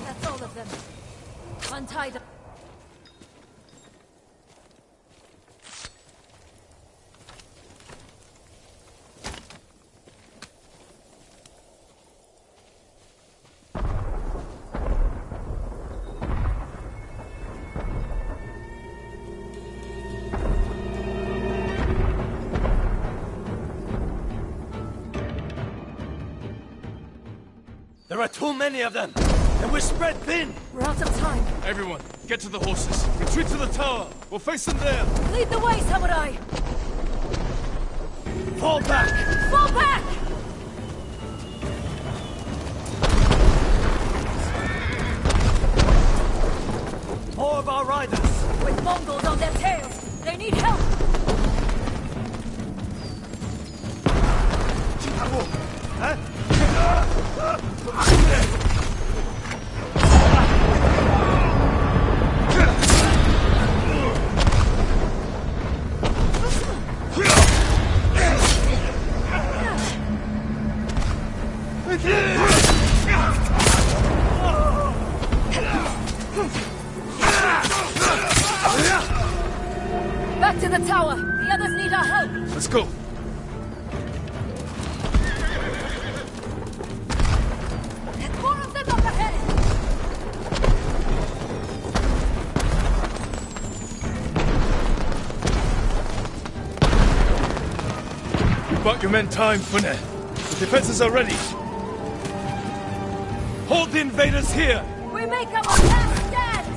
That's all of them. Untie them. are too many of them, and we're spread thin. We're out of time. Everyone, get to the horses. Retreat to the tower. We'll face them there. Lead the way, samurai! Fall back! Fall back! More of our riders! With Mongols on their tails! They need help! Back to the tower! The others need our help! Let's go. More of them up ahead! You bought your men time, Fune. The defenses are ready. Hold the invaders here! We make our last stand!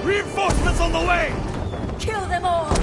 Reinforcements on the way! Kill them all!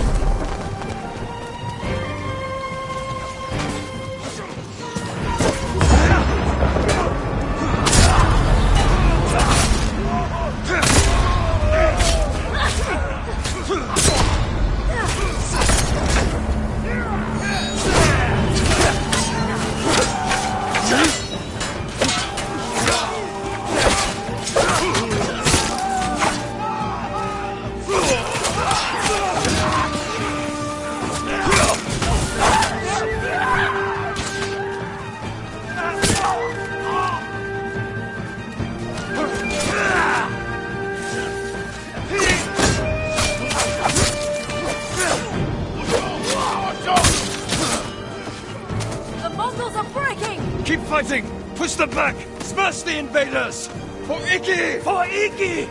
Keep fighting! Push them back! Smash the invaders! For Iki! For Iki!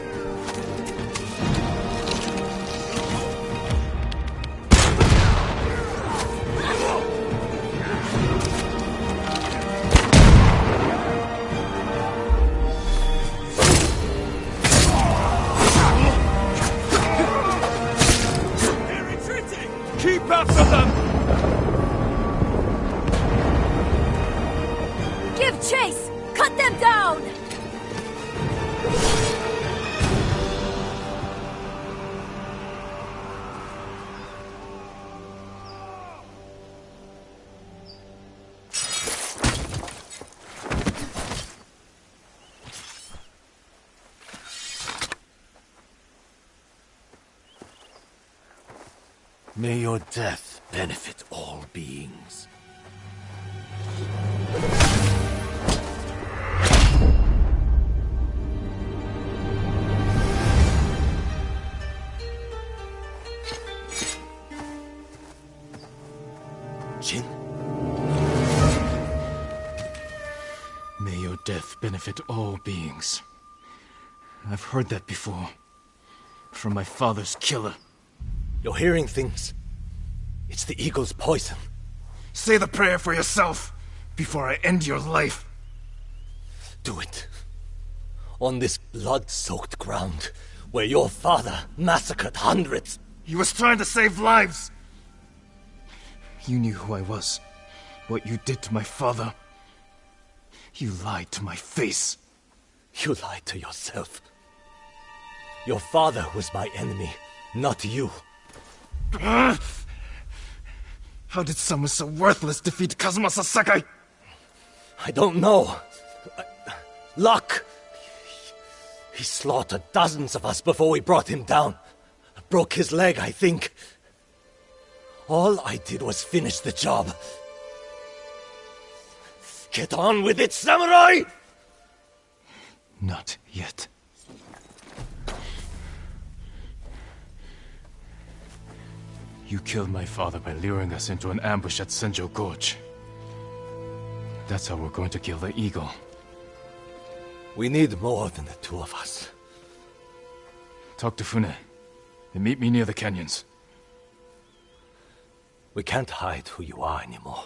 They're retreating! Keep after them! Give chase! Cut them down! May your death benefit all beings. Jin? May your death benefit all beings. I've heard that before. From my father's killer. You're hearing things. It's the eagle's poison. Say the prayer for yourself before I end your life. Do it. On this blood-soaked ground, where your father massacred hundreds. He was trying to save lives. You knew who I was. What you did to my father. You lied to my face. You lied to yourself. Your father was my enemy, not you. How did someone so worthless defeat Kazuma Sasaki? I don't know. Luck. He slaughtered dozens of us before we brought him down. Broke his leg, I think. All I did was finish the job. Get on with it, samurai! Not yet. You killed my father by luring us into an ambush at Senjo Gorge. That's how we're going to kill the eagle. We need more than the two of us. Talk to Fune. Then meet me near the canyons. We can't hide who you are anymore.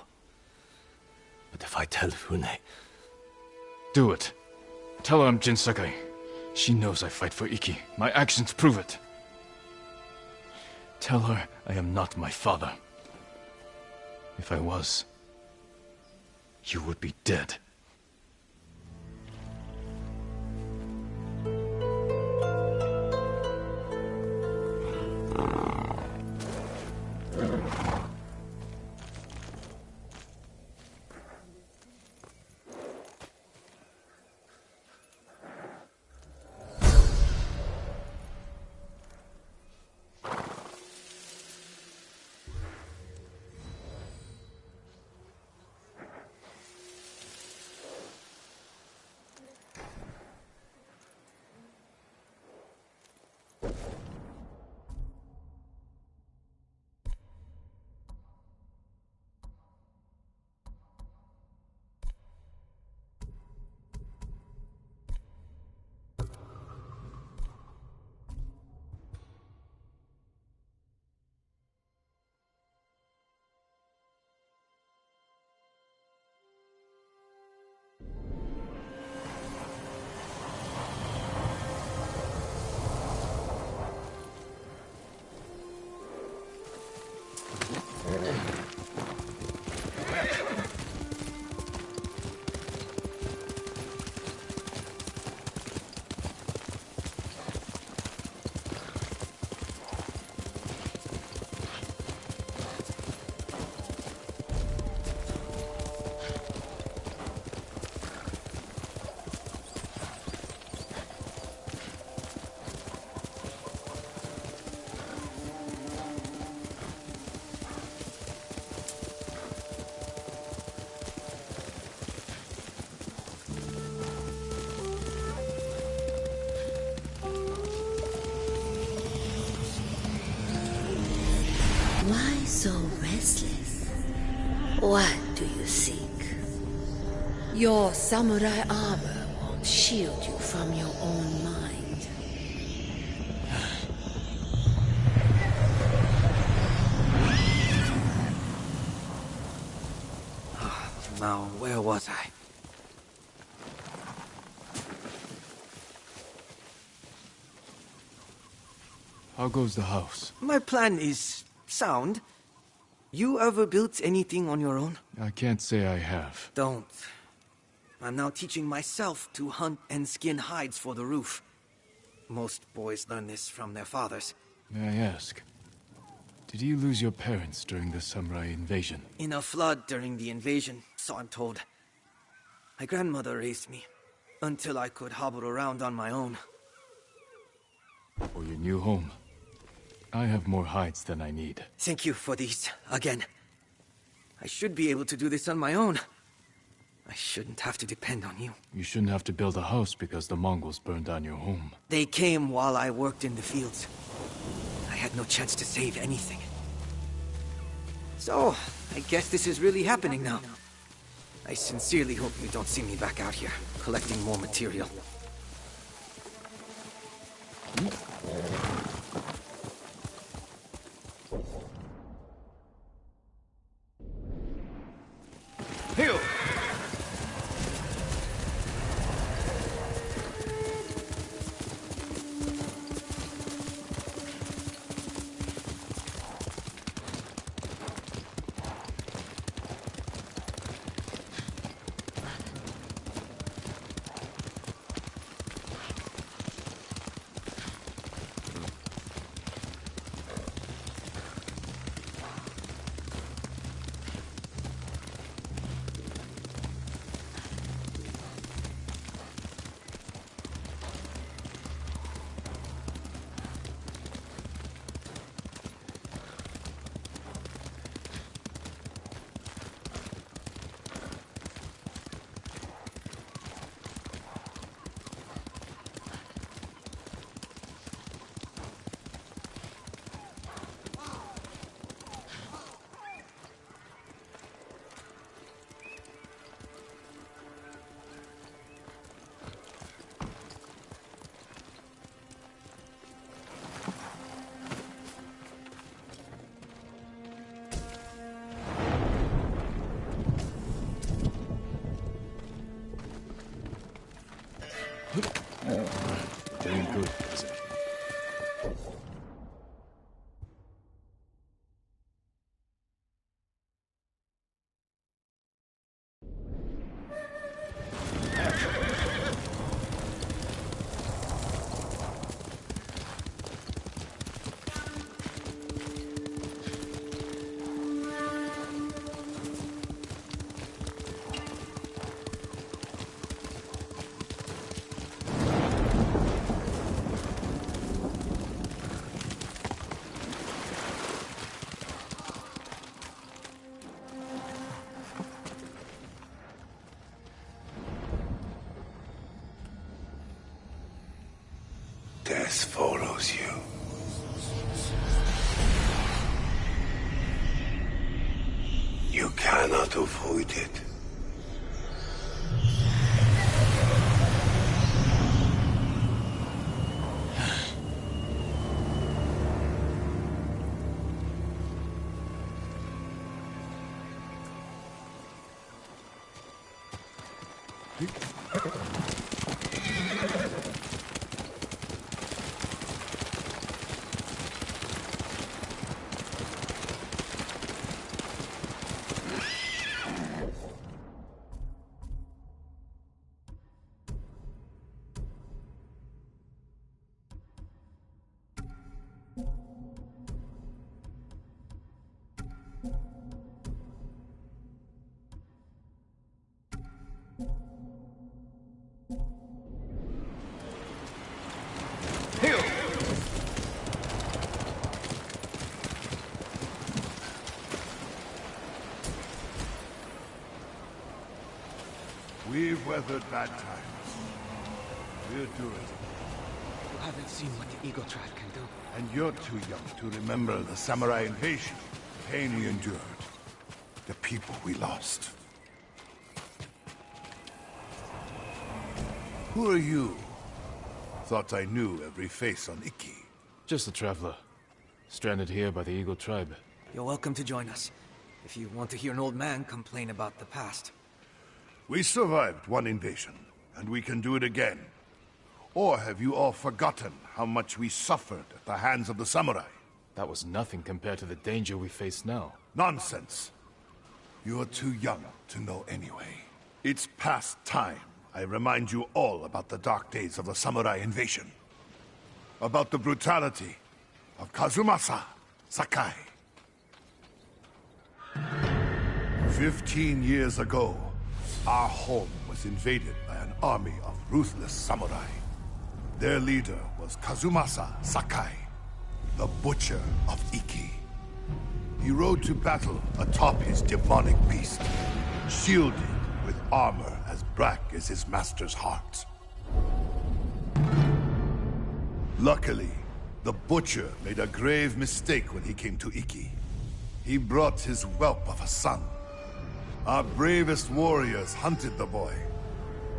But if I tell Fune... Do it. Tell her I'm Jin Sakai. She knows I fight for Iki. My actions prove it. Tell her I am not my father. If I was, you would be dead. Why so restless? What do you seek? Your samurai armor won't shield you from your own mind. Now, where was I? How goes the house? My plan is sound. You ever built anything on your own? I can't say I have. Don't. I'm now teaching myself to hunt and skin hides for the roof. Most boys learn this from their fathers. May I ask, did you lose your parents during the samurai invasion? In a flood during the invasion, so I'm told. My grandmother raised me, until I could hobble around on my own. For your new home, I have more hides than I need. Thank you for these, again. I should be able to do this on my own. I shouldn't have to depend on you. You shouldn't have to build a house because the Mongols burned down your home. They came while I worked in the fields. I had no chance to save anything. So, I guess this is really happening now. I sincerely hope you don't see me back out here, collecting more material. Doing good, Isaac. Death follows you. You cannot avoid it. We've weathered bad times. We're doing it. You haven't seen what the Eagle Tribe can do. And you're too young to remember the samurai invasion, the pain we endured, the people we lost. Who are you? Thought I knew every face on Ikki. Just a traveler. Stranded here by the Eagle Tribe. You're welcome to join us, if you want to hear an old man complain about the past. We survived one invasion, and we can do it again. Or have you all forgotten how much we suffered at the hands of the samurai? That was nothing compared to the danger we face now. Nonsense. You're too young to know anyway. It's past time I remind you all about the dark days of the samurai invasion. About the brutality of Kazumasa Sakai. 15 years ago, our home was invaded by an army of ruthless samurai. Their leader was Kazumasa Sakai, the Butcher of Ikki. He rode to battle atop his demonic beast, shielded with armor as black as his master's heart. Luckily, the Butcher made a grave mistake when he came to Ikki. He brought his whelp of a son. Our bravest warriors hunted the boy,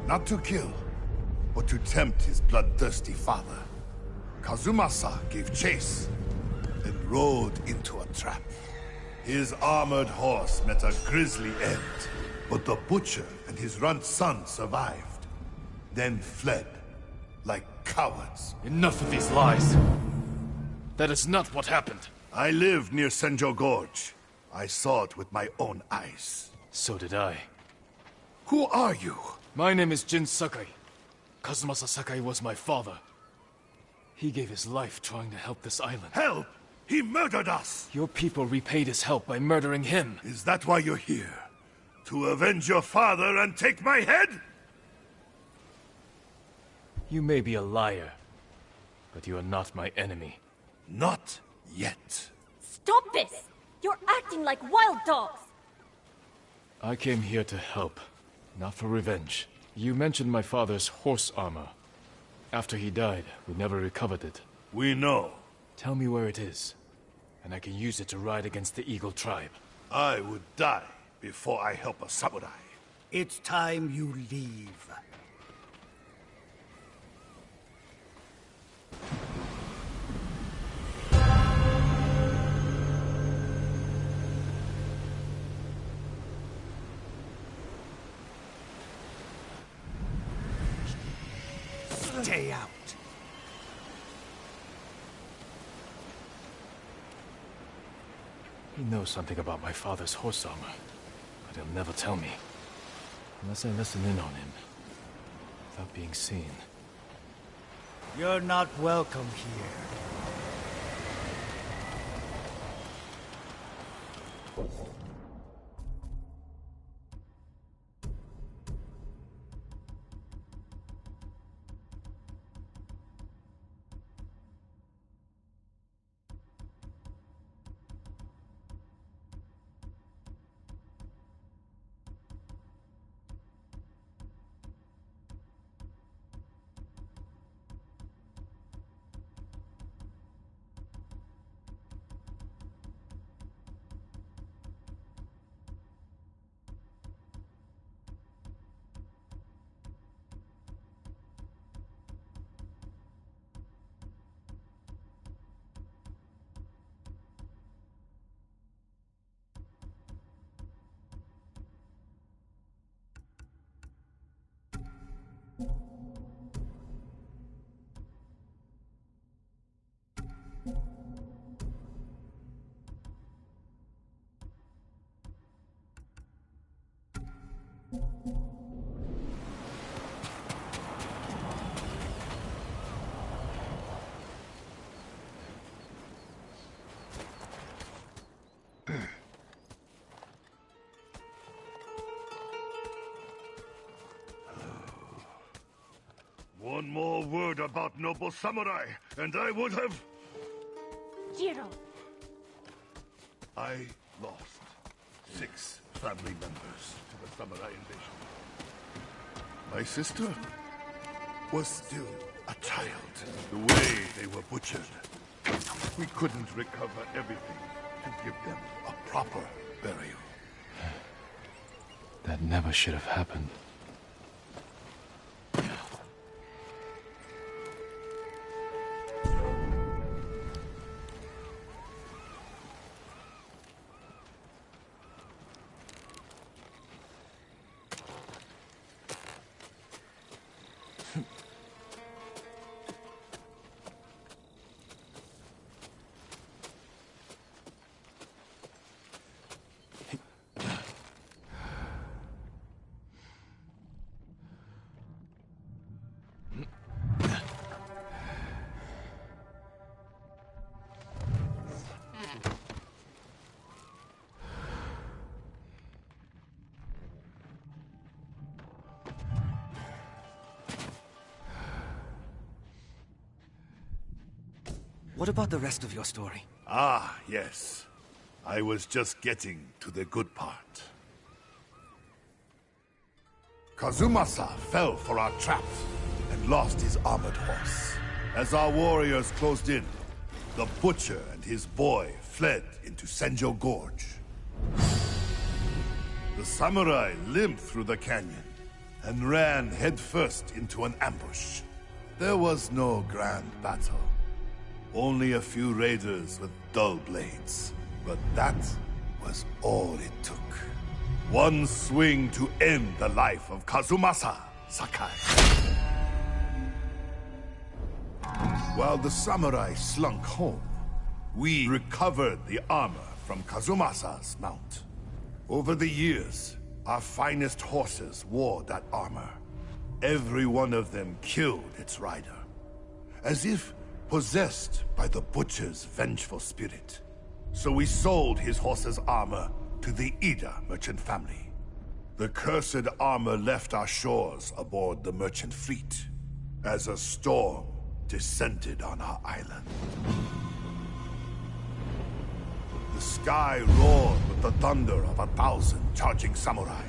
not to kill, but to tempt his bloodthirsty father. Kazumasa gave chase, and rode into a trap. His armored horse met a grisly end, but the Butcher and his runt son survived, then fled like cowards. Enough of these lies. That is not what happened. I lived near Senjo Gorge. I saw it with my own eyes. So did I. Who are you? My name is Jin Sakai. Kazumasa Sakai was my father. He gave his life trying to help this island. Help! He murdered us! Your people repaid his help by murdering him. Is that why you're here? To avenge your father and take my head? You may be a liar, but you are not my enemy. Not yet. Stop this! You're acting like wild dogs! I came here to help, not for revenge. You mentioned my father's horse armor. After he died, we never recovered it. We know. Tell me where it is, and I can use it to ride against the Eagle Tribe. I would die before I help a samurai. It's time you leave. day out. He knows something about my father's horse armor, but he'll never tell me. Unless I listen in on him, without being seen. You're not welcome here. One more word about noble samurai, and I would have... Jiro. I lost 6 family members to the samurai invasion. My sister was still a child. The way they were butchered, we couldn't recover everything to give them a proper burial. That never should have happened. What about the rest of your story? Ah, yes. I was just getting to the good part. Kazumasa fell for our traps and lost his armored horse. As our warriors closed in, the butcher and his boy fled into Senjo Gorge. The samurai limped through the canyon and ran headfirst into an ambush. There was no grand battle. Only a few raiders with dull blades. But that was all it took. One swing to end the life of Kazumasa Sakai. While the samurai slunk home, we recovered the armor from Kazumasa's mount. Over the years, our finest horses wore that armor. Every one of them killed its rider. As if possessed by the butcher's vengeful spirit. So we sold his horse's armor to the Ida merchant family. The cursed armor left our shores aboard the merchant fleet as a storm descended on our island. The sky roared with the thunder of 1,000 charging samurai,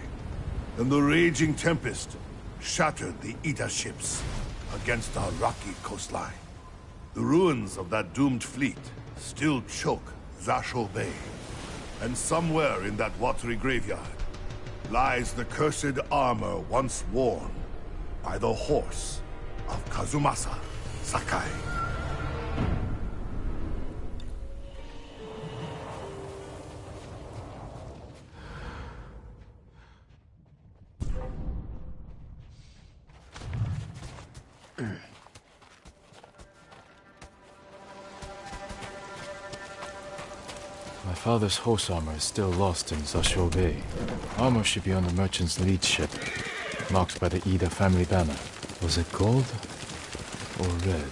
and the raging tempest shattered the Ida ships against our rocky coastline. The ruins of that doomed fleet still choke Zasho Bay. And somewhere in that watery graveyard lies the cursed armor once worn by the horse of Kazumasa Sakai. father's horse armor is still lost in Zasho Bay. Armor should be on the merchant's lead ship, marked by the Ida family banner. Was it gold or red?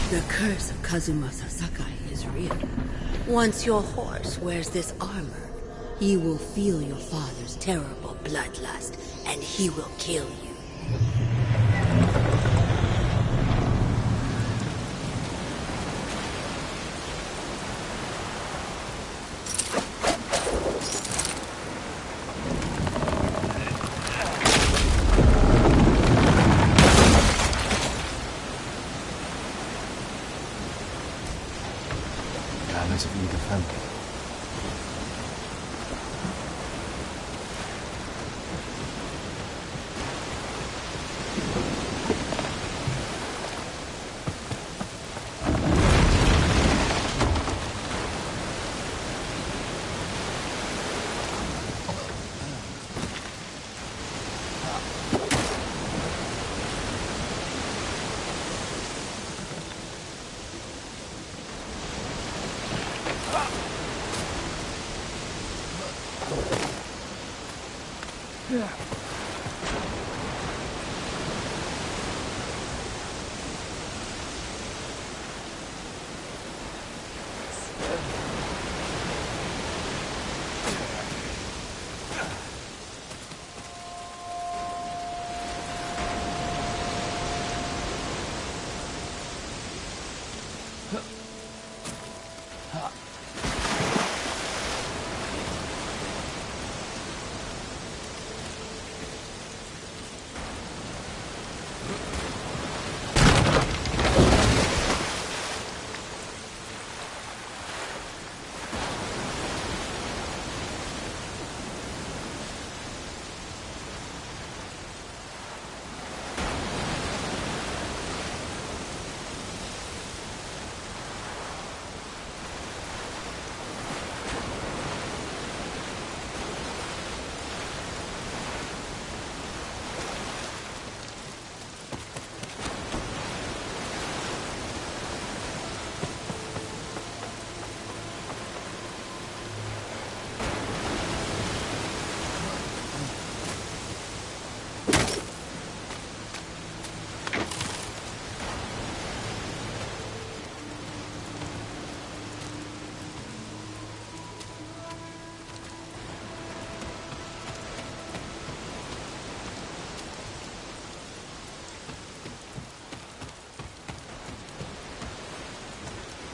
The curse of Kazumasa Sakai is real. Once your horse wears this armor, he will feel your father's terrible bloodlust, and he will kill you. Manners of either family.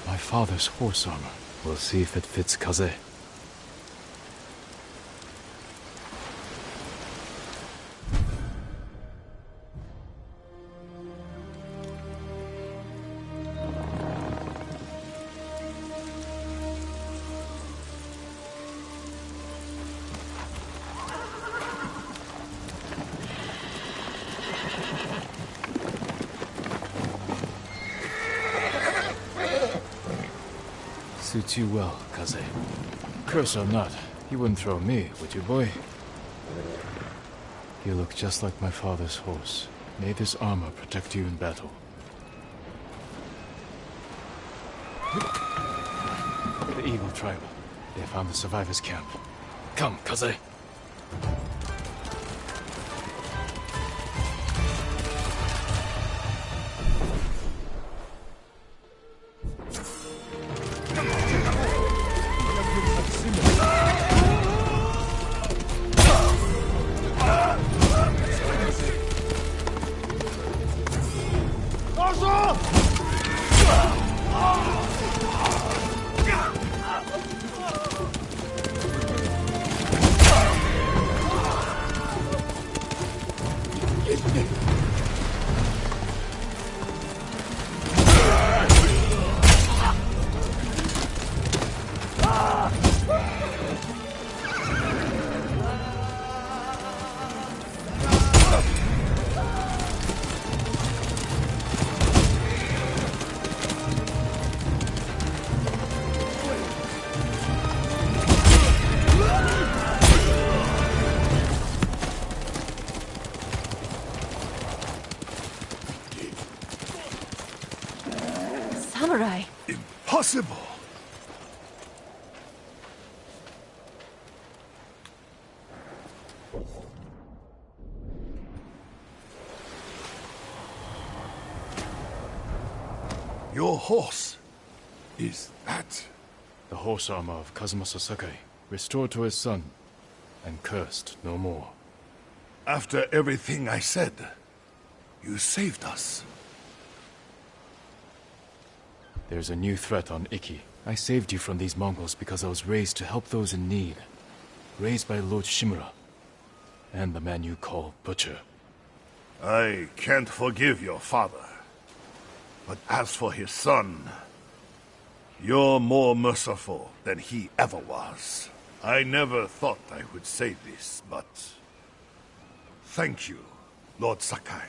My father's horse armor. We'll see if it fits Kaze. Suits you well, Kaze. Curse or not, you wouldn't throw me, would you, boy? You look just like my father's horse. May this armor protect you in battle. The Eagle Tribe. They found the survivors' camp. Come, Kaze. Samurai! Impossible! Your horse. Is that... The horse armor of Kazumasa Sakai, restored to his son, and cursed no more. After everything I said, you saved us. There's a new threat on Iki. I saved you from these Mongols because I was raised to help those in need. Raised by Lord Shimura, and the man you call Butcher. I can't forgive your father. But as for his son, you're more merciful than he ever was. I never thought I would say this, but... thank you, Lord Sakai.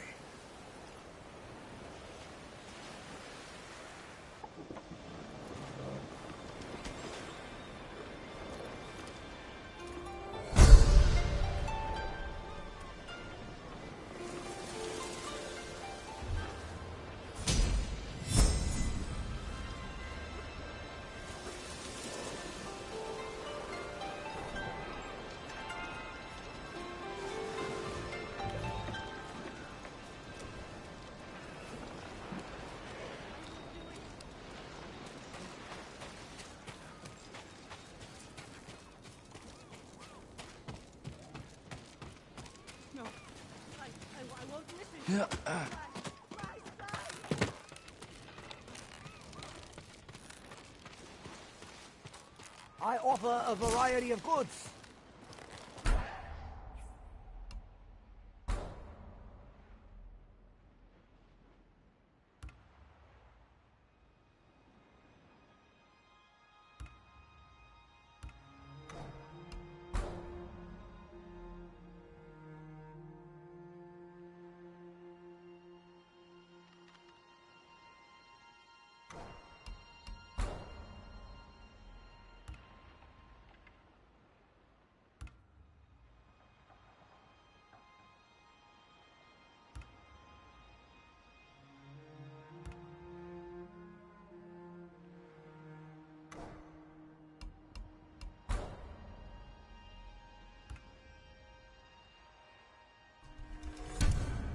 I offer a variety of goods.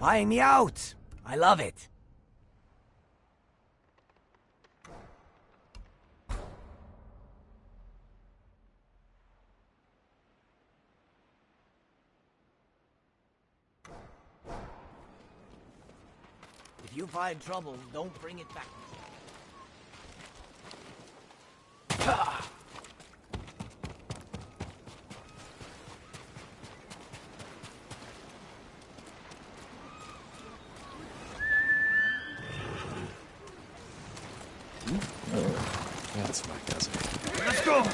Buying me out. I love it. If you find trouble, don't bring it back. That's my cousin. Let's go!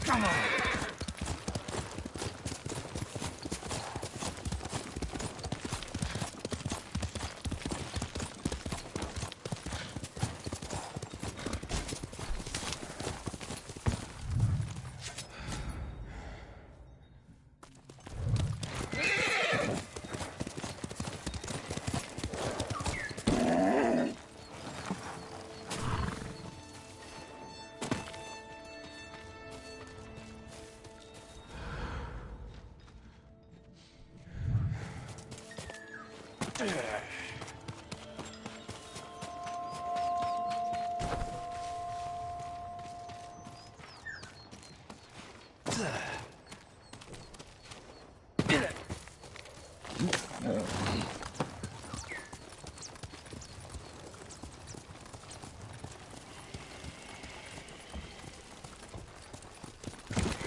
Come on.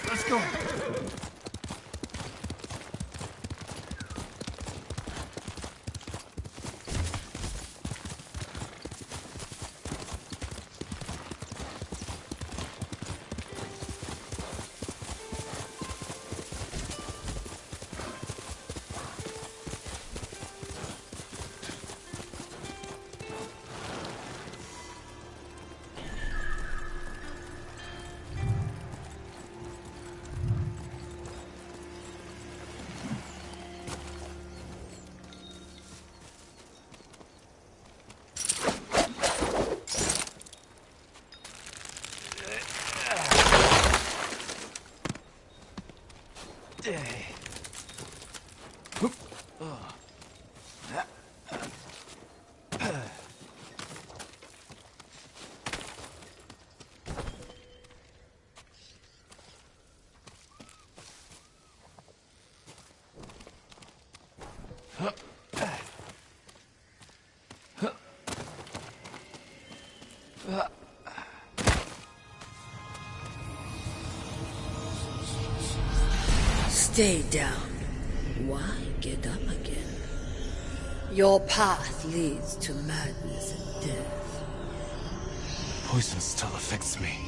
Let's go. Stay down. Why get up again? Your path leads to madness and death. Poison still affects me.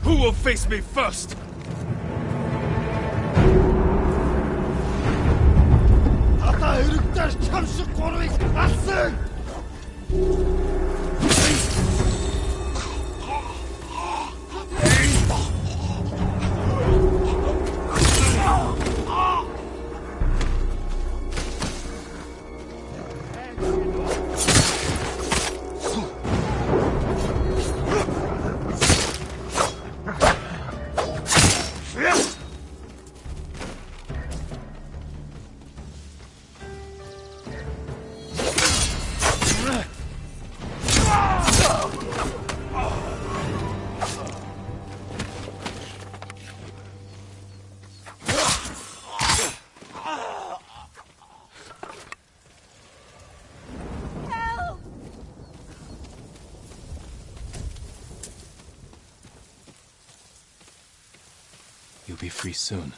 Who will face me first? Ата эрэгдэр чам шиг гурвыг алсан! You'll be free soon.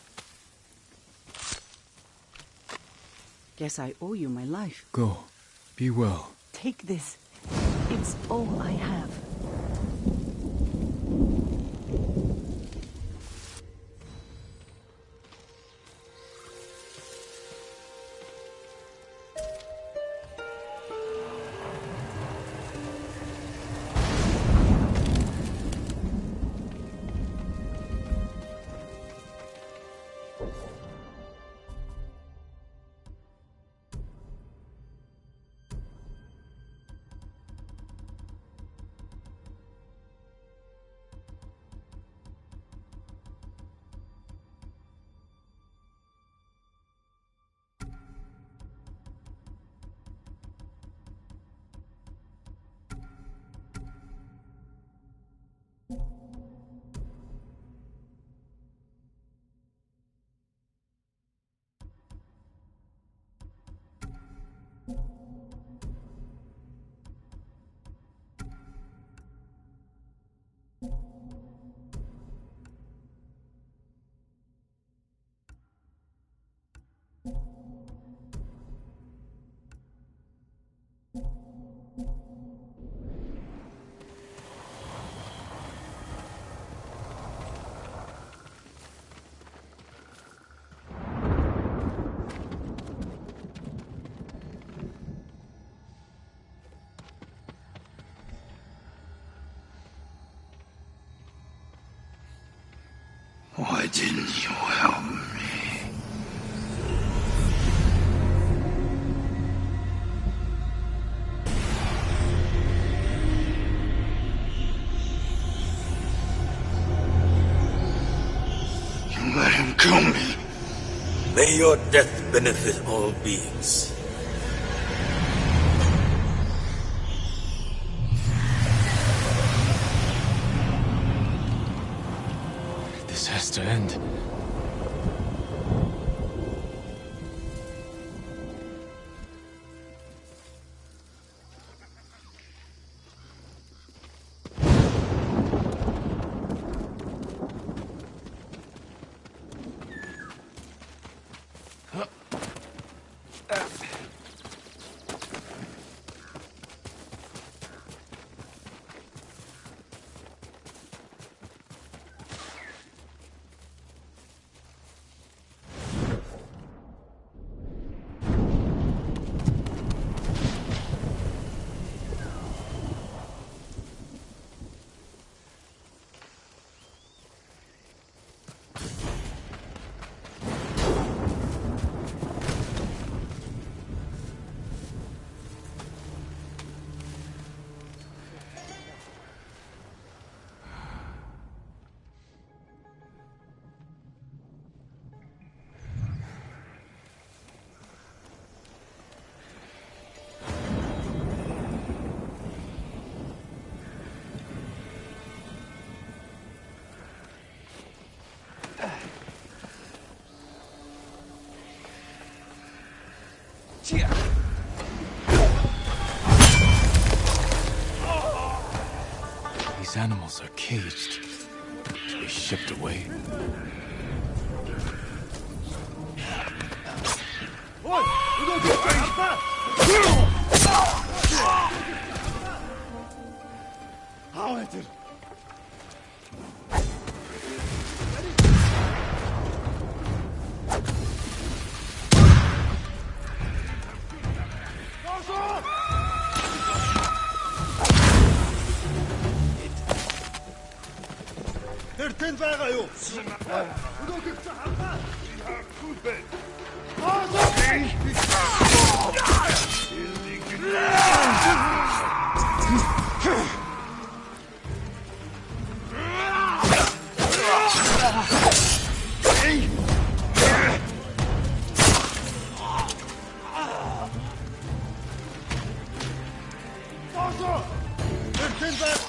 Guess I owe you my life. Go. Be well. Take this. It's all I have. Why didn't you help me? You let him kill me. May your death benefit all beings. This has to end. These animals are caged. To be shipped away. байгаа юу? Өнөөгч хаваа. Хүлбэ.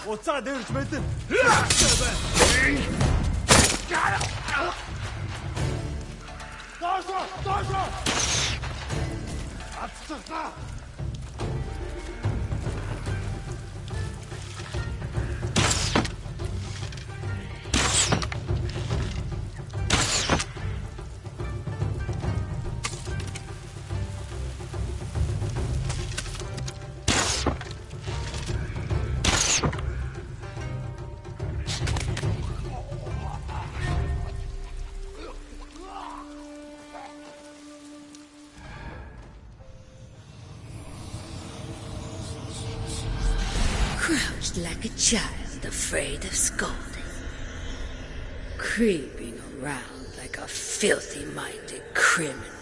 Уцаа дээрч мэдэн. Доошо! Атцгаа. Crouched like a child afraid of scolding. Creeping around like a filthy-minded criminal.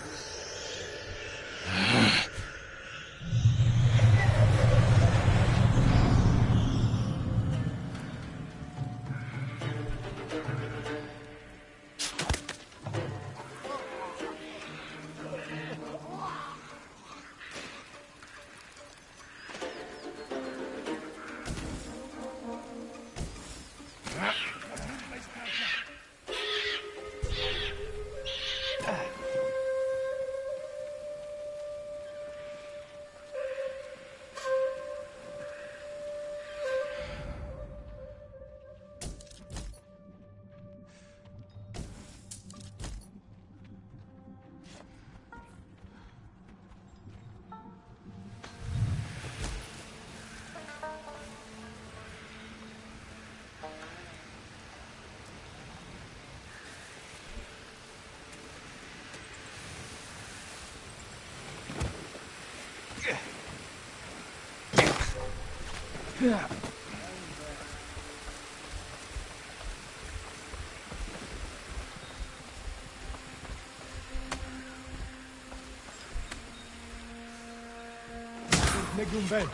Negumben,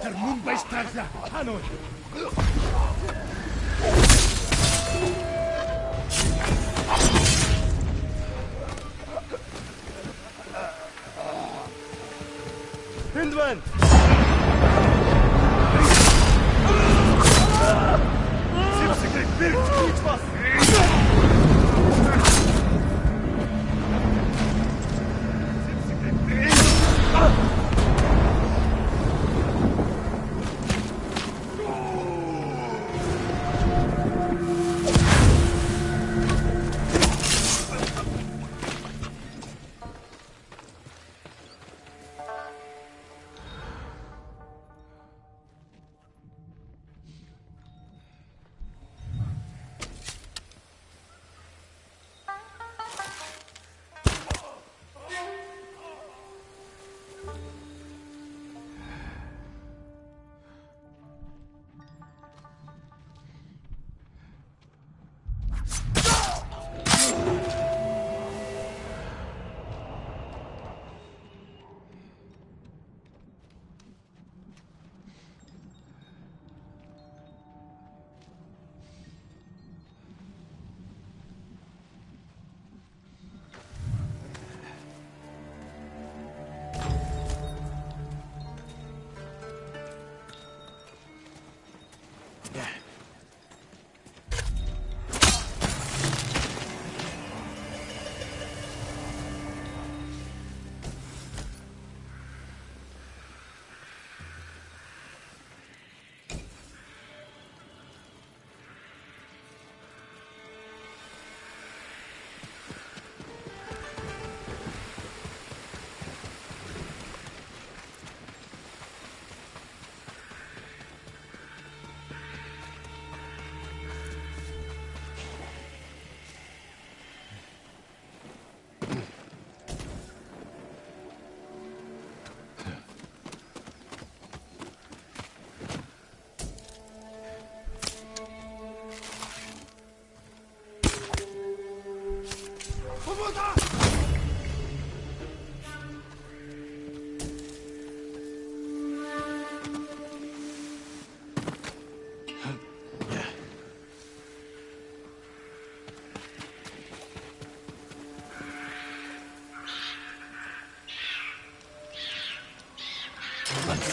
termun baistarla, Hanoi. Hindman! Sipsiklik bir hiç bas!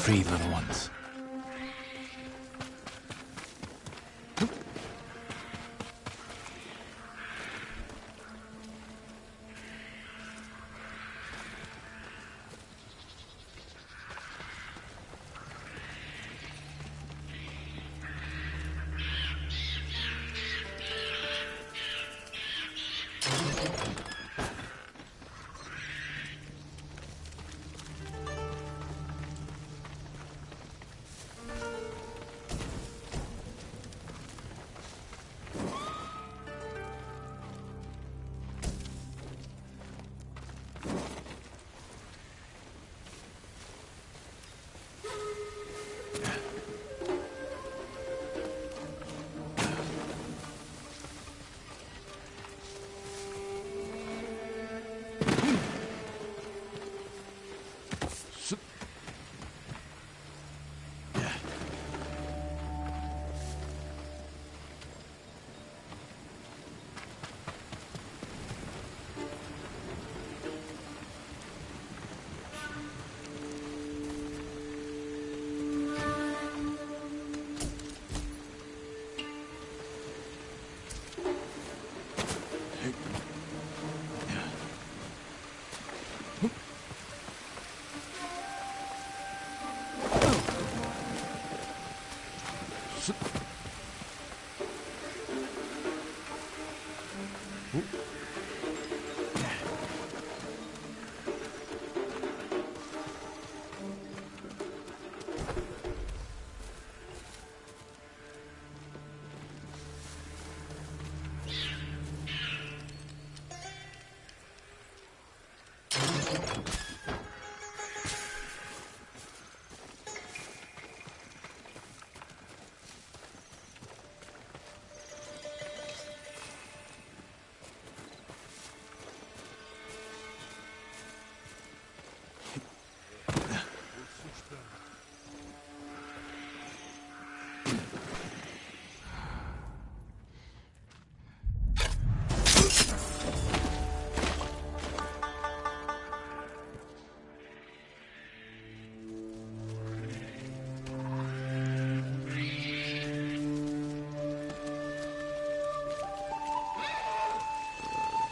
free, little ones.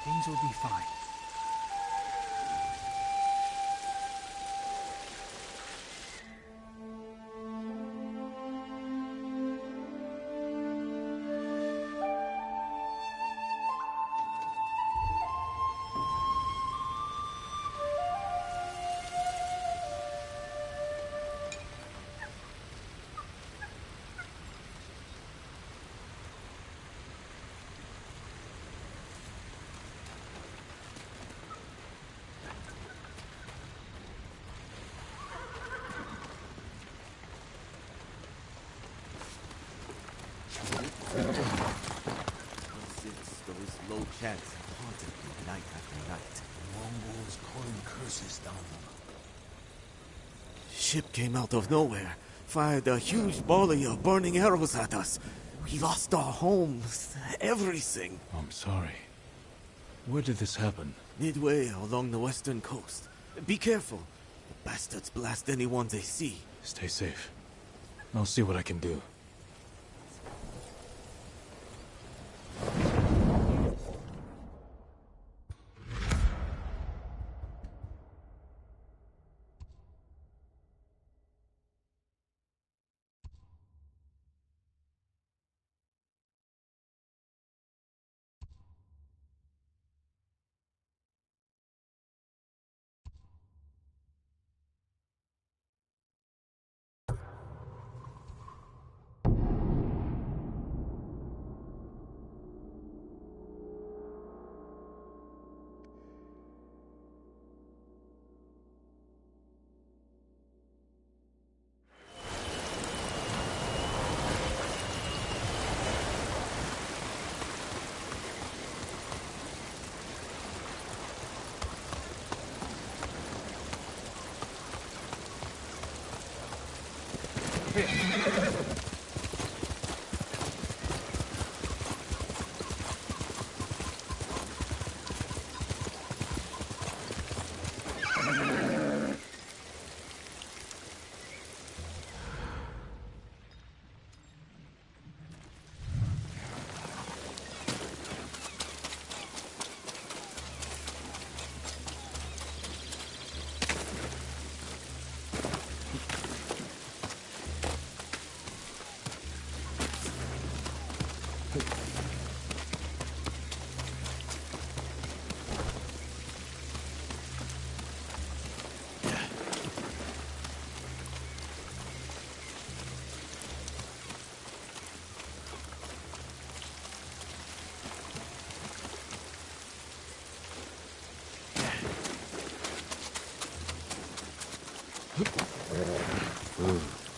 Things will be fine. Since those low chants have haunted me night after night. Mongols calling curses down them. Ship came out of nowhere, fired a huge volley of burning arrows at us. We lost our homes, everything. I'm sorry. Where did this happen? Midway along the western coast. Be careful. The bastards blast anyone they see. Stay safe. I'll see what I can do.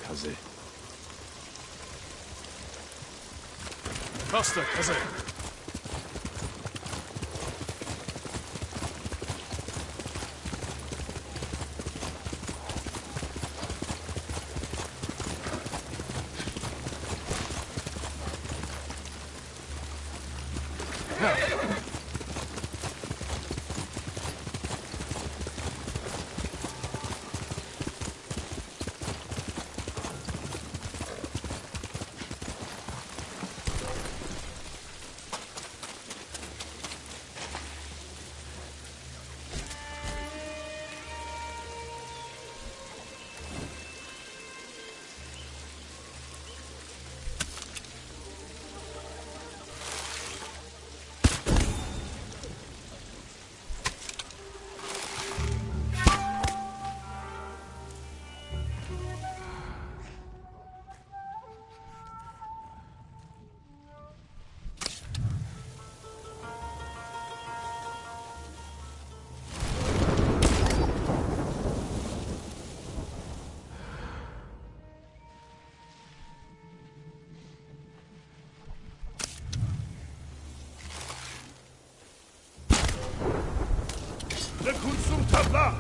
Kaze. Faster, Kaze. Lekunsum tabla!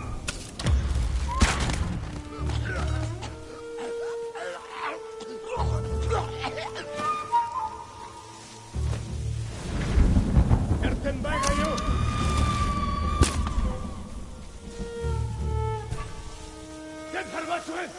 Erten bagayo! Ten harbatuen!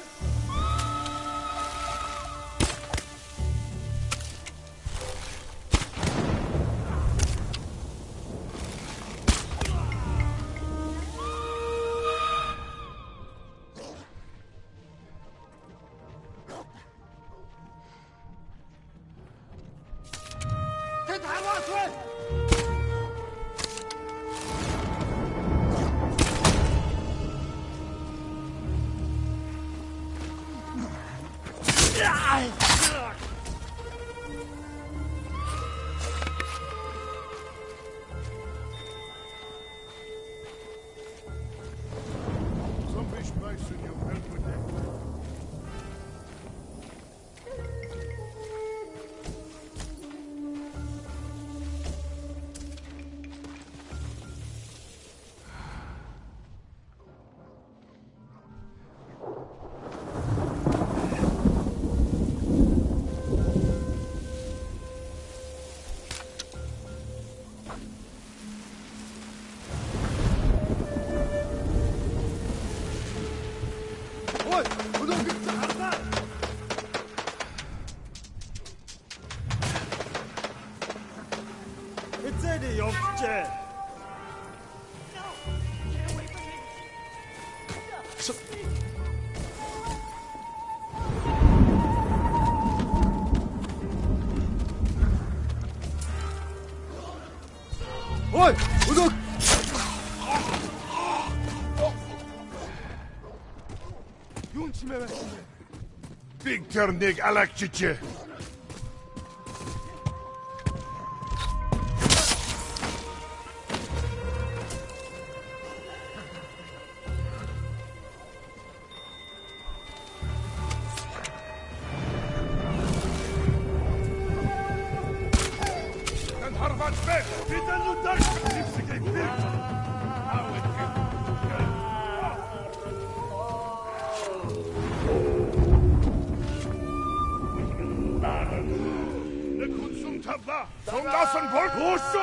Oi! Uduk! Big ternig alakçiçi! 성가선 볼 보소!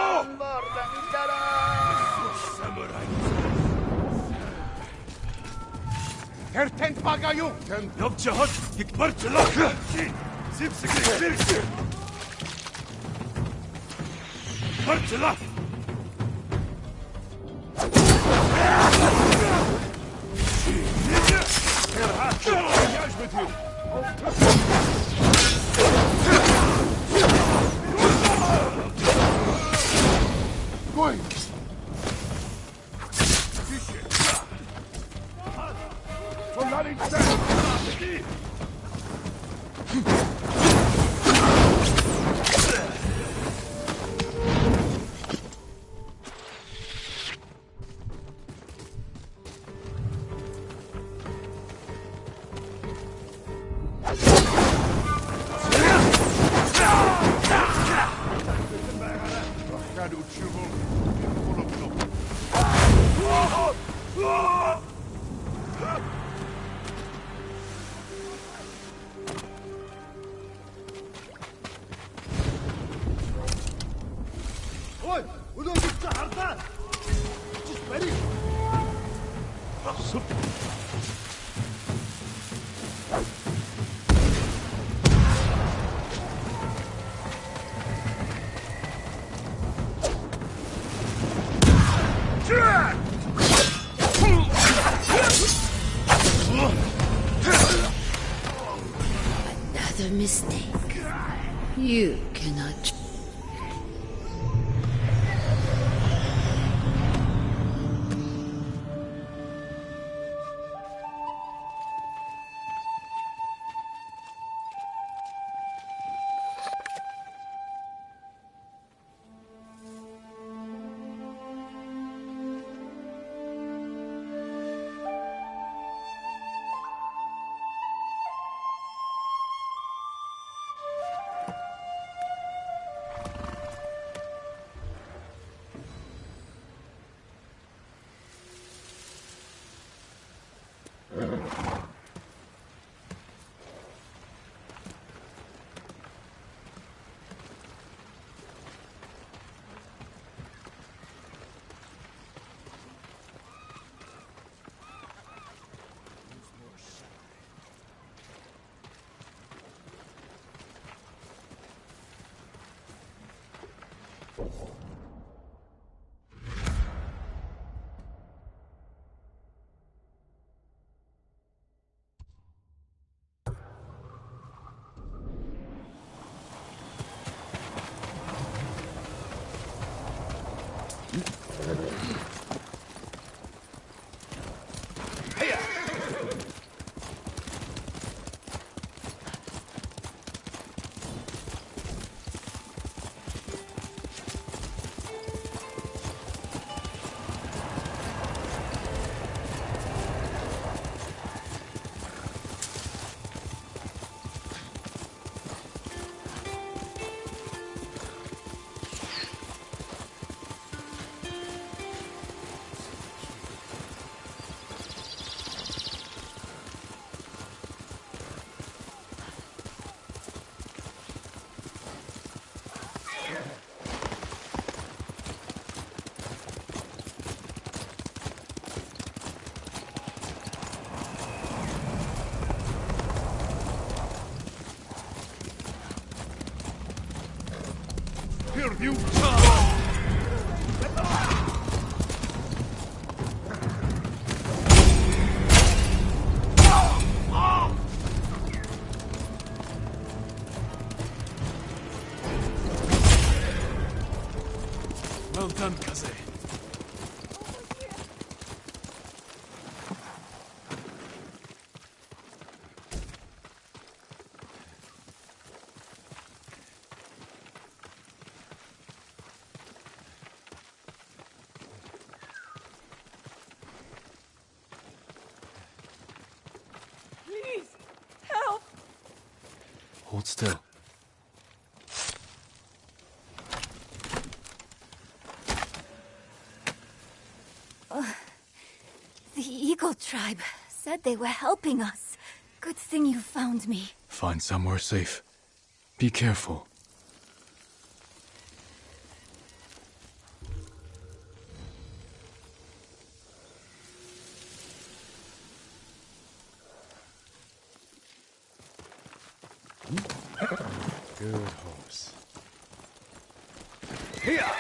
Erten bagayo! Yapçahat dikbarçılak! Sipsik birsi! Parçılak! Going! From that extent! Ой, удон гитсэ хардаа. Чи бари. Асуу. Another mistake. You cannot. Perdu. Well done, Kaze. Please, help! Hold still. The Eagle Tribe said they were helping us. Good thing you found me. Find somewhere safe. Be careful. Good horse. Here!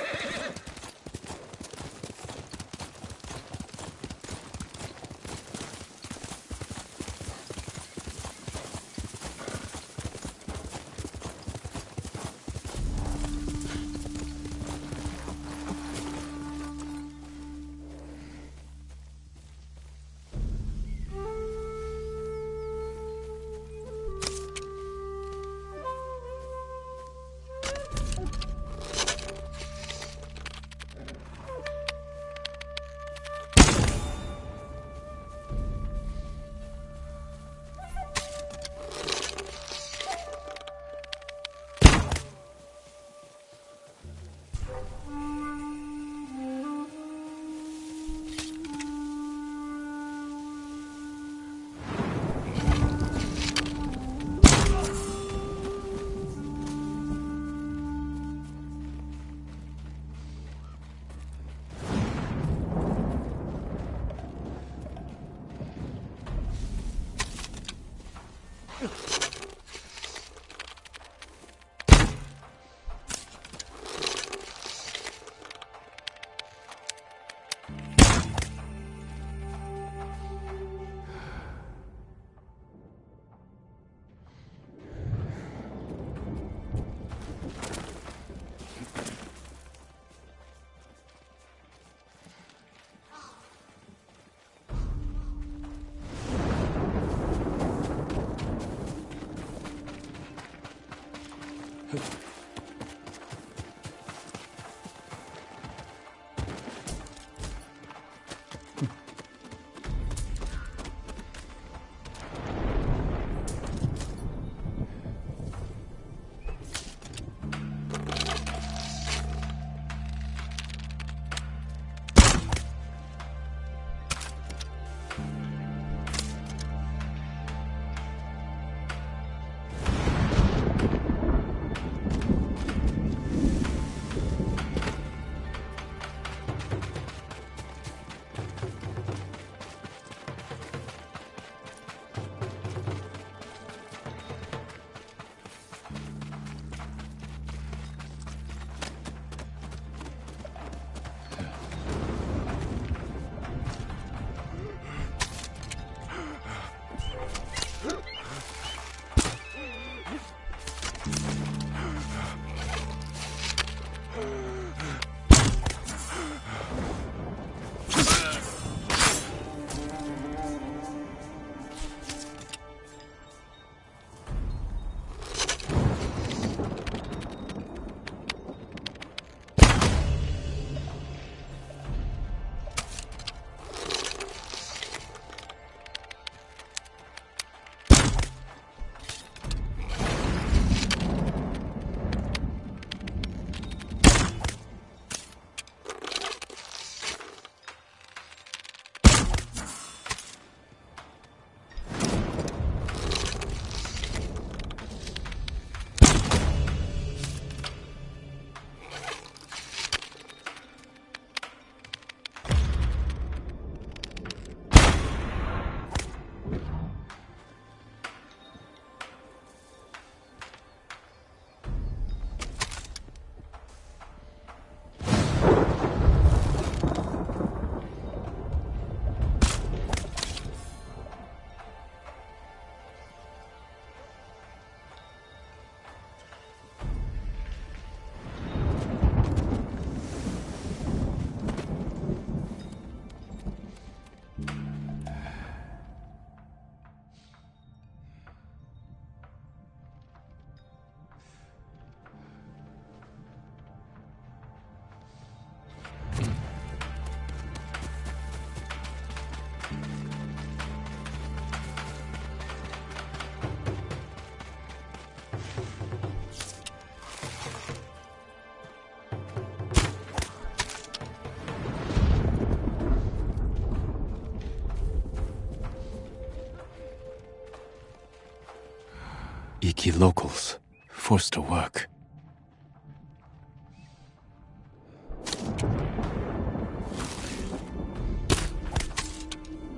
Iki locals, forced to work.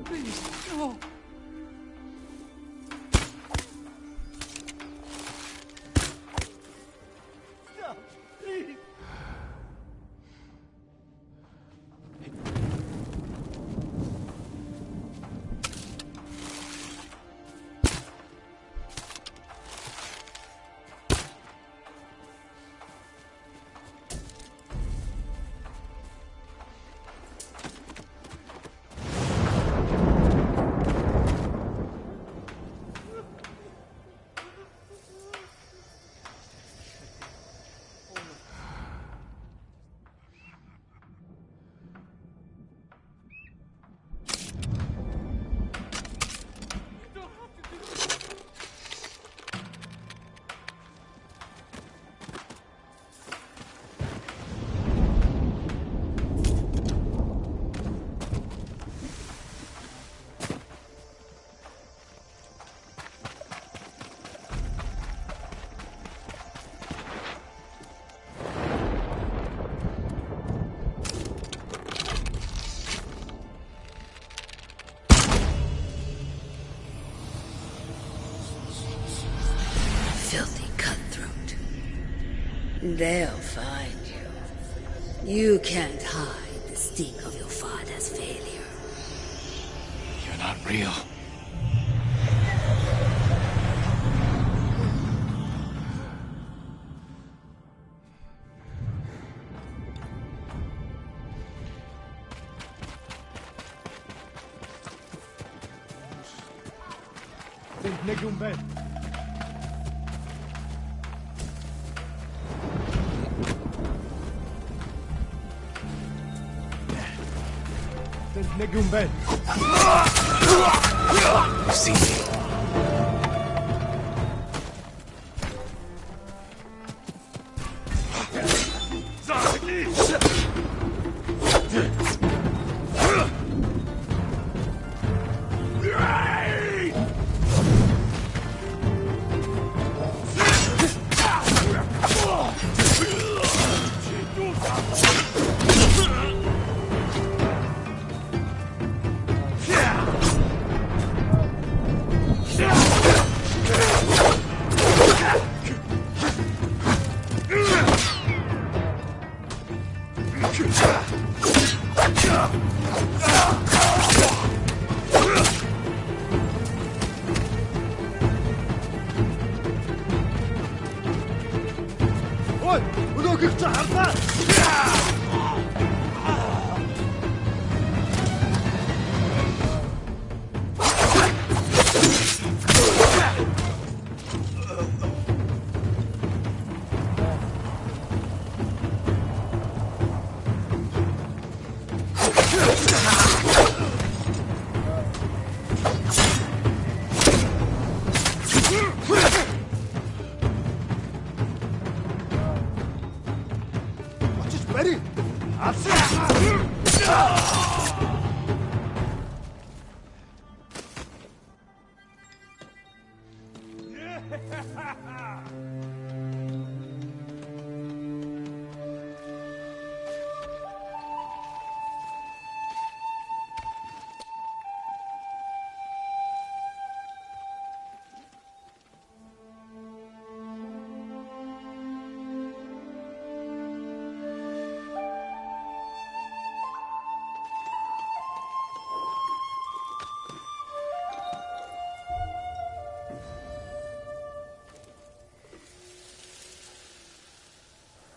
Please, no. Stop, please. Filthy cutthroat. They'll find you. You can't hide the stink of your father's failure. You're not real. You see me.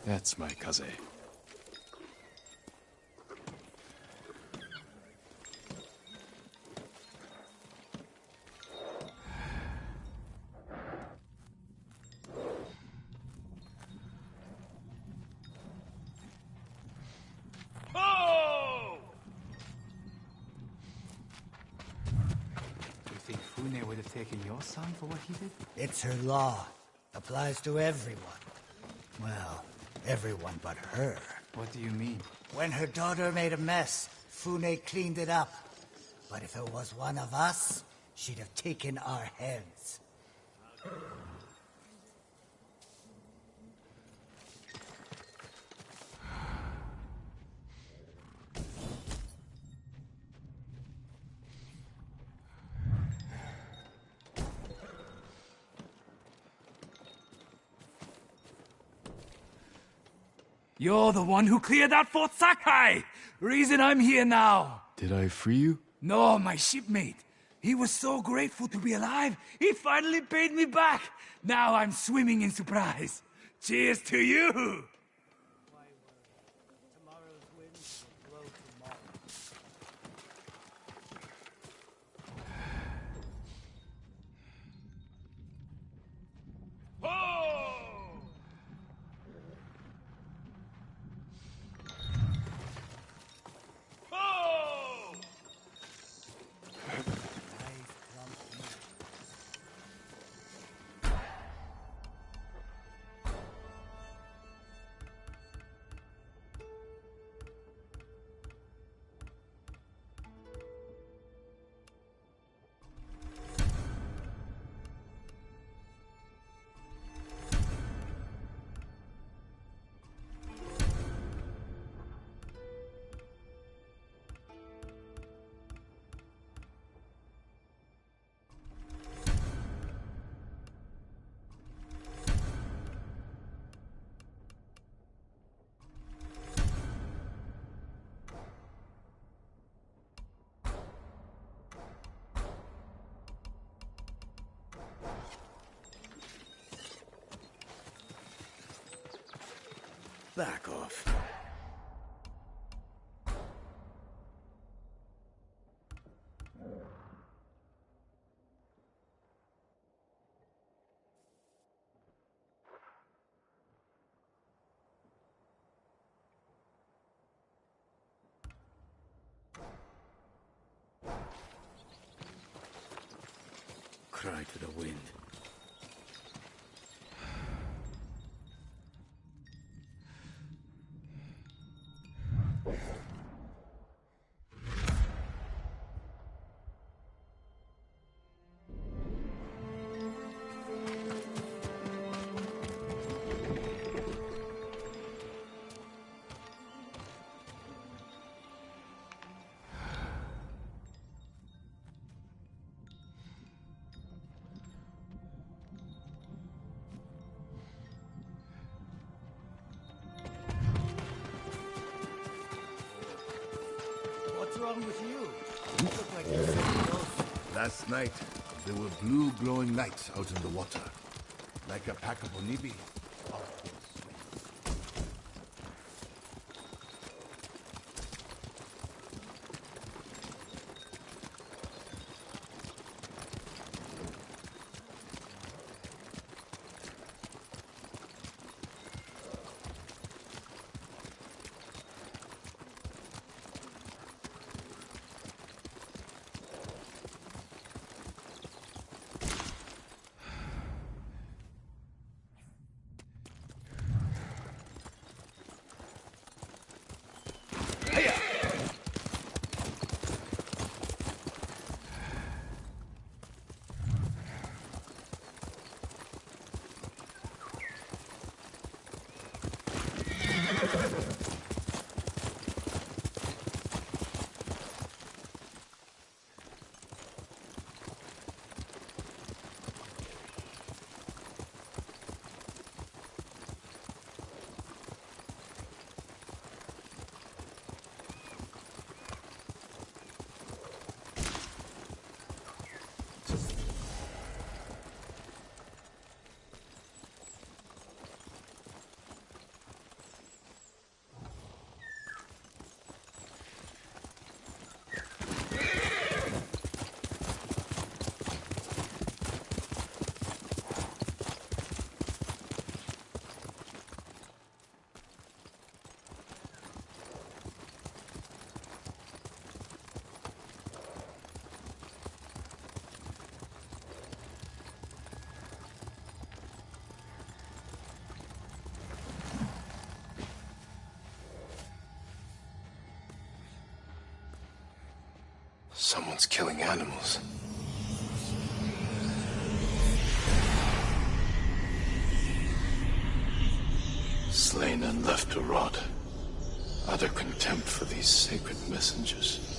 That's my kaze. You think Fune would have taken your son for what he did? It's her law. Applies to everyone. Well, everyone but her. What do you mean? When her daughter made a mess, Fune cleaned it up. But if it was one of us, she'd have taken our heads. You're the one who cleared out Fort Sakai! Reason I'm here now! Did I free you? No, my shipmate. He was so grateful to be alive, he finally paid me back! Now I'm swimming in surprise. Cheers to you! Back off. Cry to the wind. What's wrong with you? You look like you're something else. Last night, there were blue glowing lights out in the water. Like a pack of onibi. Someone's killing animals. Slain and left to rot. Utter contempt for these sacred messengers.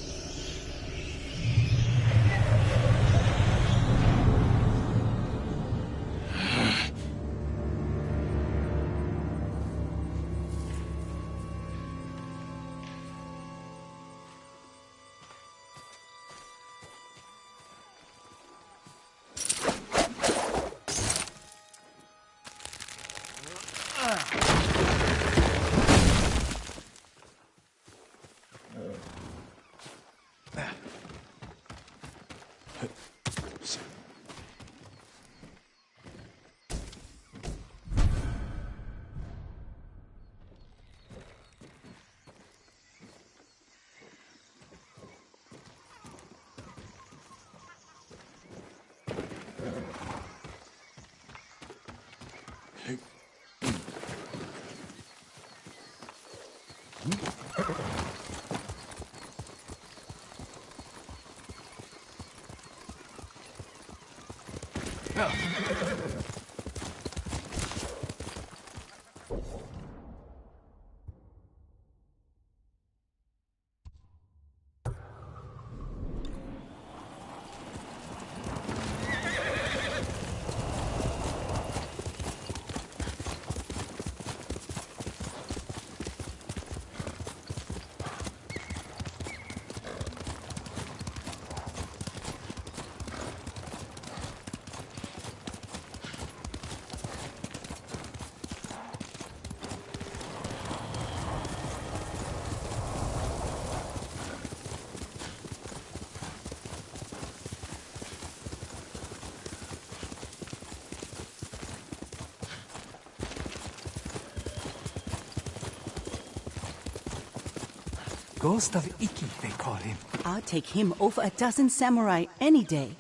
Ghost of Ikki, they call him. I'll take him over a dozen samurai any day.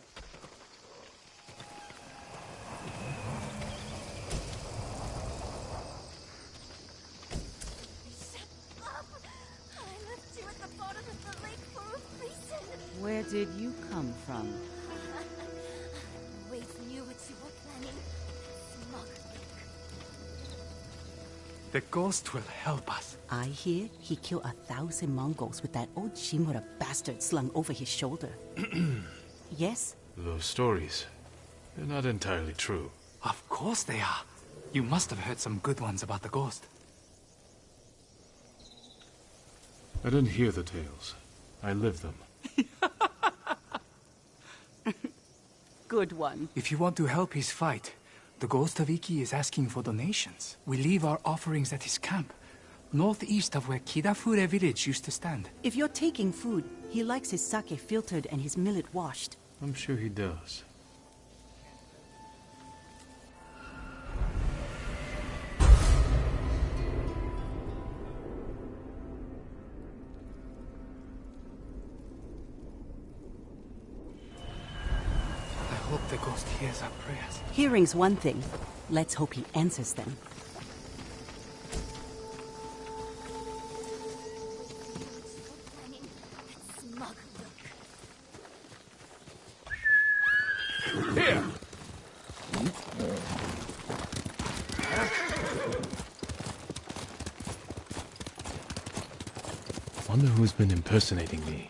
Where did you come from? Always knew what you were planning. Smug. The ghost will help us. I hear he killed 1,000 Mongols with that old Shimura bastard slung over his shoulder. Yes? Those stories, they're not entirely true. Of course they are. You must have heard some good ones about the ghost. I didn't hear the tales. I lived them. Good one. If you want to help his fight, the Ghost of Ikki is asking for donations. We leave our offerings at his camp, northeast of where Kidafure village used to stand. If you're taking food, he likes his sake filtered and his millet washed. I'm sure he does. I hope the ghost hears our prayers. Hearing's one thing. Let's hope he answers them. Smug. Here! Wonder who's been impersonating me.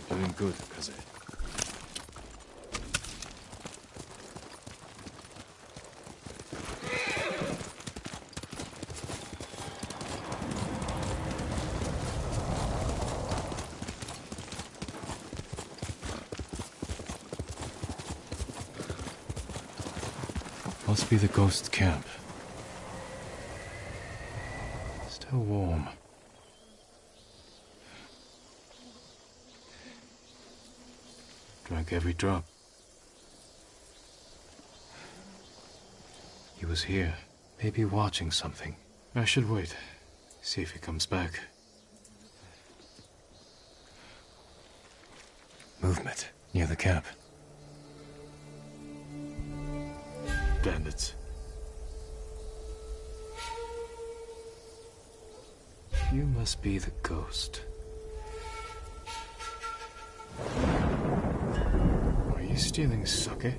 Doing good, Kaze. Must be the ghost camp. Still warm. Drank every drop. He was here, maybe watching something. I should wait, see if he comes back. Movement near the camp. Bandits. You must be the ghost. Are you stealing sake?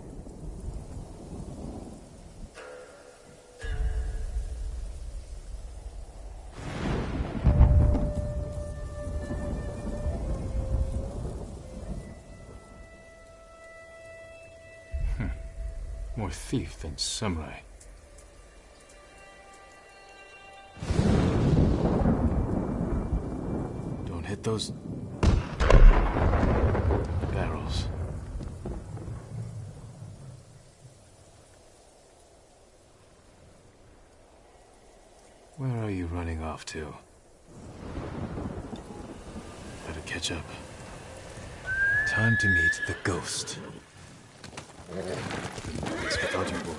More thief than samurai. Don't hit those barrels. Where are you running off to? Better catch up. Time to meet the ghost. Let's get out your boy.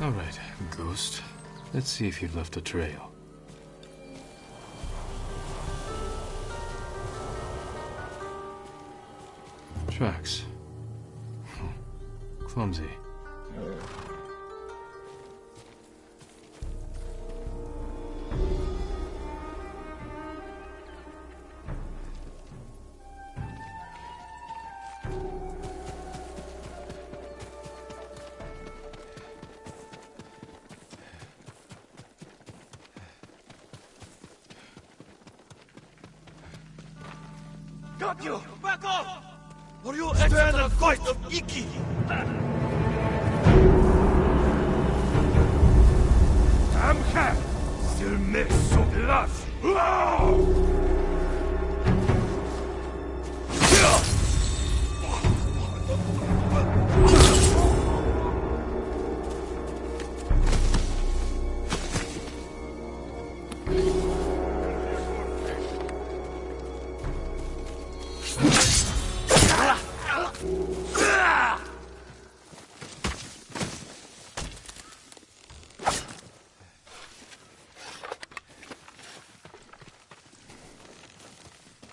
All right, ghost. Let's see if you've left a trail. Tracks. Clumsy. Got you! Back off! Or you'll enter the fight of Inki! Damn cat! Still makes so blush!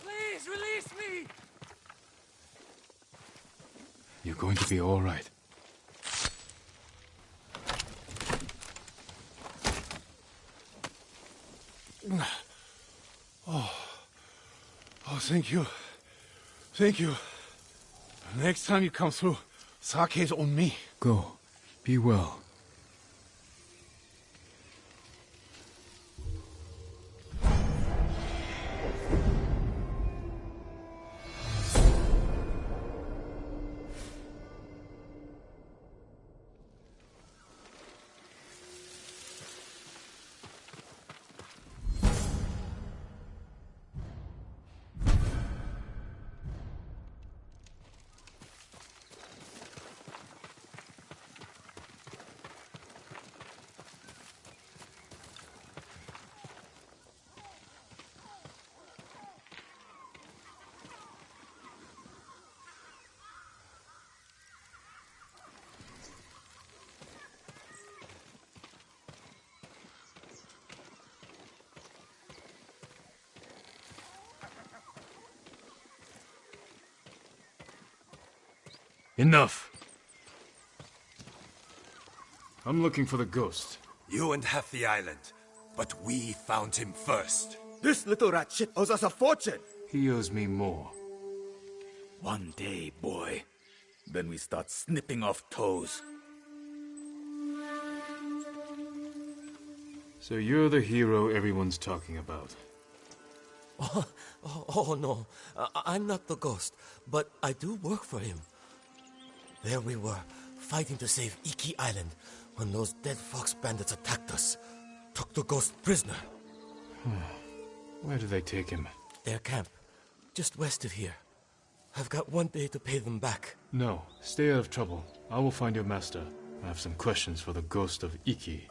Please release me! You're going to be all right. Oh, thank you. Thank you. Next time you come through, sake's on me. Go. Be well. Enough! I'm looking for the ghost. You and half the island, but we found him first. This little rat shit owes us a fortune! He owes me more. One day, boy. Then we start snipping off toes. So you're the hero everyone's talking about. Oh no, I'm not the ghost, but I do work for him. There we were, fighting to save Iki Island, when those dead fox bandits attacked us. Took the ghost prisoner. Where did they take him? Their camp, just west of here. I've got one day to pay them back. No, stay out of trouble. I will find your master. I have some questions for the ghost of Iki.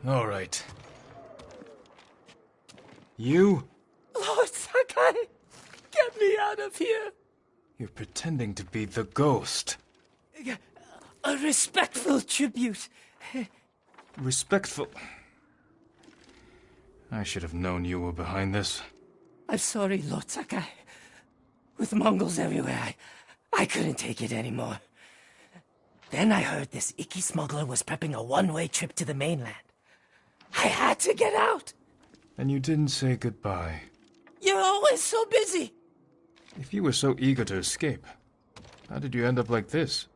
All right. You? Lord Sakai, get me out of here. You're pretending to be the ghost. A respectful tribute. Respectful. I should have known you were behind this. I'm sorry, Lord Sakai. With Mongols everywhere, I couldn't take it anymore. Then I heard this Iki smuggler was prepping a one-way trip to the mainland. I had to get out. And you didn't say goodbye. You're always so busy. If you were so eager to escape, how did you end up like this?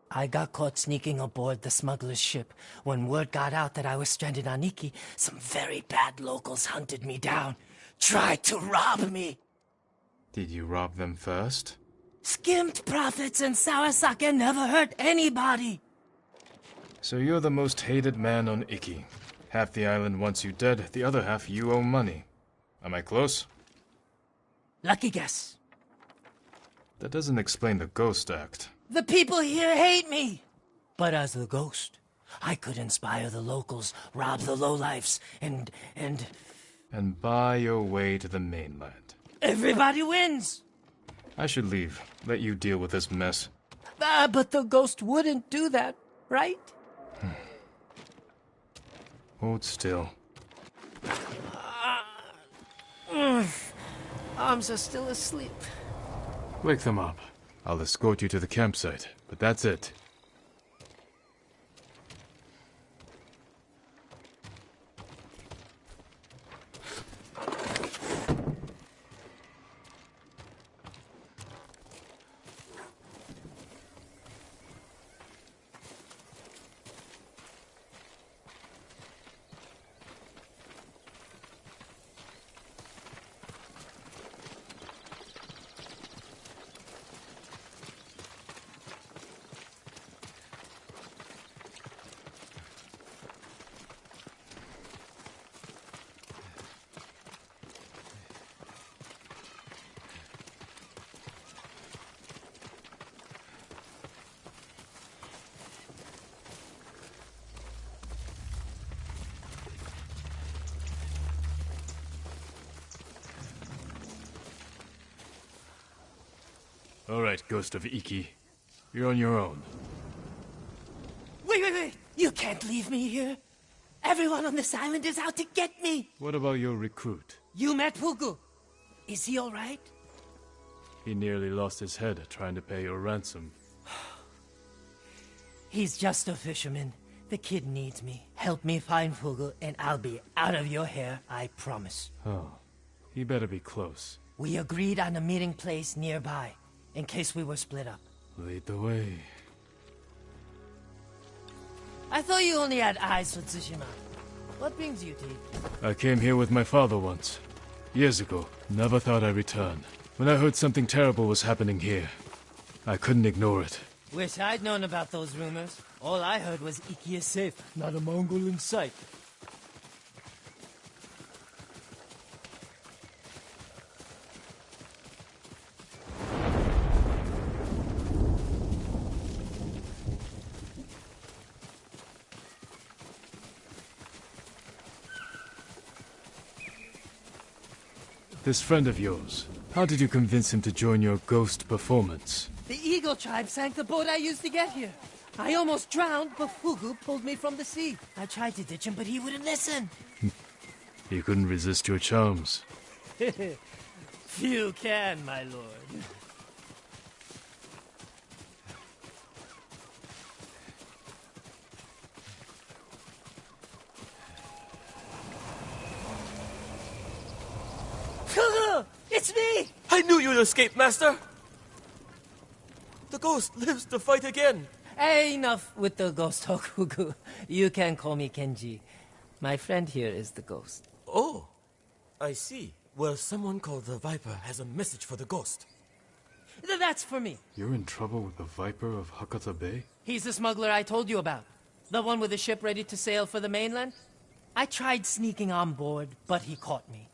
I got caught sneaking aboard the smuggler's ship. When word got out that I was stranded on Iki, some very bad locals hunted me down, tried to rob me. Did you rob them first? Skimmed profits and sour sake never hurt anybody. So you're the most hated man on Iki. Half the island wants you dead, the other half you owe money. Am I close? Lucky guess. That doesn't explain the ghost act. The people here hate me. But as the ghost, I could inspire the locals, rob the lowlifes, and... And buy your way to the mainland. Everybody wins. I should leave. Let you deal with this mess. But the ghost wouldn't do that, right? Hold still. Arms are still asleep. Wake them up. I'll escort you to the campsite, but that's it. All right, Ghost of Iki. You're on your own. Wait! You can't leave me here. Everyone on this island is out to get me. What about your recruit? You met Fugu. Is he all right? He nearly lost his head trying to pay your ransom. He's just a fisherman. The kid needs me. Help me find Fugu, and I'll be out of your hair, I promise. Oh, he better be close. We agreed on a meeting place nearby, in case we were split up. Lead the way. I thought you only had eyes for Tsushima. What brings you to it? I came here with my father once. Years ago. Never thought I'd return. When I heard something terrible was happening here, I couldn't ignore it. Wish I'd known about those rumors. All I heard was Iki is safe, not a Mongol in sight. This friend of yours, how did you convince him to join your ghost performance? The Eagle tribe sank the boat I used to get here. I almost drowned, but Fugu pulled me from the sea. I tried to ditch him, but he wouldn't listen. He couldn't resist your charms. Few can, my lord. Fugu! It's me! I knew you'd escape, Master! The ghost lives to fight again! Hey, enough with the ghost talk, Fugu. You can call me Kenji. My friend here is the ghost. Oh, I see. Well, someone called the Viper has a message for the ghost. That's for me. You're in trouble with the Viper of Hakata Bay? He's the smuggler I told you about. The one with the ship ready to sail for the mainland. I tried sneaking on board, but he caught me.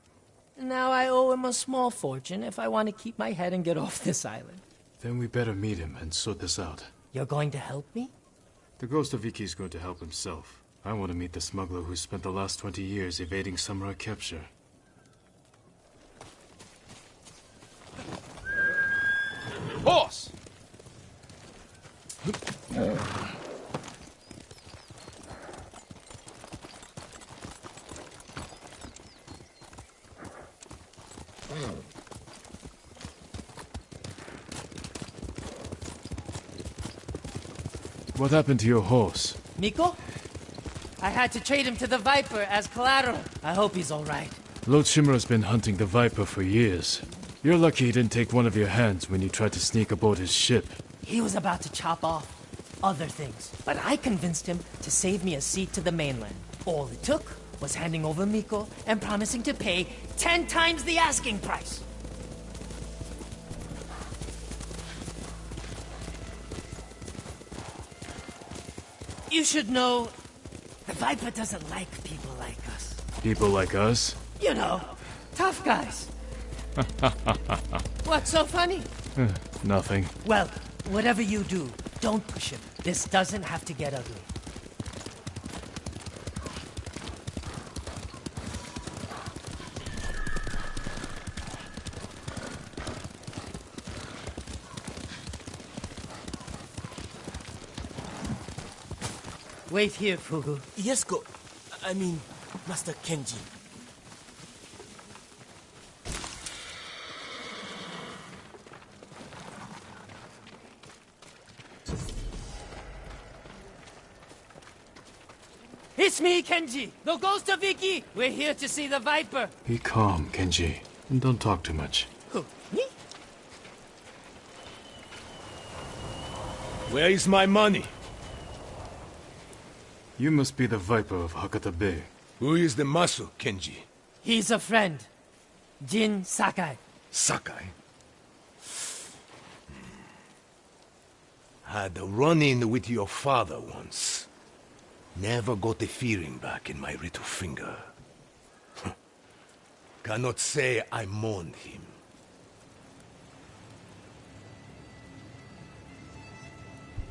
Now I owe him a small fortune if I want to keep my head and get off this island. Then we better meet him and sort this out. You're going to help me? The ghost of Iki is going to help himself. I want to meet the smuggler who spent the last 20 years evading samurai capture. Boss! What happened to your horse? Miko? I had to trade him to the Viper as collateral. I hope he's alright. Lord Shimura's been hunting the Viper for years. You're lucky he didn't take one of your hands when you tried to sneak aboard his ship. He was about to chop off other things, but I convinced him to save me a seat to the mainland. All it took was handing over Miko and promising to pay 10 times the asking price. You should know, the Viper doesn't like people like us. People like us? You know, tough guys. What's so funny? Nothing. Well, whatever you do, don't push him. This doesn't have to get ugly. Wait here, Fugu. Yes, I mean, Master Kenji. It's me, Kenji, the ghost of Iki. We're here to see the Viper. Be calm, Kenji, and don't talk too much. Who, me? Where is my money? You must be the Viper of Hakata Bay. Who is the Masu, Kenji? He's a friend. Jin Sakai. Sakai? Had a run-in with your father once. Never got the feeling back in my little finger. Cannot say I mourned him.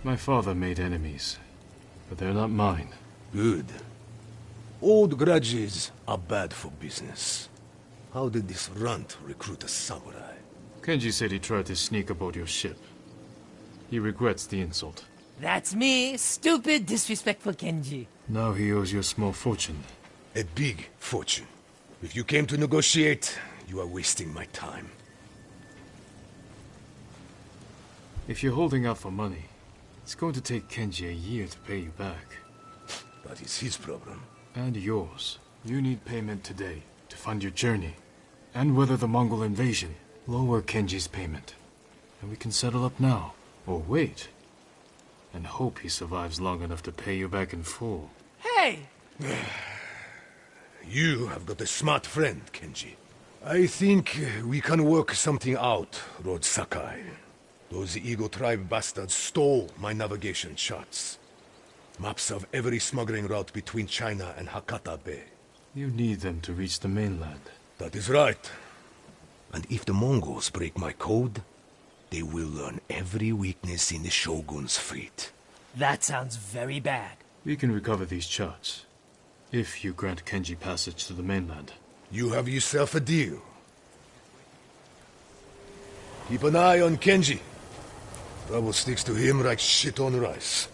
My father made enemies, but they're not mine. Good. Old grudges are bad for business. How did this runt recruit a samurai? Kenji said he tried to sneak aboard your ship. He regrets the insult. That's me, stupid, disrespectful Kenji. Now he owes you a small fortune. A big fortune. If you came to negotiate, you are wasting my time. If you're holding out for money, it's going to take Kenji a year to pay you back. That is his problem. And yours. You need payment today to fund your journey. And weather the Mongol invasion. Lower Kenji's payment. And we can settle up now. Or wait. And hope he survives long enough to pay you back in full. Hey! You have got a smart friend, Kenji. I think we can work something out, Lord Sakai. Those Eagle Tribe bastards stole my navigation charts. Maps of every smuggling route between China and Hakata Bay. You need them to reach the mainland. That is right. And if the Mongols break my code, they will learn every weakness in the Shogun's fleet. That sounds very bad. We can recover these charts, if you grant Kenji passage to the mainland. You have yourself a deal. Keep an eye on Kenji. Trouble sticks to him like shit on rice.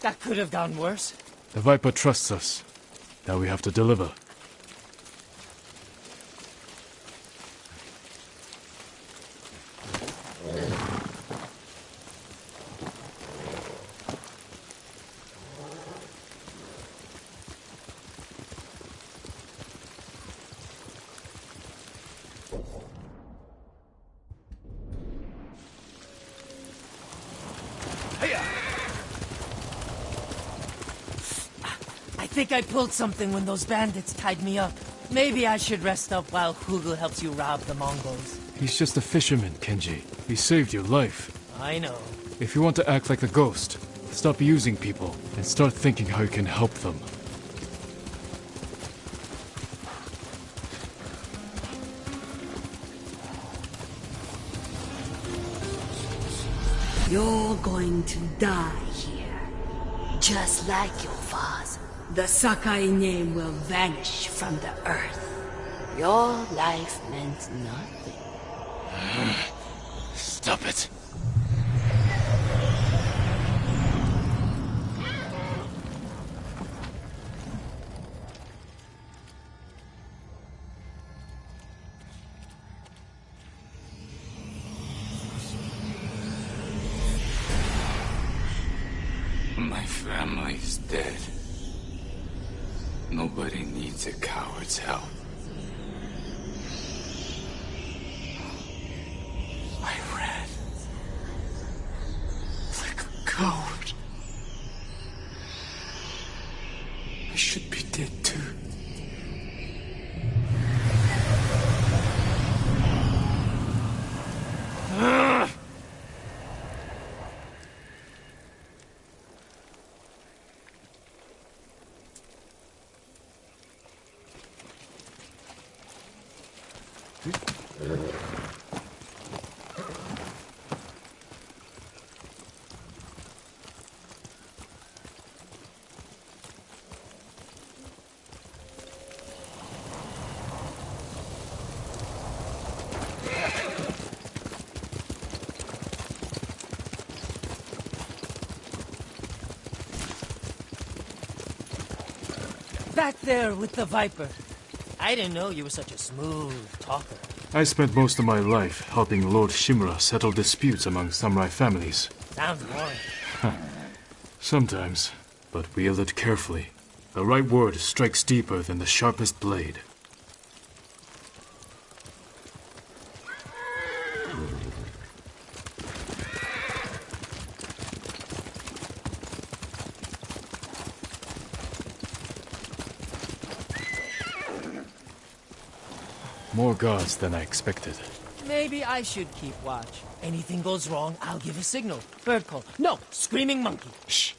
That could have gone worse. The Viper trusts us. Now we have to deliver. I think I pulled something when those bandits tied me up. Maybe I should rest up while Hugel helps you rob the Mongols. He's just a fisherman, Kenji. He saved your life. I know. If you want to act like the ghost, stop using people and start thinking how you can help them. You're going to die here. Just like your father. The Sakai name will vanish from the earth. Your life meant nothing. Stop it. My family's dead. Nobody needs a coward's help. I ran. Like a coward. I should be dead too. Back there with the Viper. I didn't know you were such a smooth talker. I spent most of my life helping Lord Shimura settle disputes among samurai families. Sounds boring. Sometimes, but wield it carefully. The right word strikes deeper than the sharpest blade. More guards than I expected. Maybe I should keep watch. Anything goes wrong, I'll give a signal. Bird call. No, screaming monkey. Shh.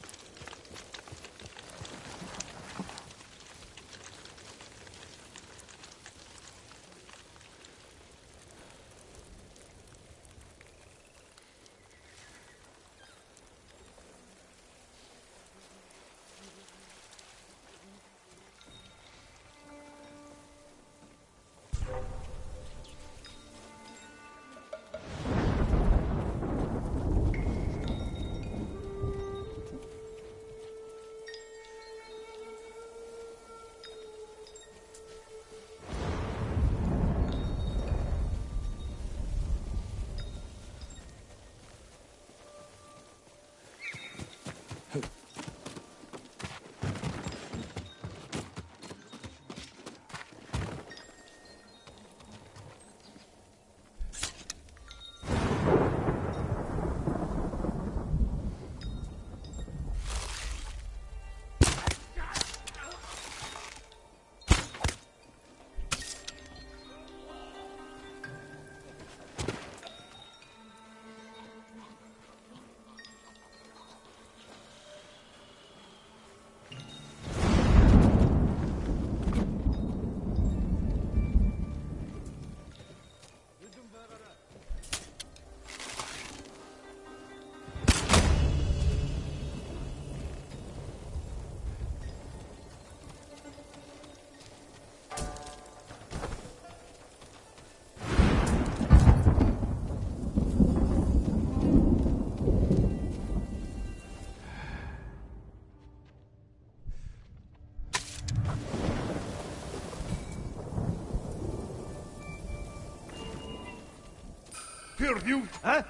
Here, you! Huh?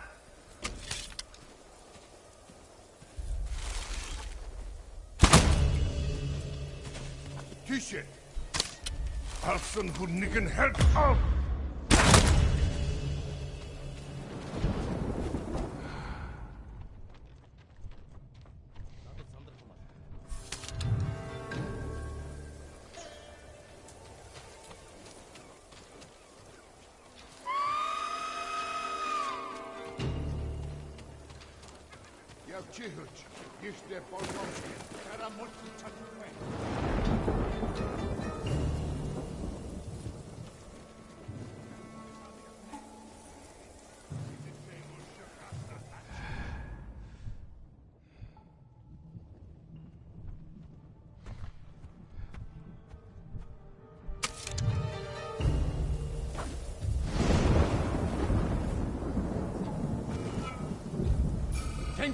Tische! Alson who nicken help out! Cichuć, jeszcze polskie, teraz mocno czatuje.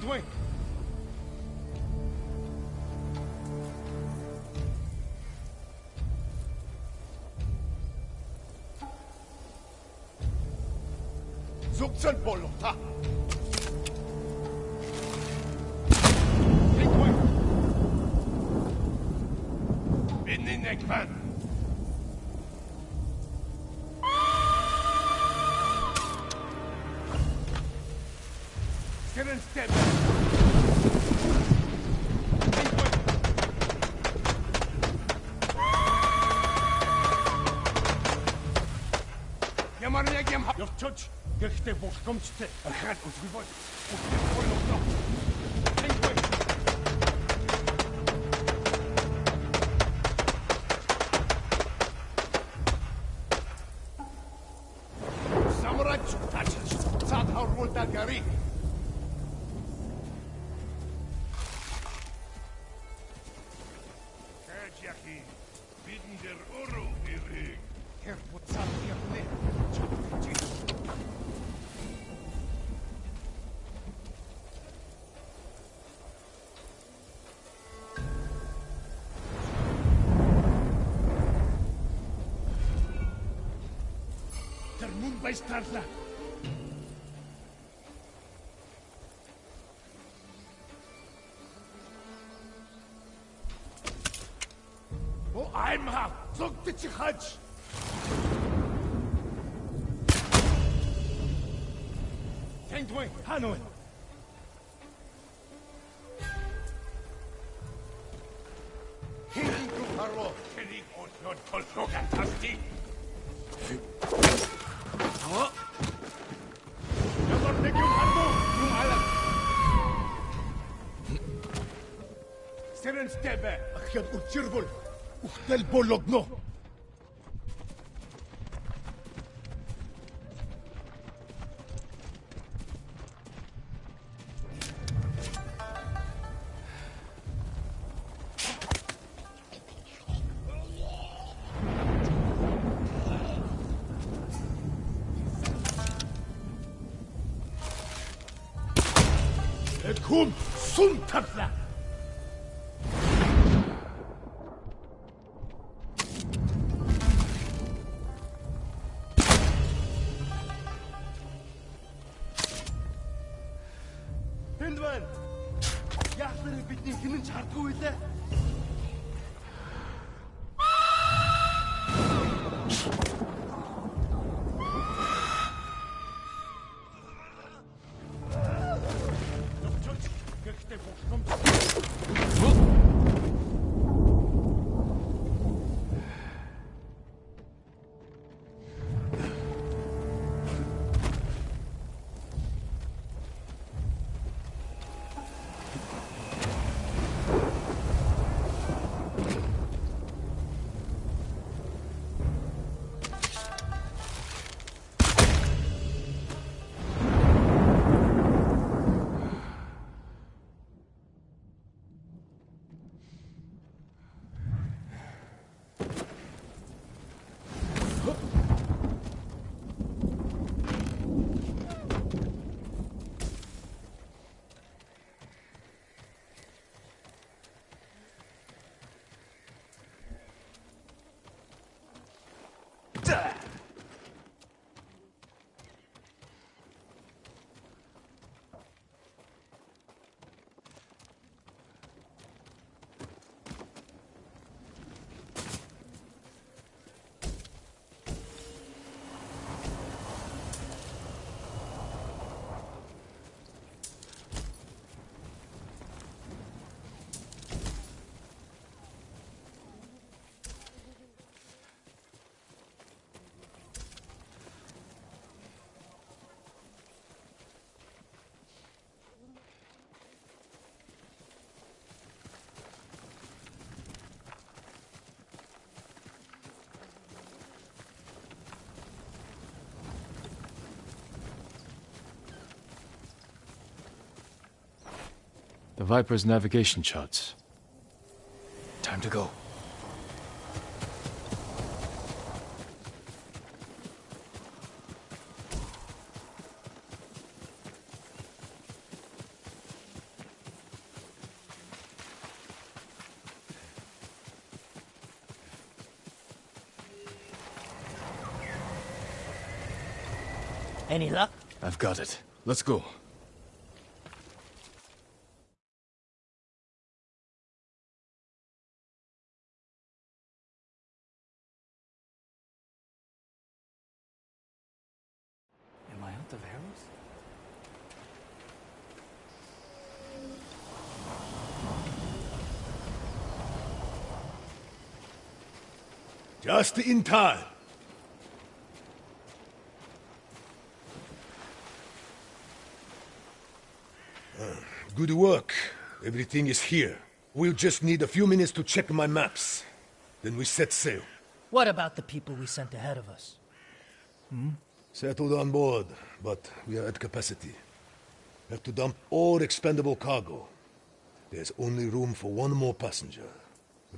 Wing! Zugzan Polo, ta! Binnin Ekman! Siren step! Yamarnia Gem your church, Gechte Boskomste, a hat was revived. Samurai touches, Sad how roll that gari. Jackie, bitten der Oro, Erik. Herr, what's up here, man? Der Mund bei Startler. Oh, I'm hot. Look, did you hutch? Tank Wing, Hanoi. Hinting to Paro, Kenny on your Tolsogan Tasti. Oh, never take you Hando, you Alan. Seren Stebe, Achian Uchirbul, Uchtel Bologno. Ekum Suntatla. Hindwan. Яахны бидний хинэн чардгүй лээ. The Viper's navigation charts. Time to go. Any luck? I've got it. Let's go. Am I out of arrows? Just in time. Good work. Everything is here. We'll just need a few minutes to check my maps. Then we set sail. What about the people we sent ahead of us? Settled on board, but we are at capacity. Have to dump all expendable cargo. There's only room for one more passenger.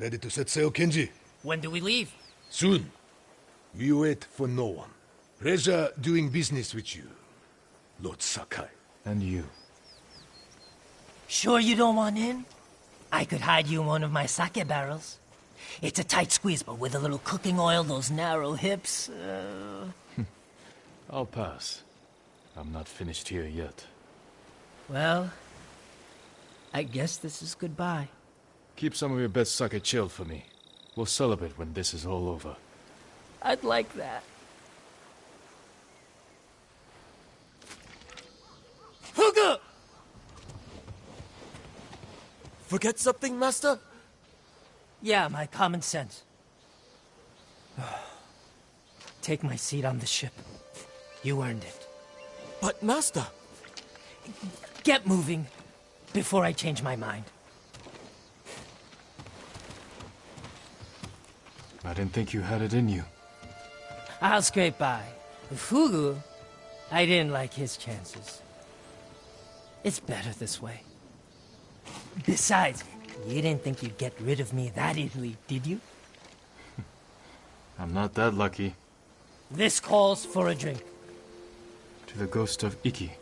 Ready to set sail, Kenji? When do we leave? Soon. We wait for no one. Pleasure doing business with you, Lord Sakai. And you. Sure you don't want in? I could hide you in one of my sake barrels. It's a tight squeeze, but with a little cooking oil, those narrow hips... I'll pass. I'm not finished here yet. Well, I guess this is goodbye. Keep some of your best sake chilled for me. We'll celebrate when this is all over. I'd like that. Huga! Forget something, Master? Yeah, my common sense. Take my seat on the ship. You earned it. But, Master... Get moving, before I change my mind. I didn't think you had it in you. I'll scrape by. Fugu, I didn't like his chances. It's better this way. Besides, you didn't think you'd get rid of me that easily, did you? I'm not that lucky. This calls for a drink. To the ghost of Ikki.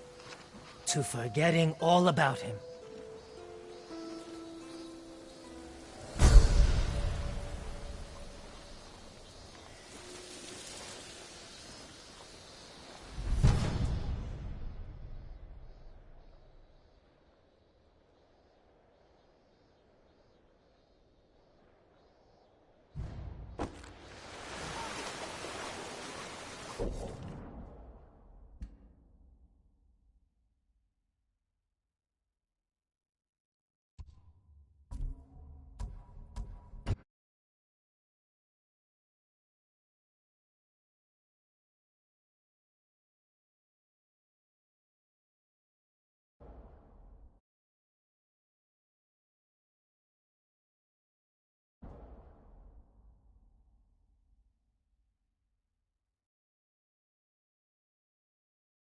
To forgetting all about him.